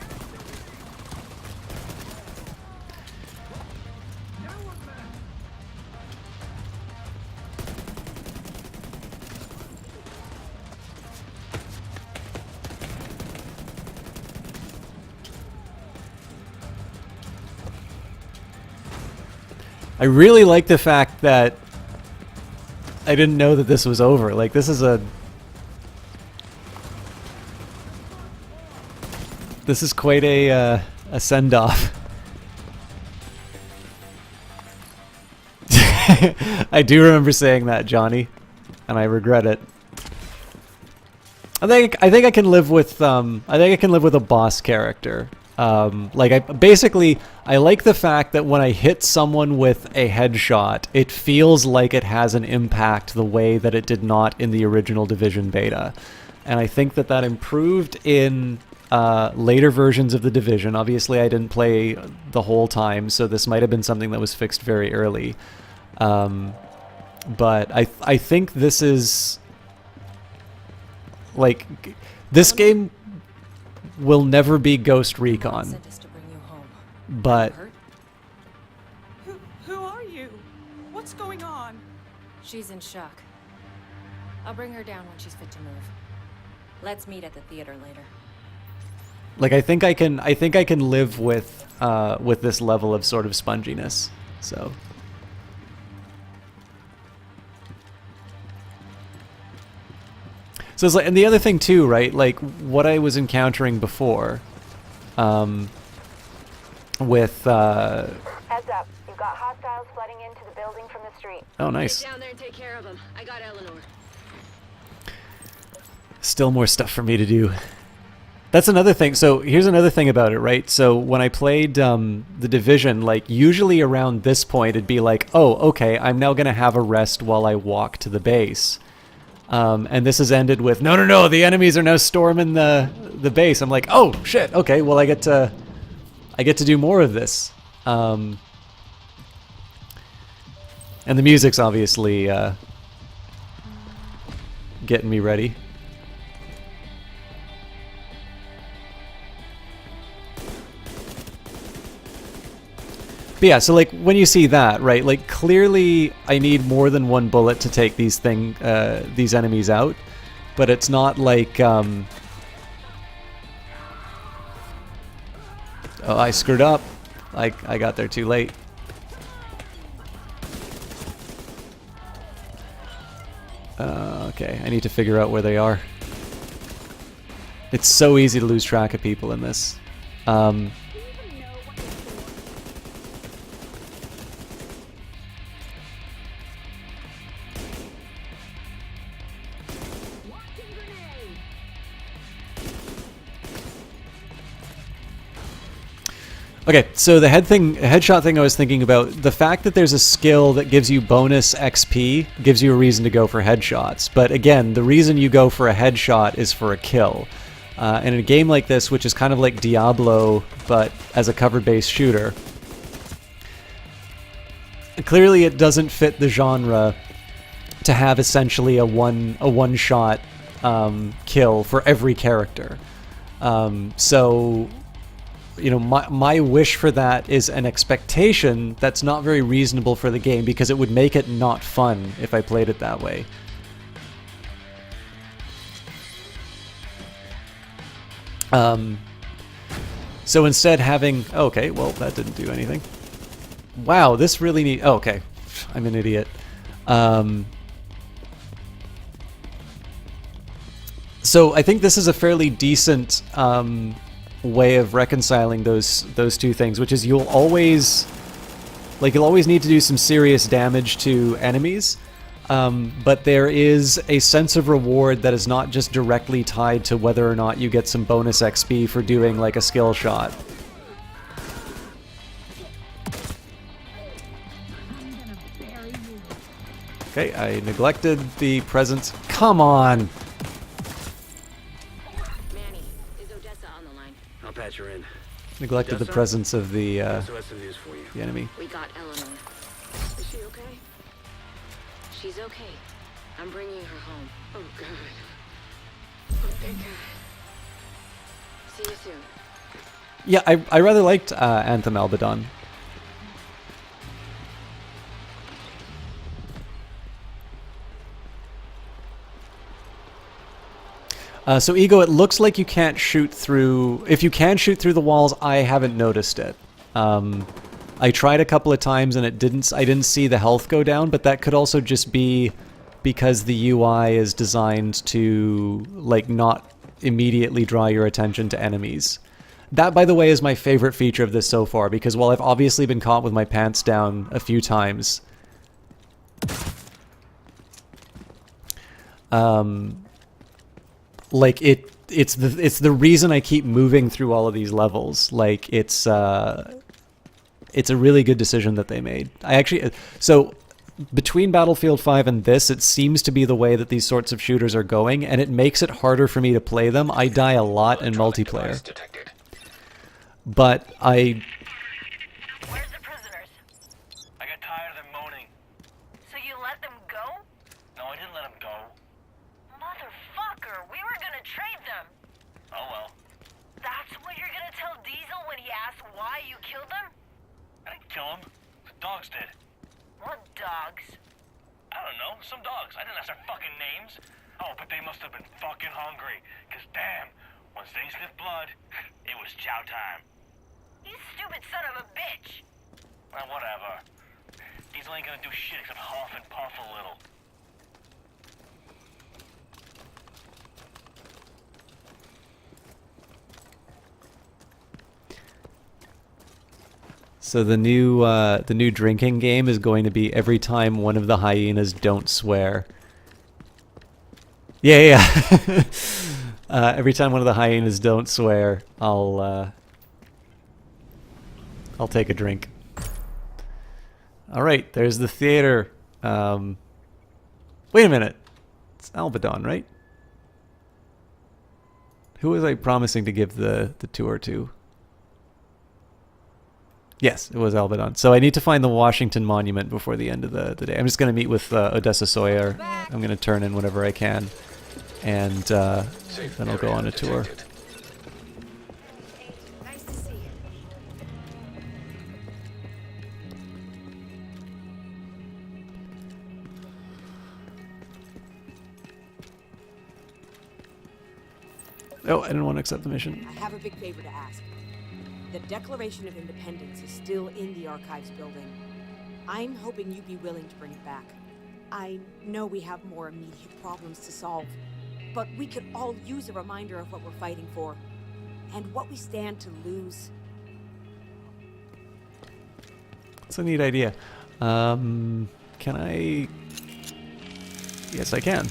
I really like the fact that I didn't know that this was over. Like, this is quite a send-off. I do remember saying that, Johnny, and I regret it. I think I can live with a boss character. Like I like the fact that when I hit someone with a headshot, it feels like it has an impact the way that it did not in the original Division beta. And I think that that improved in later versions of the Division. Obviously, I didn't play the whole time, so this might have been something that was fixed very early. But I think this is... Like, this game will never be Ghost Recon. But... Who are you? What's going on? She's in shock. I'll bring her down when she's fit to move. Let's meet at the theater later. Like, I think I can live with this level of sort of sponginess. So... So it's like, and the other thing too, right? Like what I was encountering before, with Heads up, you've got hostiles flooding into the building from the street. Oh, nice. Get down there and take care of them. I got Eleanor. Still more stuff for me to do. That's another thing. So here's another thing about it, right? So when I played the Division, like usually around this point, it'd be like, oh, okay, I'm now gonna have a rest while I walk to the base. And this has ended with, no, the enemies are now storming the base. I'm like, oh shit, okay, well I get to do more of this. And the music's obviously getting me ready. But yeah, so like when you see that, right, like clearly I need more than one bullet to take these enemies out, but it's not like oh, I screwed up. I got there too late. Okay, I need to figure out where they are. It's so easy to lose track of people in this. Okay, so the headshot thing I was thinking about, the fact that there's a skill that gives you bonus XP gives you a reason to go for headshots. But again, the reason you go for a headshot is for a kill. And in a game like this, which is kind of like Diablo, but as a cover-based shooter, clearly it doesn't fit the genre to have essentially a one-shot kill for every character. So... You know, my wish for that is an expectation that's not very reasonable for the game, because it would make it not fun if I played it that way. So instead having... Okay, well, that didn't do anything. Wow, this really need... Oh, okay, I'm an idiot. So I think this is a fairly decent... way of reconciling those two things, which is you'll always need to do some serious damage to enemies, but there is a sense of reward that is not just directly tied to whether or not you get some bonus XP for doing like a skill shot. Okay, I neglected the presence. Come on! I'll patch her in. Neglected the presence of the enemy. We got Eleanor. Is she okay? She's okay. I'm bringing her home. Oh, God. Oh, thank God. See you soon. Yeah, I rather liked Anthem Albedon. So Ego, it looks like you can't shoot through... If you can shoot through the walls, I haven't noticed it. I tried a couple of times and I didn't see the health go down, but that could also just be because the UI is designed to like not immediately draw your attention to enemies. That, by the way, is my favorite feature of this so far, because while I've obviously been caught with my pants down a few times, like it's the reason I keep moving through all of these levels. Like it's a really good decision that they made. So between Battlefield 5 and this, it seems to be the way that these sorts of shooters are going, and it makes it harder for me to play them. I die a lot in multiplayer. But Where's the prisoners? I got tired of them moaning. So you let them go? No, I didn't let them go. Motherfucker, we were gonna trade them. Oh well. That's what you're gonna tell Diesel when he asks why you killed them? I didn't kill them. The dogs did. What dogs? I don't know. Some dogs. I didn't ask their fucking names. Oh, but they must have been fucking hungry. Cause damn, once they sniffed blood, it was chow time. You stupid son of a bitch! Well, whatever. Diesel ain't gonna do shit except huff and puff a little. So the new drinking game is going to be every time one of the hyenas don't swear. Yeah. Every time one of the hyenas don't swear, I'll take a drink. All right, there's the theater. Wait a minute, it's Alvedon, right? Who was I promising to give the tour to? Yes, it was Alvedon. So I need to find the Washington Monument before the end of the day. I'm just going to meet with Odessa Sawyer. I'm going to turn in whenever I can. And then I'll go on a tour. Nice to see you. Oh, I didn't want to accept the mission. I have a big favor to ask. The Declaration of Independence is still in the archives building. I'm hoping you'd be willing to bring it back. I know we have more immediate problems to solve, but we could all use a reminder of what we're fighting for, and what we stand to lose. That's a neat idea. Can I... Yes, I can.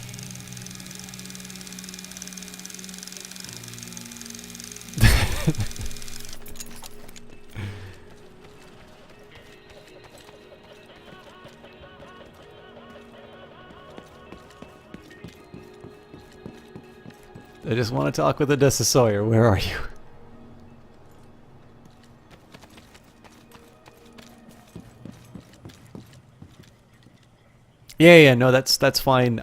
I just want to talk with Odessa Sawyer. Where are you? Yeah, no, that's fine,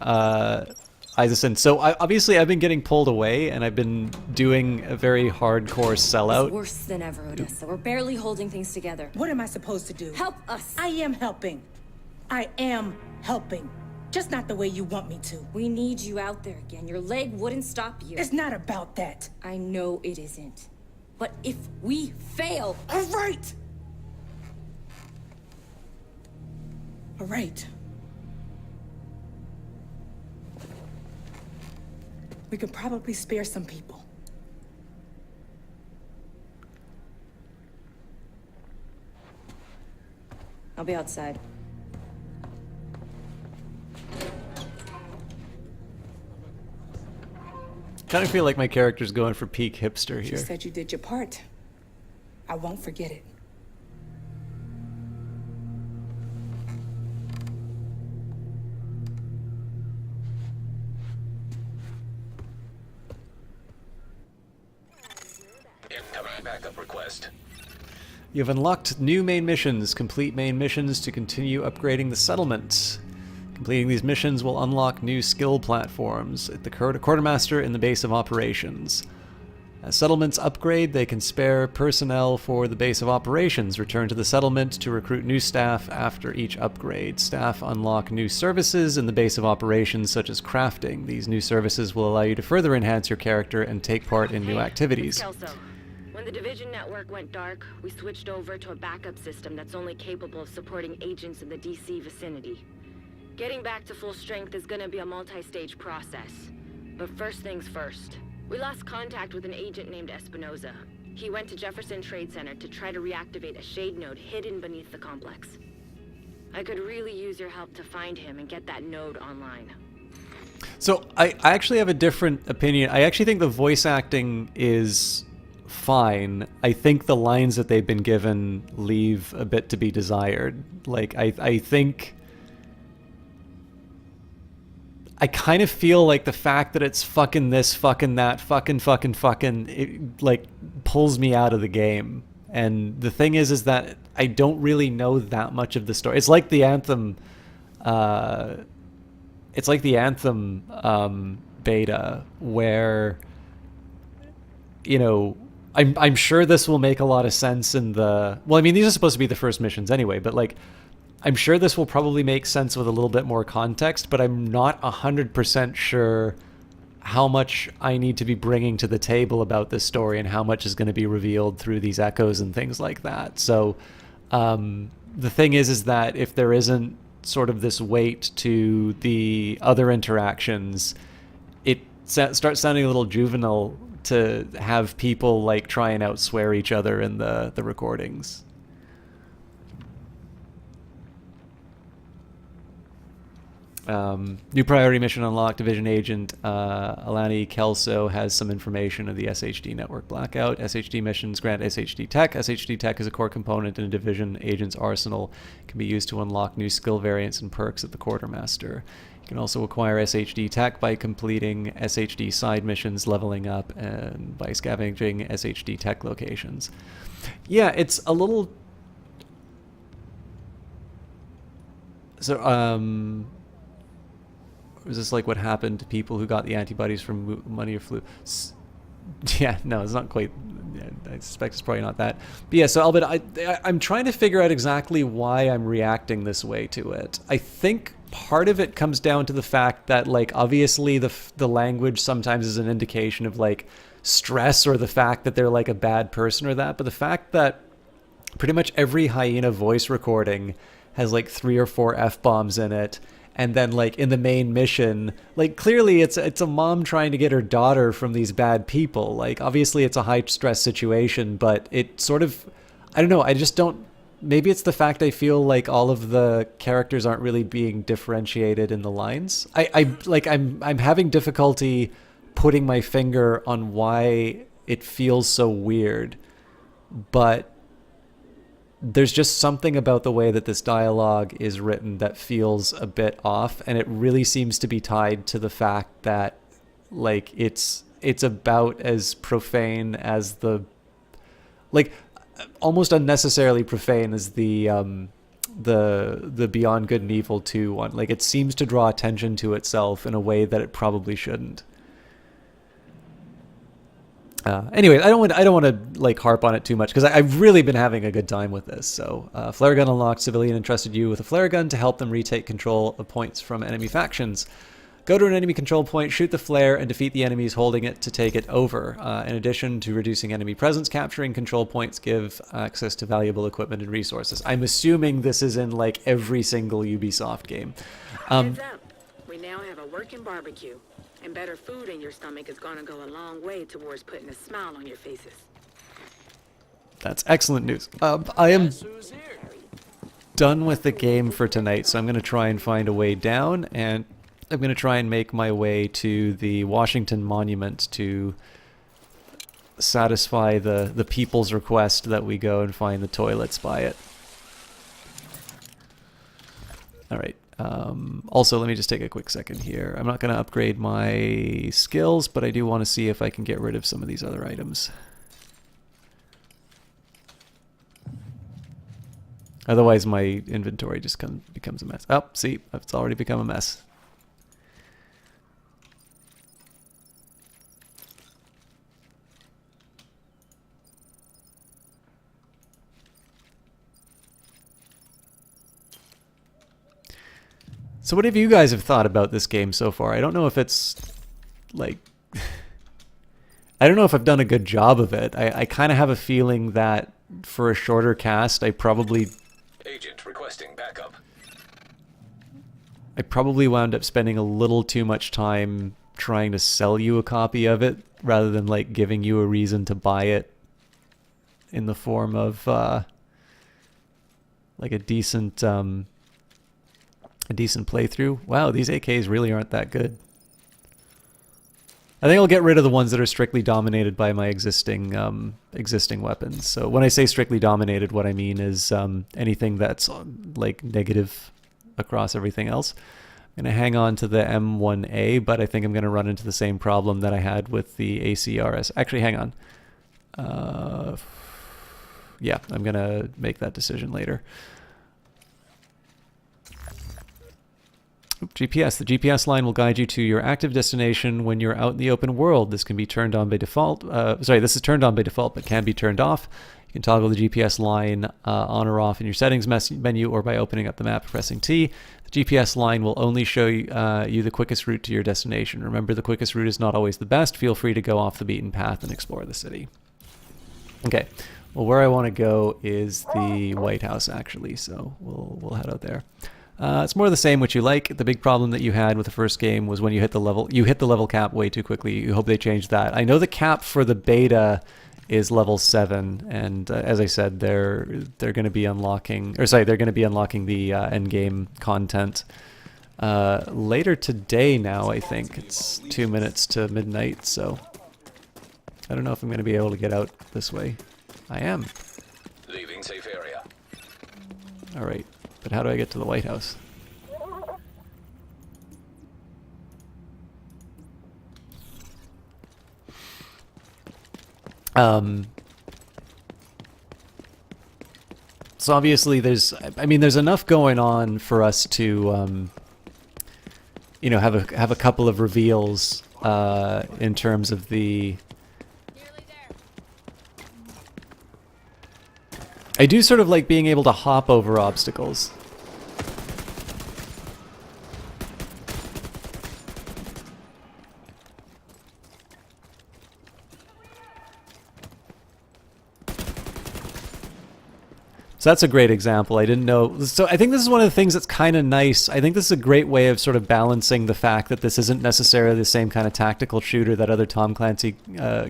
Isaacson. So obviously I've been getting pulled away, and I've been doing a very hardcore sellout. It's worse than ever, Odessa. We're barely holding things together. What am I supposed to do? Help us! I am helping. I am helping. Just not the way you want me to. We need you out there again. Your leg wouldn't stop you. It's not about that. I know it isn't. But if we fail... All right! All right. We could probably spare some people. I'll be outside. Kind of feel like my character's going for peak hipster You here. said you did your part. I won't forget it. Incoming backup request. You've unlocked new main missions. Complete main missions to continue upgrading the settlement. Completing these missions will unlock new skill platforms at the quartermaster in the base of operations. As settlements upgrade, they can spare personnel for the base of operations. Return to the settlement to recruit new staff after each upgrade. Staff unlock new services in the base of operations, such as crafting. These new services will allow you to further enhance your character and take part in new activities. Kelso. When the Division network went dark, we switched over to a backup system that's only capable of supporting agents in the DC vicinity. Getting back to full strength is gonna be a multi-stage process. But first things first. We lost contact with an agent named Espinoza. He went to Jefferson Trade Center to try to reactivate a shade node hidden beneath the complex. I could really use your help to find him and get that node online. So I actually have a different opinion. I actually think the voice acting is fine. I think the lines that they've been given leave a bit to be desired. Like, I think... I kind of feel like the fact that it's fucking this, fucking that, fucking, it, like, pulls me out of the game. And the thing is that I don't really know that much of the story. It's like the Anthem... it's like the Anthem beta, where, you know, I'm sure this will make a lot of sense in the... Well, I mean, these are supposed to be the first missions anyway, but, like, I'm sure this will probably make sense with a little bit more context, but I'm not 100% sure how much I need to be bringing to the table about this story and how much is going to be revealed through these echoes and things like that. So the thing is that if there isn't sort of this weight to the other interactions, it starts sounding a little juvenile to have people like try and outswear each other in the recordings. New priority mission unlocked. Division agent Alani Kelso has some information of the SHD network blackout. SHD missions grant SHD tech. SHD tech is a core component in a division agent's arsenal. It can be used to unlock new skill variants and perks at the quartermaster. You can also acquire SHD tech by completing SHD side missions, leveling up, and by scavenging SHD tech locations. Yeah, it's a little... So, is this like what happened to people who got the antibodies from money or flu? Yeah, no, it's not quite. I suspect it's probably not that. But yeah, so Albert, I'm trying to figure out exactly why I'm reacting this way to it. I think part of it comes down to the fact that, like, obviously the language sometimes is an indication of like stress or the fact that they're like a bad person or that. But the fact that pretty much every Hyena voice recording has like 3 or 4 F-bombs in it. And then, like, in the main mission, like, clearly it's a mom trying to get her daughter from these bad people. Like, obviously it's a high-stress situation, but it sort of... I don't know, I just don't... Maybe it's the fact I feel like all of the characters aren't really being differentiated in the lines. I'm having difficulty putting my finger on why it feels so weird. But... there's just something about the way that this dialogue is written that feels a bit off, and it really seems to be tied to the fact that, like, it's about as profane as the, like, almost unnecessarily profane as the Beyond Good and Evil 2 one. Like, it seems to draw attention to itself in a way that it probably shouldn't. Anyway, I don't want to like harp on it too much because I've really been having a good time with this. So, flare gun unlocked. Civilian entrusted you with a flare gun to help them retake control of points from enemy factions. Go to an enemy control point, shoot the flare, and defeat the enemies holding it to take it over. In addition to reducing enemy presence, capturing control points give access to valuable equipment and resources. I'm assuming this is in like every single Ubisoft game. Heads up, we now have a working barbecue. And better food in your stomach is going to go a long way towards putting a smile on your faces. That's excellent news. I am done with the game for tonight, so I'm going to try and find a way down, and I'm going to try and make my way to the Washington Monument to satisfy the people's request that we go and find the toilets by it. All right. Also, let me just take a quick second here. I'm not going to upgrade my skills, but I do want to see if I can get rid of some of these other items. Otherwise, my inventory just becomes a mess. Oh, see, it's already become a mess. So what have you guys have thought about this game so far? I don't know if it's, like... I don't know if I've done a good job of it. I kind of have a feeling that for a shorter cast, I probably... Agent requesting backup. I probably wound up spending a little too much time trying to sell you a copy of it, rather than, like, giving you a reason to buy it in the form of, like, a decent playthrough. Wow, these AKs really aren't that good. I think I'll get rid of the ones that are strictly dominated by my existing weapons. So when I say strictly dominated, what I mean is anything that's like negative across everything else. I'm going to hang on to the M1A, but I think I'm going to run into the same problem that I had with the ACRS. Actually, hang on. Yeah, I'm going to make that decision later. GPS. The GPS line will guide you to your active destination when you're out in the open world. This can be turned on by default. This is turned on by default, but can be turned off. You can toggle the GPS line on or off in your settings menu or by opening up the map and pressing T. The GPS line will only show you the quickest route to your destination. Remember, the quickest route is not always the best. Feel free to go off the beaten path and explore the city. Okay, well, where I want to go is the White House, actually, so we'll head out there. It's more of the same, which you like. The big problem that you had with the first game was when you hit the level cap way too quickly. You hope they change that. I know the cap for the beta is level 7, and as I said, they're going to be unlocking, they're going to be unlocking the end game content later today. Now I think it's 2 minutes to midnight, so I don't know if I'm going to be able to get out this way. I am. Leaving safe area. All right. But how do I get to the White House? So obviously there's enough going on for us to, you know, have a couple of reveals in terms of the. I do sort of like being able to hop over obstacles. So that's a great example. I didn't know. So I think this is one of the things that's kind of nice. I think this is a great way of sort of balancing the fact that this isn't necessarily the same kind of tactical shooter that other Tom Clancy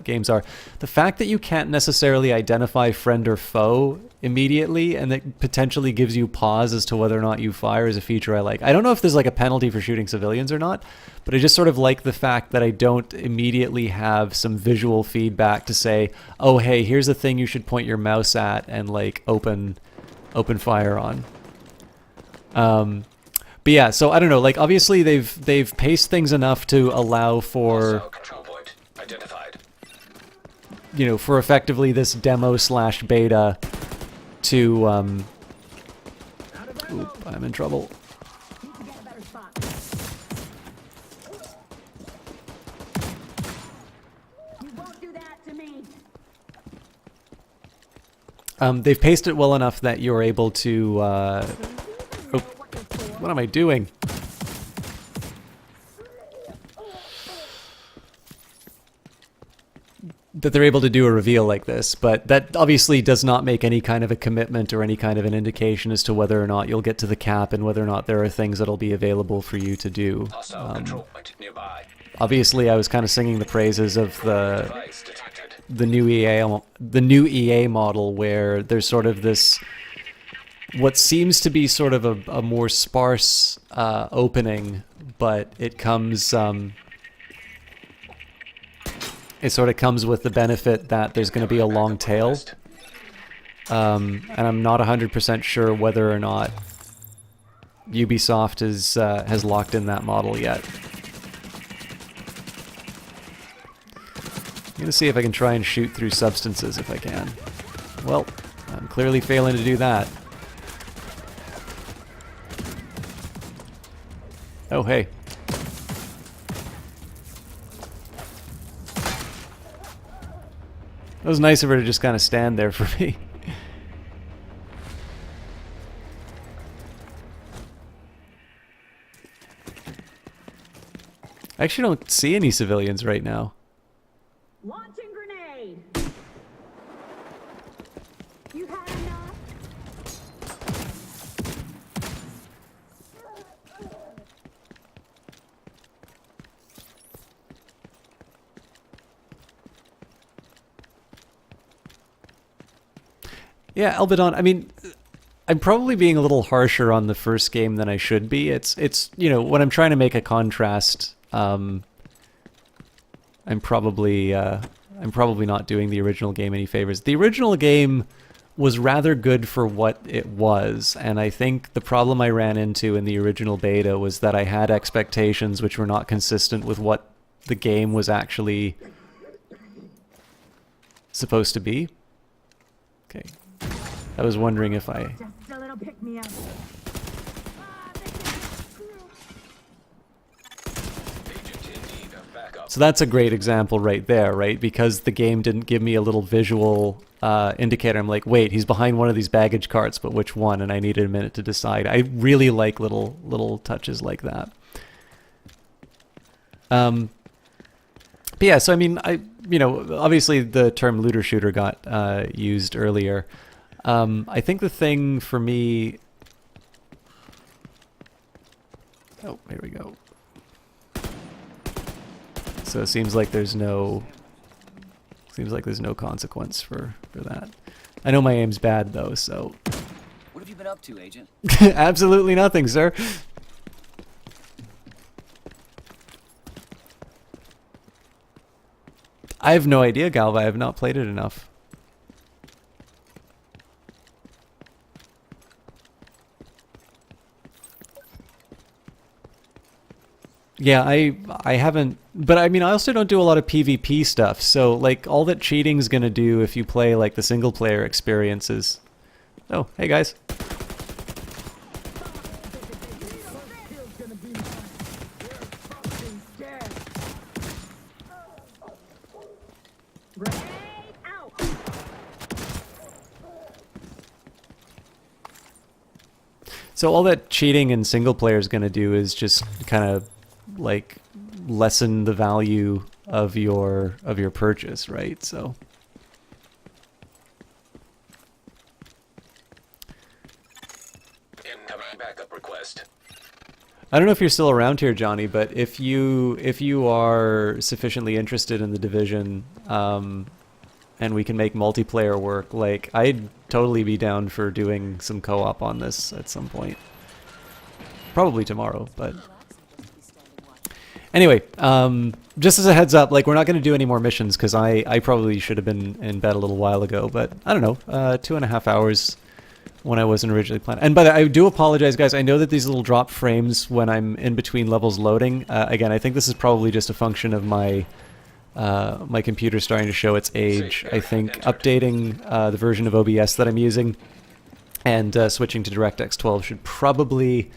games are. The fact that you can't necessarily identify friend or foe immediately, and that potentially gives you pause as to whether or not you fire, is a feature I like. I don't know if there's like a penalty for shooting civilians or not, but I just sort of like the fact that I don't immediately have some visual feedback to say, oh hey, here's a thing you should point your mouse at and like open fire on. But yeah, so I don't know, like obviously they've paced things enough to allow for control point identified. You know, for effectively this demo / beta to oop, I'm in trouble. They've paced it well enough that you're able to oh, what am I doing? That they're able to do a reveal like this, but that obviously does not make any kind of a commitment or any kind of an indication as to whether or not you'll get to the cap and whether or not there are things that'll be available for you to do. Obviously, I was kind of singing the praises of the new EA model, where there's sort of this what seems to be sort of a more sparse opening, but it comes it sort of comes with the benefit that there's going to be a long tail, and I'm not 100% sure whether or not Ubisoft has locked in that model yet. I'm going to see if I can try and shoot through substances if I can. Well, I'm clearly failing to do that. Oh, hey. It was nice of her to just kind of stand there for me. I actually don't see any civilians right now. Launching grenade. You had enough? Yeah, Elbadon, I mean, I'm probably being a little harsher on the first game than I should be. It's you know, when I'm trying to make a contrast, I'm probably not doing the original game any favors. The original game was rather good for what it was, and I think the problem I ran into in the original beta was that I had expectations which were not consistent with what the game was actually supposed to be. Okay. I was wondering if I... Just a little pick me up. So that's a great example right there, right? Because the game didn't give me a little visual indicator. I'm like, wait, he's behind one of these baggage carts, but which one? And I needed a minute to decide. I really like little touches like that. But yeah, so I mean, obviously the term looter shooter got used earlier. I think the thing for me... Oh, here we go. So it seems like there's no consequence for that. I know my aim's bad though, so. What have you been up to, Agent? Absolutely nothing, sir. I have no idea, Galva. I have not played it enough. Yeah, I haven't, but I mean, I also don't do a lot of PvP stuff, so like all that cheating's gonna do if you play like the single player experiences. Oh, hey guys. So all that cheating in single player is gonna do is just kind of like lessen the value of your purchase, right? So Incoming backup request. I don't know if you're still around here, Johnny, but if you are sufficiently interested in the Division, and we can make multiplayer work, like I'd totally be down for doing some co-op on this at some point. Probably tomorrow, but anyway, just as a heads up, like we're not going to do any more missions because I probably should have been in bed a little while ago, but I don't know, 2.5 hours when I wasn't originally planning. And by the way, I do apologize, guys. I know that these little drop frames when I'm in between levels loading. Again, I think this is probably just a function of my my computer starting to show its age. I think updating the version of OBS that I'm using and switching to DirectX 12 should probably...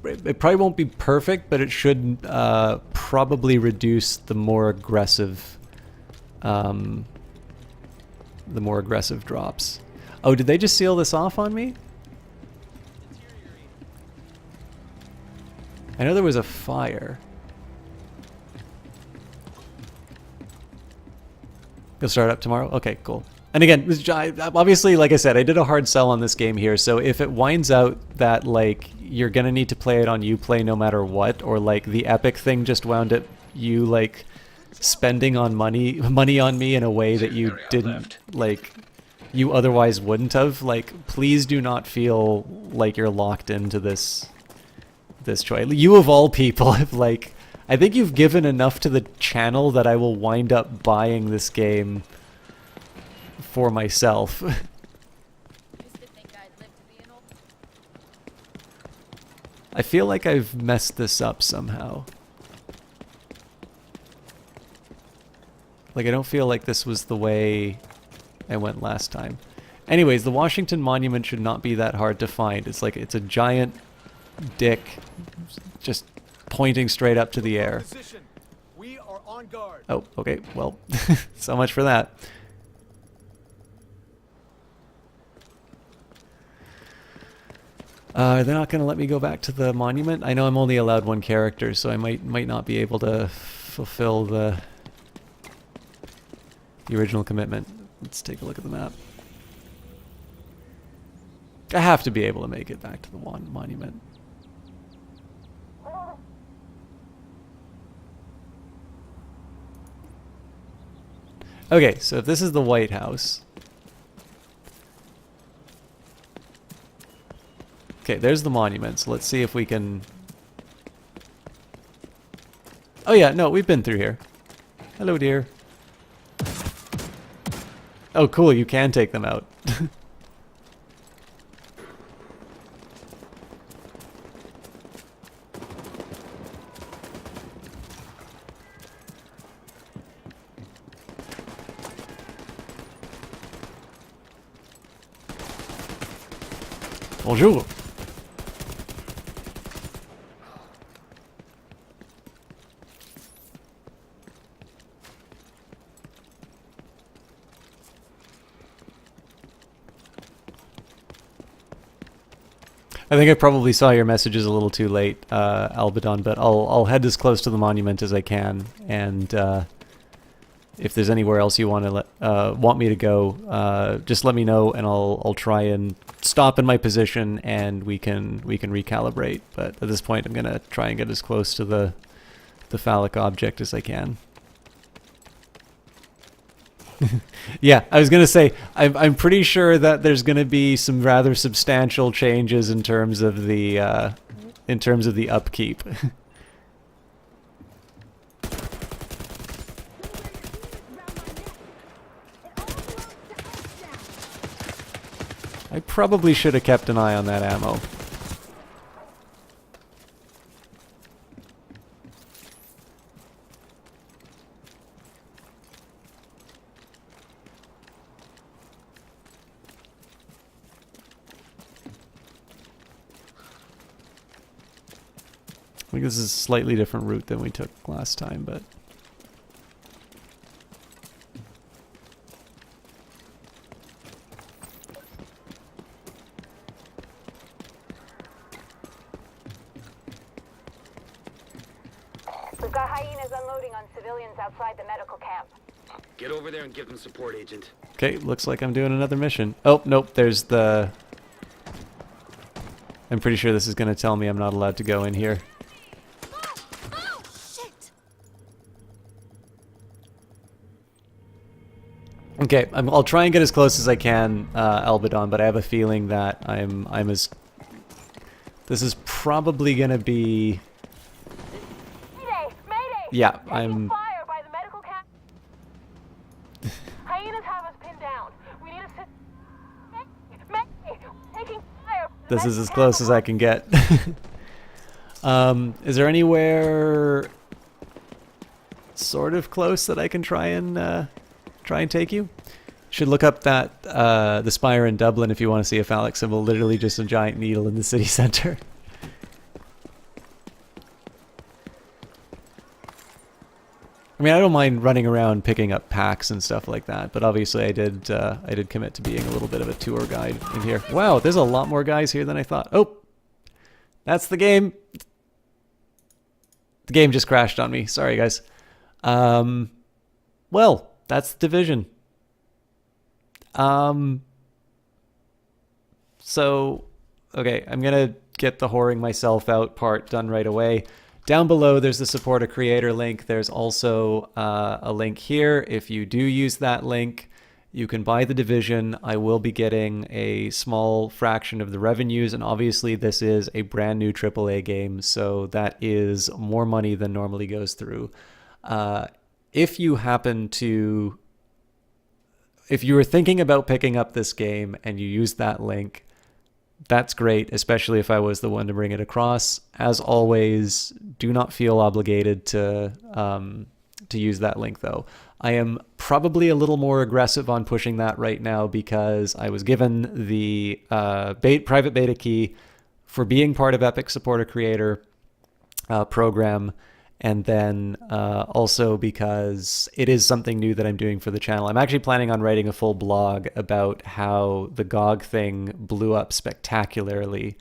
It probably won't be perfect, but it should probably reduce the more aggressive drops. Oh, did they just seal this off on me? I know there was a fire. You'll start up tomorrow? Okay, cool. And again, obviously, like I said, I did a hard sell on this game here, so if it winds out that, like, you're gonna need to play it on Uplay no matter what, or, like, the Epic thing just wound up you, like, spending on money on me in a way that you didn't, like, you otherwise wouldn't have, like, please do not feel like you're locked into this choice. You of all people have, like, I think you've given enough to the channel that I will wind up buying this game for myself. I feel like I've messed this up somehow. Like, I don't feel like this was the way I went last time. Anyways, the Washington Monument should not be that hard to find. It's like, it's a giant dick just pointing straight up to the air. We are on guard. Oh, okay. Well, so much for that. They're not going to let me go back to the monument. I know I'm only allowed one character, so I might not be able to fulfill the original commitment. Let's take a look at the map. I have to be able to make it back to the monument. Okay, so if this is the White House... Okay, there's the monument, so let's see if we can... Oh yeah, no, we've been through here. Hello, dear. Oh, cool, you can take them out. Bonjour. I think I probably saw your messages a little too late, Albadon, but I'll head as close to the monument as I can, and if there's anywhere else you want me to go, just let me know, and I'll try and stop in my position, and we can recalibrate. But at this point, I'm gonna try and get as close to the phallic object as I can. Yeah, I was gonna say I'm pretty sure that there's gonna be some rather substantial changes in terms of the upkeep. I probably should have kept an eye on that ammo. I think this is a slightly different route than we took last time, but... We've got hyenas unloading on civilians outside the medical camp. Get over there and give them support, Agent. Okay, looks like I'm doing another mission. Oh, nope, there's the... I'm pretty sure this is going to tell me I'm not allowed to go in here. Okay, I'll try and get as close as I can, Albadon, but I have a feeling that I'm as... This is probably going to be... Mayday! Mayday! Yeah, Taking fire by the medical camp. Hyenas have us pinned down. We need a... Mayday! Taking fire. This is as close as I can get. Is there anywhere sort of close that I can try and take you? Should look up that the spire in Dublin if you want to see a phallic symbol. Literally just a giant needle in the city center. I mean, I don't mind running around picking up packs and stuff like that, but obviously I did commit to being a little bit of a tour guide in here. Wow, there's a lot more guys here than I thought. Oh, that's the game. The game just crashed on me. Sorry, guys. Well, that's the Division. So, okay, I'm gonna get the whoring myself out part done right away. Down below, there's the support a creator link. There's also a link here. If you do use that link, you can buy the Division. I will be getting a small fraction of the revenues, and obviously this is a brand new AAA game, so that is more money than normally goes through. If you were thinking about picking up this game and you use that link, that's great, especially if I was the one to bring it across. As always, do not feel obligated to use that link, though. I am probably a little more aggressive on pushing that right now because I was given the private beta key for being part of Epic Supporter Creator program, and then also because it is something new that I'm doing for the channel. I'm actually planning on writing a full blog about how the GOG thing blew up spectacularly,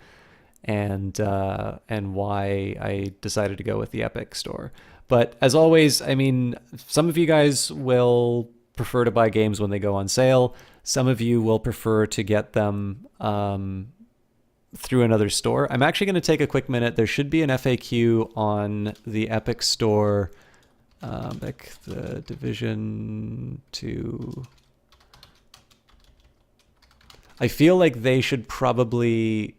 and why I decided to go with the Epic Store. But as always, I mean, some of you guys will prefer to buy games when they go on sale. Some of you will prefer to get them through another store. I'm actually going to take a quick minute. There should be an FAQ on the Epic Store. The Division 2. I feel like they should probably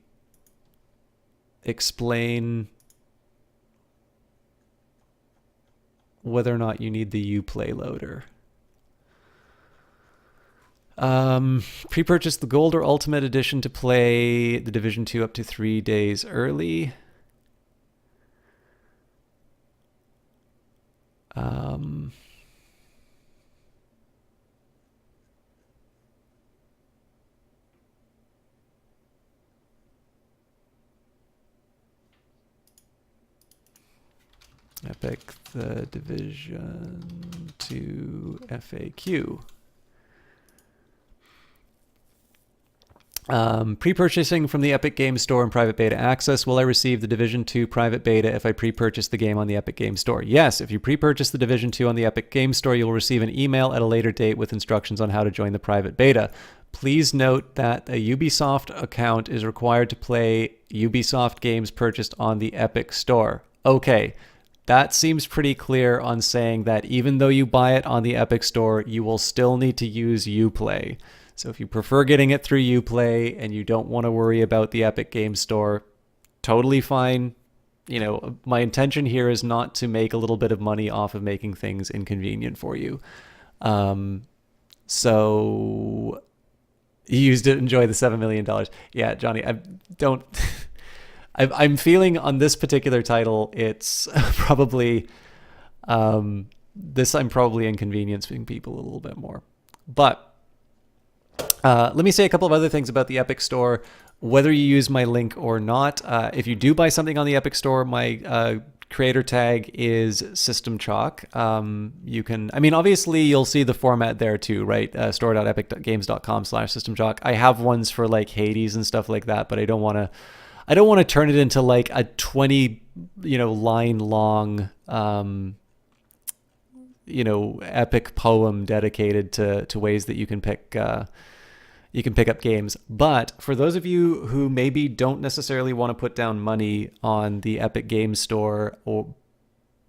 explain whether or not you need the Uplay loader. Pre-purchase the Gold or Ultimate Edition to play The Division 2 up to 3 days early. Epic The Division 2 FAQ. Pre-purchasing from the Epic Games Store and private beta access. Will I receive the Division 2 private beta if I pre-purchase the game on the Epic Games Store? Yes, if you pre-purchase the Division 2 on the Epic Games Store, you'll receive an email at a later date with instructions on how to join the private beta. Please note that a Ubisoft account is required to play Ubisoft games purchased on the Epic Store. Okay, that seems pretty clear on saying that even though you buy it on the Epic Store, you will still need to use Uplay. So if you prefer getting it through Uplay and you don't want to worry about the Epic Games Store, totally fine. You know, my intention here is not to make a little bit of money off of making things inconvenient for you. So you used it, enjoy the $7 million. Yeah, Johnny, I'm feeling on this particular title, it's probably, I'm probably inconveniencing people a little bit more. But let me say a couple of other things about the Epic Store, whether you use my link or not. If you do buy something on the Epic Store, my creator tag is System Chalk. You can, I mean, obviously you'll see the format there too, right? store.epicgames.com/systemchalk. I have ones for like Hades and stuff like that, but I don't want to turn it into like a 20, line long, epic poem dedicated to ways that you can pick up games. But for those of you who maybe don't necessarily want to put down money on the Epic Games Store, or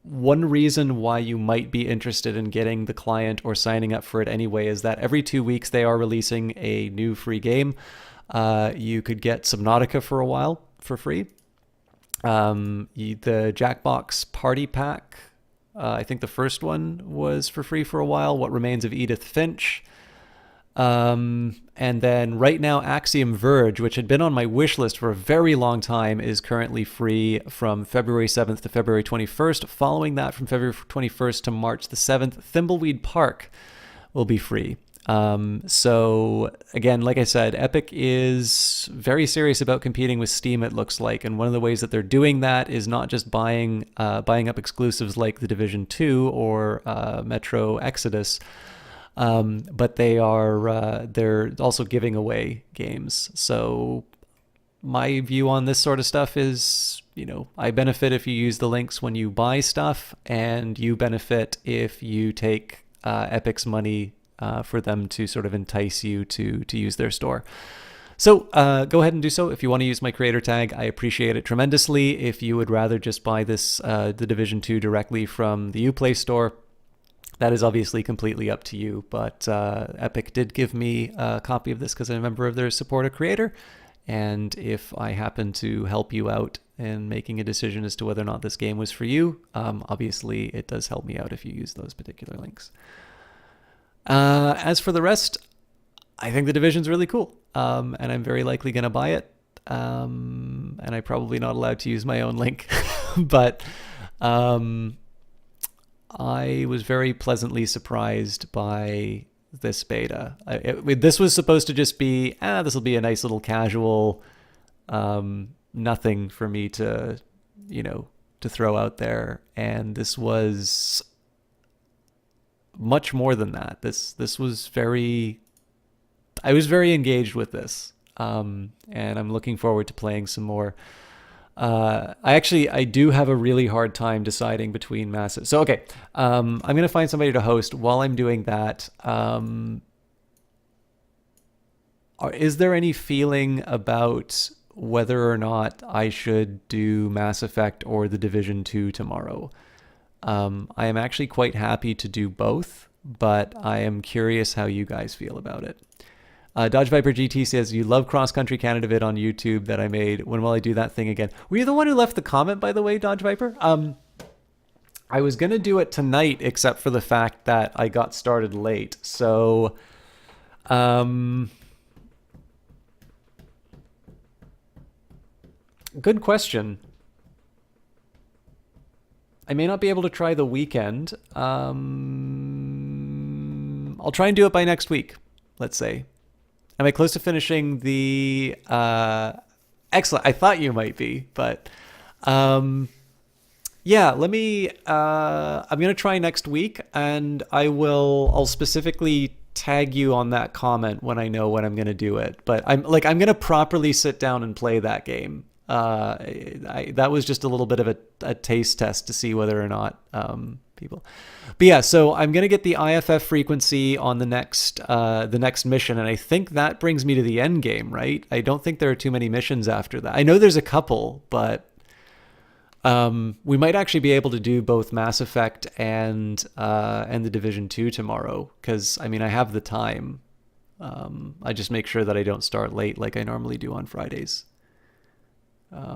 one reason why you might be interested in getting the client or signing up for it anyway is that every 2 weeks they are releasing a new free game. You could get Subnautica for a while for free. The Jackbox Party Pack, I think the first one was for free for a while. What Remains of Edith Finch. And then right now, Axiom Verge, which had been on my wish list for a very long time, is currently free from February 7th to February 21st. Following that, from February 21st to March the 7th, Thimbleweed Park will be free. So again, like I said, Epic is very serious about competing with Steam, it looks like. And one of the ways that they're doing that is not just buying up exclusives like The Division 2 or Metro Exodus, but they're also giving away games. So my view on this sort of stuff is, I benefit if you use the links when you buy stuff, and you benefit if you take Epic's money for them to sort of entice you to use their store. So go ahead and do so. If you want to use my creator tag, I appreciate it tremendously. If you would rather just buy this The Division 2 directly from the Uplay store, that is obviously completely up to you. But Epic did give me a copy of this because I'm a member of their supporter creator. And if I happen to help you out in making a decision as to whether or not this game was for you, obviously it does help me out if you use those particular links. As for the rest, I think The Division's really cool, and I'm very likely going to buy it, and I'm probably not allowed to use my own link, but I was very pleasantly surprised by this beta. This was supposed to just be, this will be a nice little casual, nothing for me to, to throw out there, and this was much more than that. This was I was very engaged with this, and I'm looking forward to playing some more. I do have a really hard time deciding between massive. So, okay, I'm going to find somebody to host. While I'm doing that, is there any feeling about whether or not I should do Mass Effect or The Division 2 tomorrow? I am actually quite happy to do both, but I am curious how you guys feel about it. Dodge Viper GT says, you love Cross Country Canada vid on YouTube that I made. When will I do that thing again? Were you the one who left the comment, by the way, Dodge Viper? I was going to do it tonight, except for the fact that I got started late. So, good question. I may not be able to try the weekend. I'll try and do it by next week, let's say. Am I close to finishing the... Excellent. I thought you might be, but... yeah, let me... I'm going to try next week, and I'll specifically tag you on that comment when I know when I'm going to do it. But I'm going to properly sit down and play that game. That was just a little bit of a taste test to see whether or not people. But yeah, so I'm gonna get the IFF frequency on the next mission, and I think that brings me to the end game, right? I don't think there are too many missions after that. I know there's a couple, but we might actually be able to do both Mass Effect and the Division 2 tomorrow, because I mean I have the time. I just make sure that I don't start late like I normally do on Fridays. But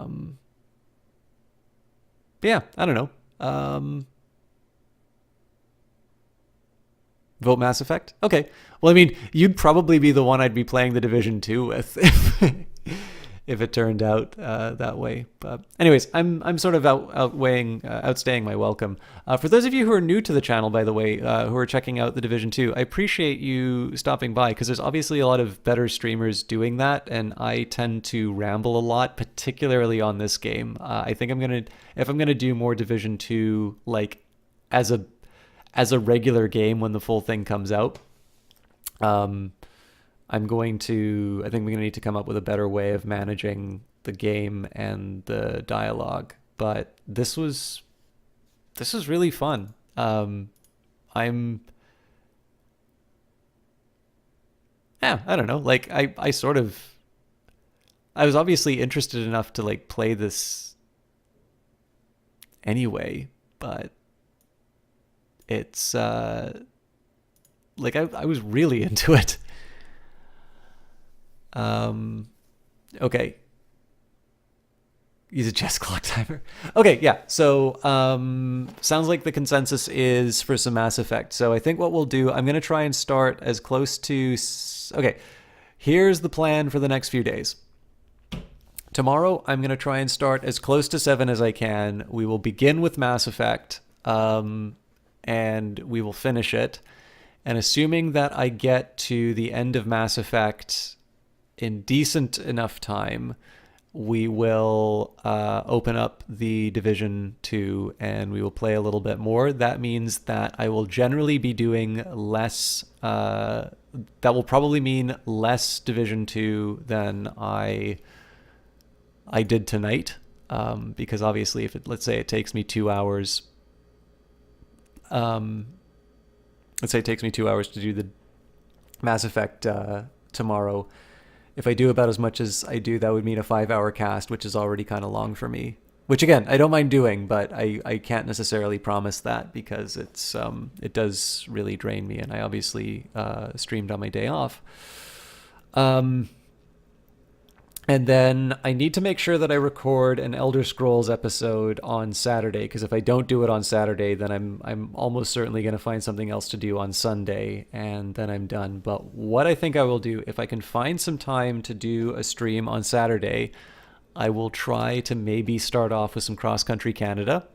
yeah, I don't know. Vote Mass Effect? Okay. Well, I mean, you'd probably be the one I'd be playing the Division 2 with if it turned out that way. But anyways, I'm sort of outstaying my welcome. For those of you who are new to the channel, by the way, who are checking out the Division 2, I appreciate you stopping by, because there's obviously a lot of better streamers doing that, and I tend to ramble a lot, particularly on this game. I think if I'm gonna do more Division 2, like as a regular game when the full thing comes out, I think we're going to need to come up with a better way of managing the game and the dialogue. But this was really fun. I don't know. Like I was obviously interested enough to like play this anyway, but it's like I was really into it. Okay. Use a chess clock timer. Okay, yeah. So, sounds like the consensus is for some Mass Effect. So I think what we'll do, I'm going to try and start as close to... Okay, here's the plan for the next few days. Tomorrow, I'm going to try and start as close to 7 as I can. We will begin with Mass Effect, and we will finish it. And assuming that I get to the end of Mass Effect in decent enough time, we will open up the Division 2 and we will play a little bit more. That means that I will generally be doing less. That will probably mean less Division 2 than I did tonight, because obviously, let's say it takes me 2 hours. Let's say it takes me 2 hours to do the Mass Effect tomorrow. If I do about as much as I do, that would mean a 5-hour cast, which is already kind of long for me. Which again, I don't mind doing, but I can't necessarily promise that, because it does really drain me, and I obviously streamed on my day off. And then I need to make sure that I record an Elder Scrolls episode on Saturday, because if I don't do it on Saturday, then I'm almost certainly going to find something else to do on Sunday, and then I'm done. But what I think I will do, if I can find some time to do a stream on Saturday, I will try to maybe start off with some Cross Country Canada,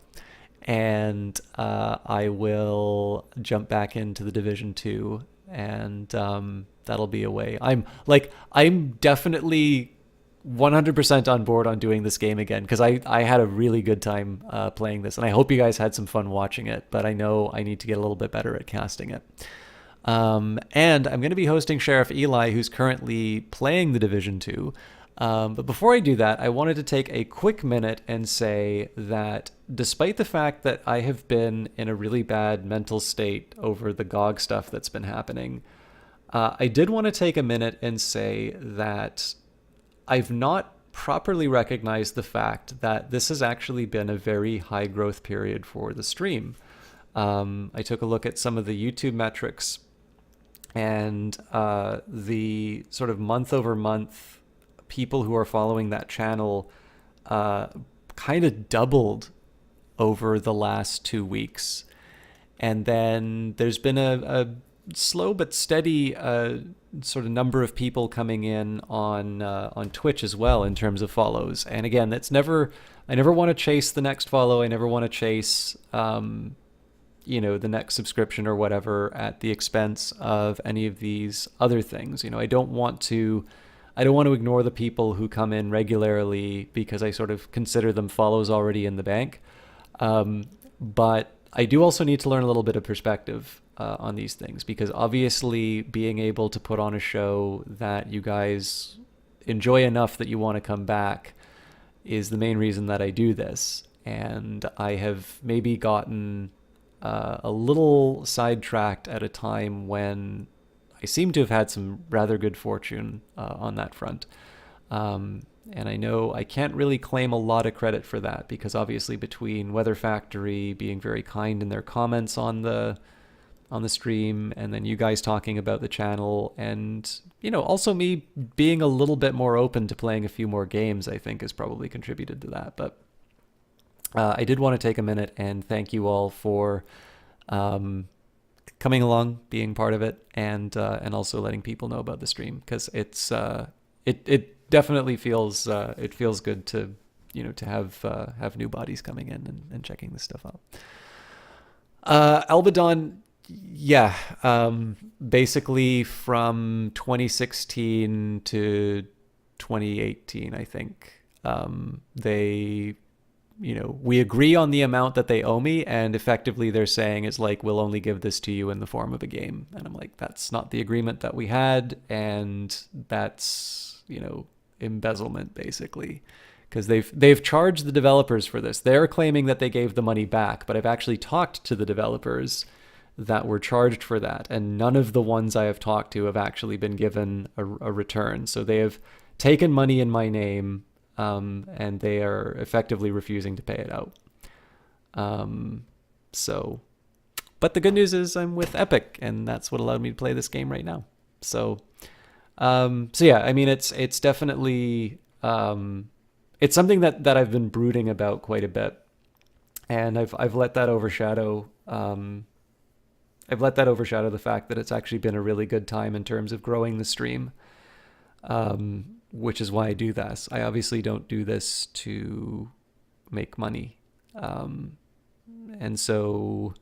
and I will jump back into the Division 2, and that'll be a way. I'm definitely 100% on board on doing this game again, because I had a really good time playing this, and I hope you guys had some fun watching it, but I know I need to get a little bit better at casting it. And I'm going to be hosting Sheriff Eli, who's currently playing the Division 2. But before I do that, I wanted to take a quick minute and say that despite the fact that I have been in a really bad mental state over the GOG stuff that's been happening, I did want to take a minute and say that I've not properly recognized the fact that this has actually been a very high growth period for the stream. I took a look at some of the YouTube metrics, and the sort of month over month people who are following that channel kind of doubled over the last 2 weeks. And then there's been a slow but steady sort of number of people coming in on Twitch as well in terms of follows. And again, I never want to chase the next follow. I never want to chase the next subscription or whatever at the expense of any of these other things. I don't want to ignore the people who come in regularly because I sort of consider them follows already in the bank. But I do also need to learn a little bit of perspective on these things, because obviously being able to put on a show that you guys enjoy enough that you want to come back is the main reason that I do this. And I have maybe gotten a little sidetracked at a time when I seem to have had some rather good fortune on that front. And I know I can't really claim a lot of credit for that, because obviously between Weather Factory being very kind in their comments on the stream, and then you guys talking about the channel, and also me being a little bit more open to playing a few more games, I think has probably contributed to that. But I did want to take a minute and thank you all for coming along, being part of it, and also letting people know about the stream, because it's it definitely feels good to to have new bodies coming in and checking this stuff out. Albadan, yeah, basically from 2016 to 2018, I think, they, we agree on the amount that they owe me, and effectively they're saying is like, we'll only give this to you in the form of a game. And I'm like, that's not the agreement that we had, and that's, embezzlement basically, because they've charged the developers for this. They're claiming that they gave the money back, but I've actually talked to the developers that were charged for that, and none of the ones I have talked to have actually been given a return. So they have taken money in my name, and they are effectively refusing to pay it out. But the good news is I'm with Epic, and that's what allowed me to play this game right now. So yeah, I mean, it's definitely, it's something that I've been brooding about quite a bit, and I've let that overshadow, the fact that it's actually been a really good time in terms of growing the stream, which is why I do this. I obviously don't do this to make money. And so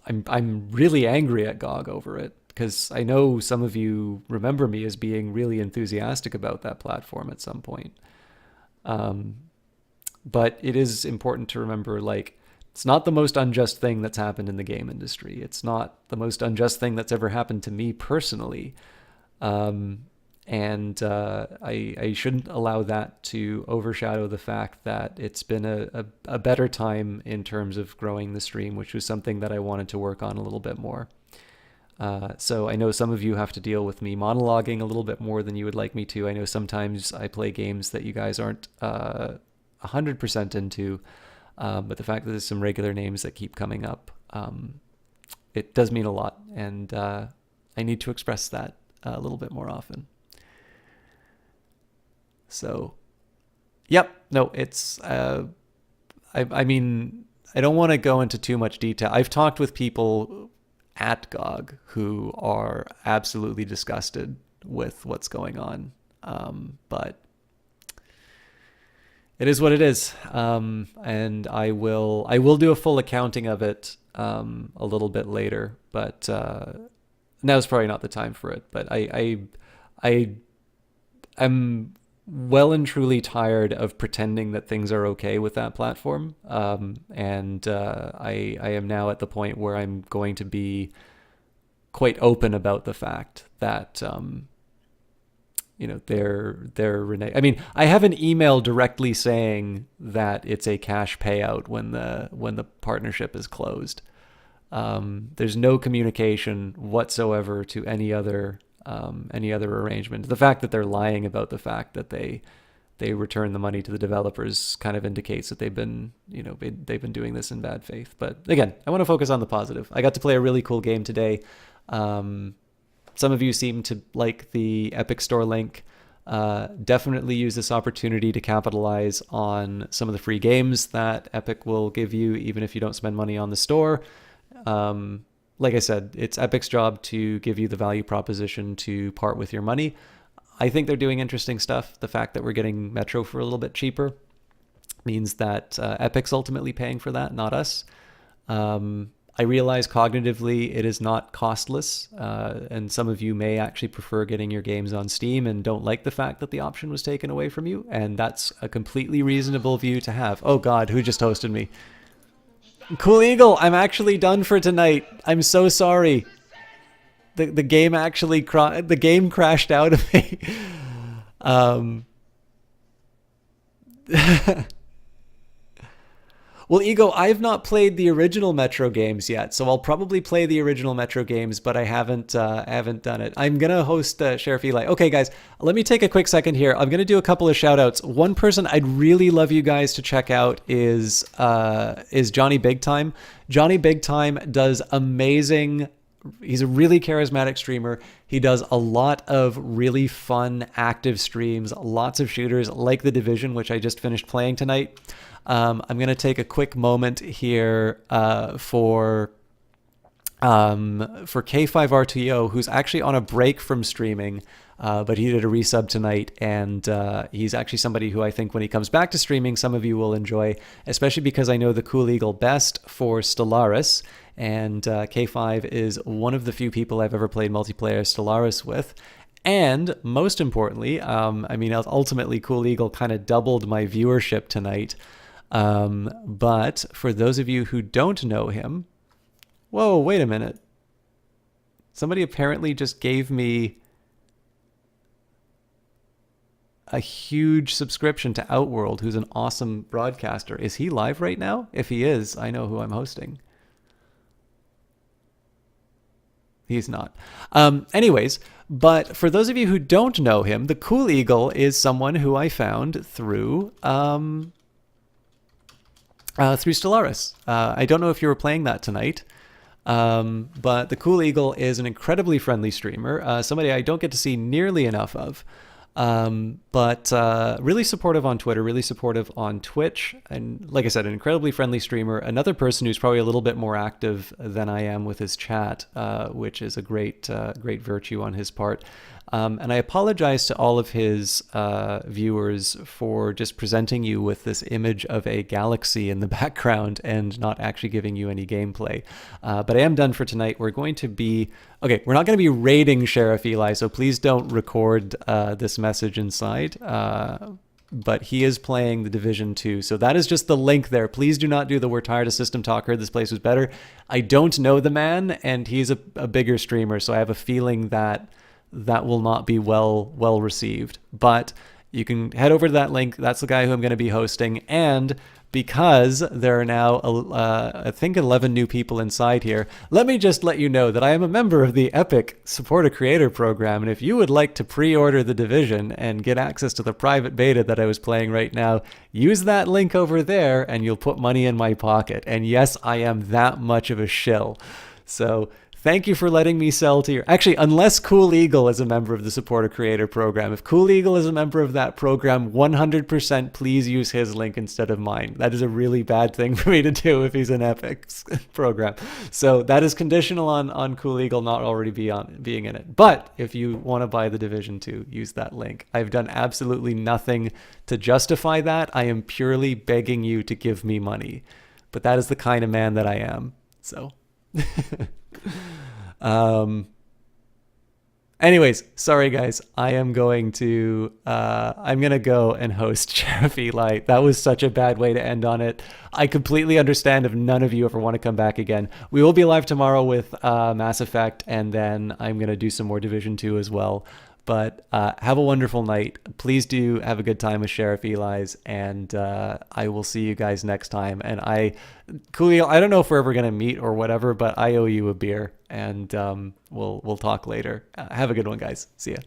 I'm really angry at GOG over it, because I know some of you remember me as being really enthusiastic about that platform at some point. But it is important to remember, like, it's not the most unjust thing that's happened in the game industry. It's not the most unjust thing that's ever happened to me personally. And I shouldn't allow that to overshadow the fact that it's been a better time in terms of growing the stream, which was something that I wanted to work on a little bit more. So I know some of you have to deal with me monologuing a little bit more than you would like me to. I know sometimes I play games that you guys aren't 100% into, but the fact that there's some regular names that keep coming up, it does mean a lot, and I need to express that a little bit more often. So, yep, no, it's, I mean, I don't want to go into too much detail. I've talked with people at GOG who are absolutely disgusted with what's going on, but it is what it is, and I will do a full accounting of it a little bit later, but now's probably not the time for it. But I'm well and truly tired of pretending that things are okay with that platform, and I am now at the point where I'm going to be quite open about the fact that they're reneging. I mean, I have an email directly saying that it's a cash payout when the partnership is closed. There's no communication whatsoever to any other arrangement. The fact that they're lying about the fact that they return the money to the developers kind of indicates that they've been doing this in bad faith. But again, I want to focus on the positive. I got to play a really cool game today. Some of you seem to like the Epic Store link. definitely use this opportunity to capitalize on some of the free games that Epic will give you, even if you don't spend money on the store. Like I said, it's Epic's job to give you the value proposition to part with your money. I think they're doing interesting stuff. The fact that we're getting Metro for a little bit cheaper means that Epic's ultimately paying for that, not us. I realize cognitively it is not costless, and some of you may actually prefer getting your games on Steam and don't like the fact that the option was taken away from you, and that's a completely reasonable view to have. Oh God, who just hosted me? Cool Eagle, I'm actually done for tonight. I'm so sorry. The game actually the game crashed out of me. Well, Ego, I've not played the original Metro games yet, so I'll probably play the original Metro games, but I haven't done it. I'm gonna host Sheriff Eli. Okay, guys, let me take a quick second here. I'm gonna do a couple of shout outs. One person I'd really love you guys to check out is Johnny Big Time. Johnny Big Time does amazing. He's a really charismatic streamer. He does a lot of really fun, active streams, lots of shooters like The Division, which I just finished playing tonight. I'm going to take a quick moment here for K5RTO, who's actually on a break from streaming, but he did a resub tonight, and he's actually somebody who I think when he comes back to streaming, some of you will enjoy, especially because I know the Cool Eagle best for Stellaris, and K5 is one of the few people I've ever played multiplayer Stellaris with. And most importantly, I mean, ultimately Cool Eagle kind of doubled my viewership tonight. But for those of you who don't know him, whoa, wait a minute. Somebody apparently just gave me a huge subscription to Outworld, who's an awesome broadcaster. Is he live right now? If he is, I know who I'm hosting. He's not. Anyways, but for those of you who don't know him, the Cool Eagle is someone who I found through Stellaris. I don't know if you were playing that tonight, but the Cool Eagle is an incredibly friendly streamer, somebody I don't get to see nearly enough of, but really supportive on Twitter, really supportive on Twitch, and like I said, an incredibly friendly streamer. Another person who's probably a little bit more active than I am with his chat, which is a great virtue on his part. And I apologize to all of his viewers for just presenting you with this image of a galaxy in the background and not actually giving you any gameplay. But I am done for tonight. We're going to be... Okay, we're not going to be raiding Sheriff Eli, so please don't record this message inside. But he is playing The Division 2. So that is just the link there. Please do not do the "we're tired of System Talk, heard this place was better." I don't know the man, and he's a bigger streamer, so I have a feeling that will not be well received. But you can head over to that link. That's the guy who I'm going to be hosting. And because there are now, I think 11 new people inside here, let me just let you know that I am a member of the Epic Support a Creator program. And if you would like to pre-order The Division and get access to the private beta that I was playing right now, use that link over there and you'll put money in my pocket. And yes, I am that much of a shill. So thank you for letting me sell to your... Actually, unless Cool Eagle is a member of the Support a Creator program. If Cool Eagle is a member of that program, 100% please use his link instead of mine. That is a really bad thing for me to do if he's an Epic program. So that is conditional on Cool Eagle not already being in it. But if you want to buy The Division 2, use that link. I've done absolutely nothing to justify that. I am purely begging you to give me money. But that is the kind of man that I am. So... anyways, sorry guys, I'm gonna go and host Sheriff Eli. That was such a bad way to end on it. I completely understand if none of you ever want to come back again. We will be live tomorrow with Mass Effect, and then I'm gonna do some more Division 2 as well. But have a wonderful night. Please do have a good time with Sheriff Eli's, and I will see you guys next time. And Coolio, I don't know if we're ever gonna meet or whatever, but I owe you a beer, and we'll talk later. Have a good one, guys. See ya.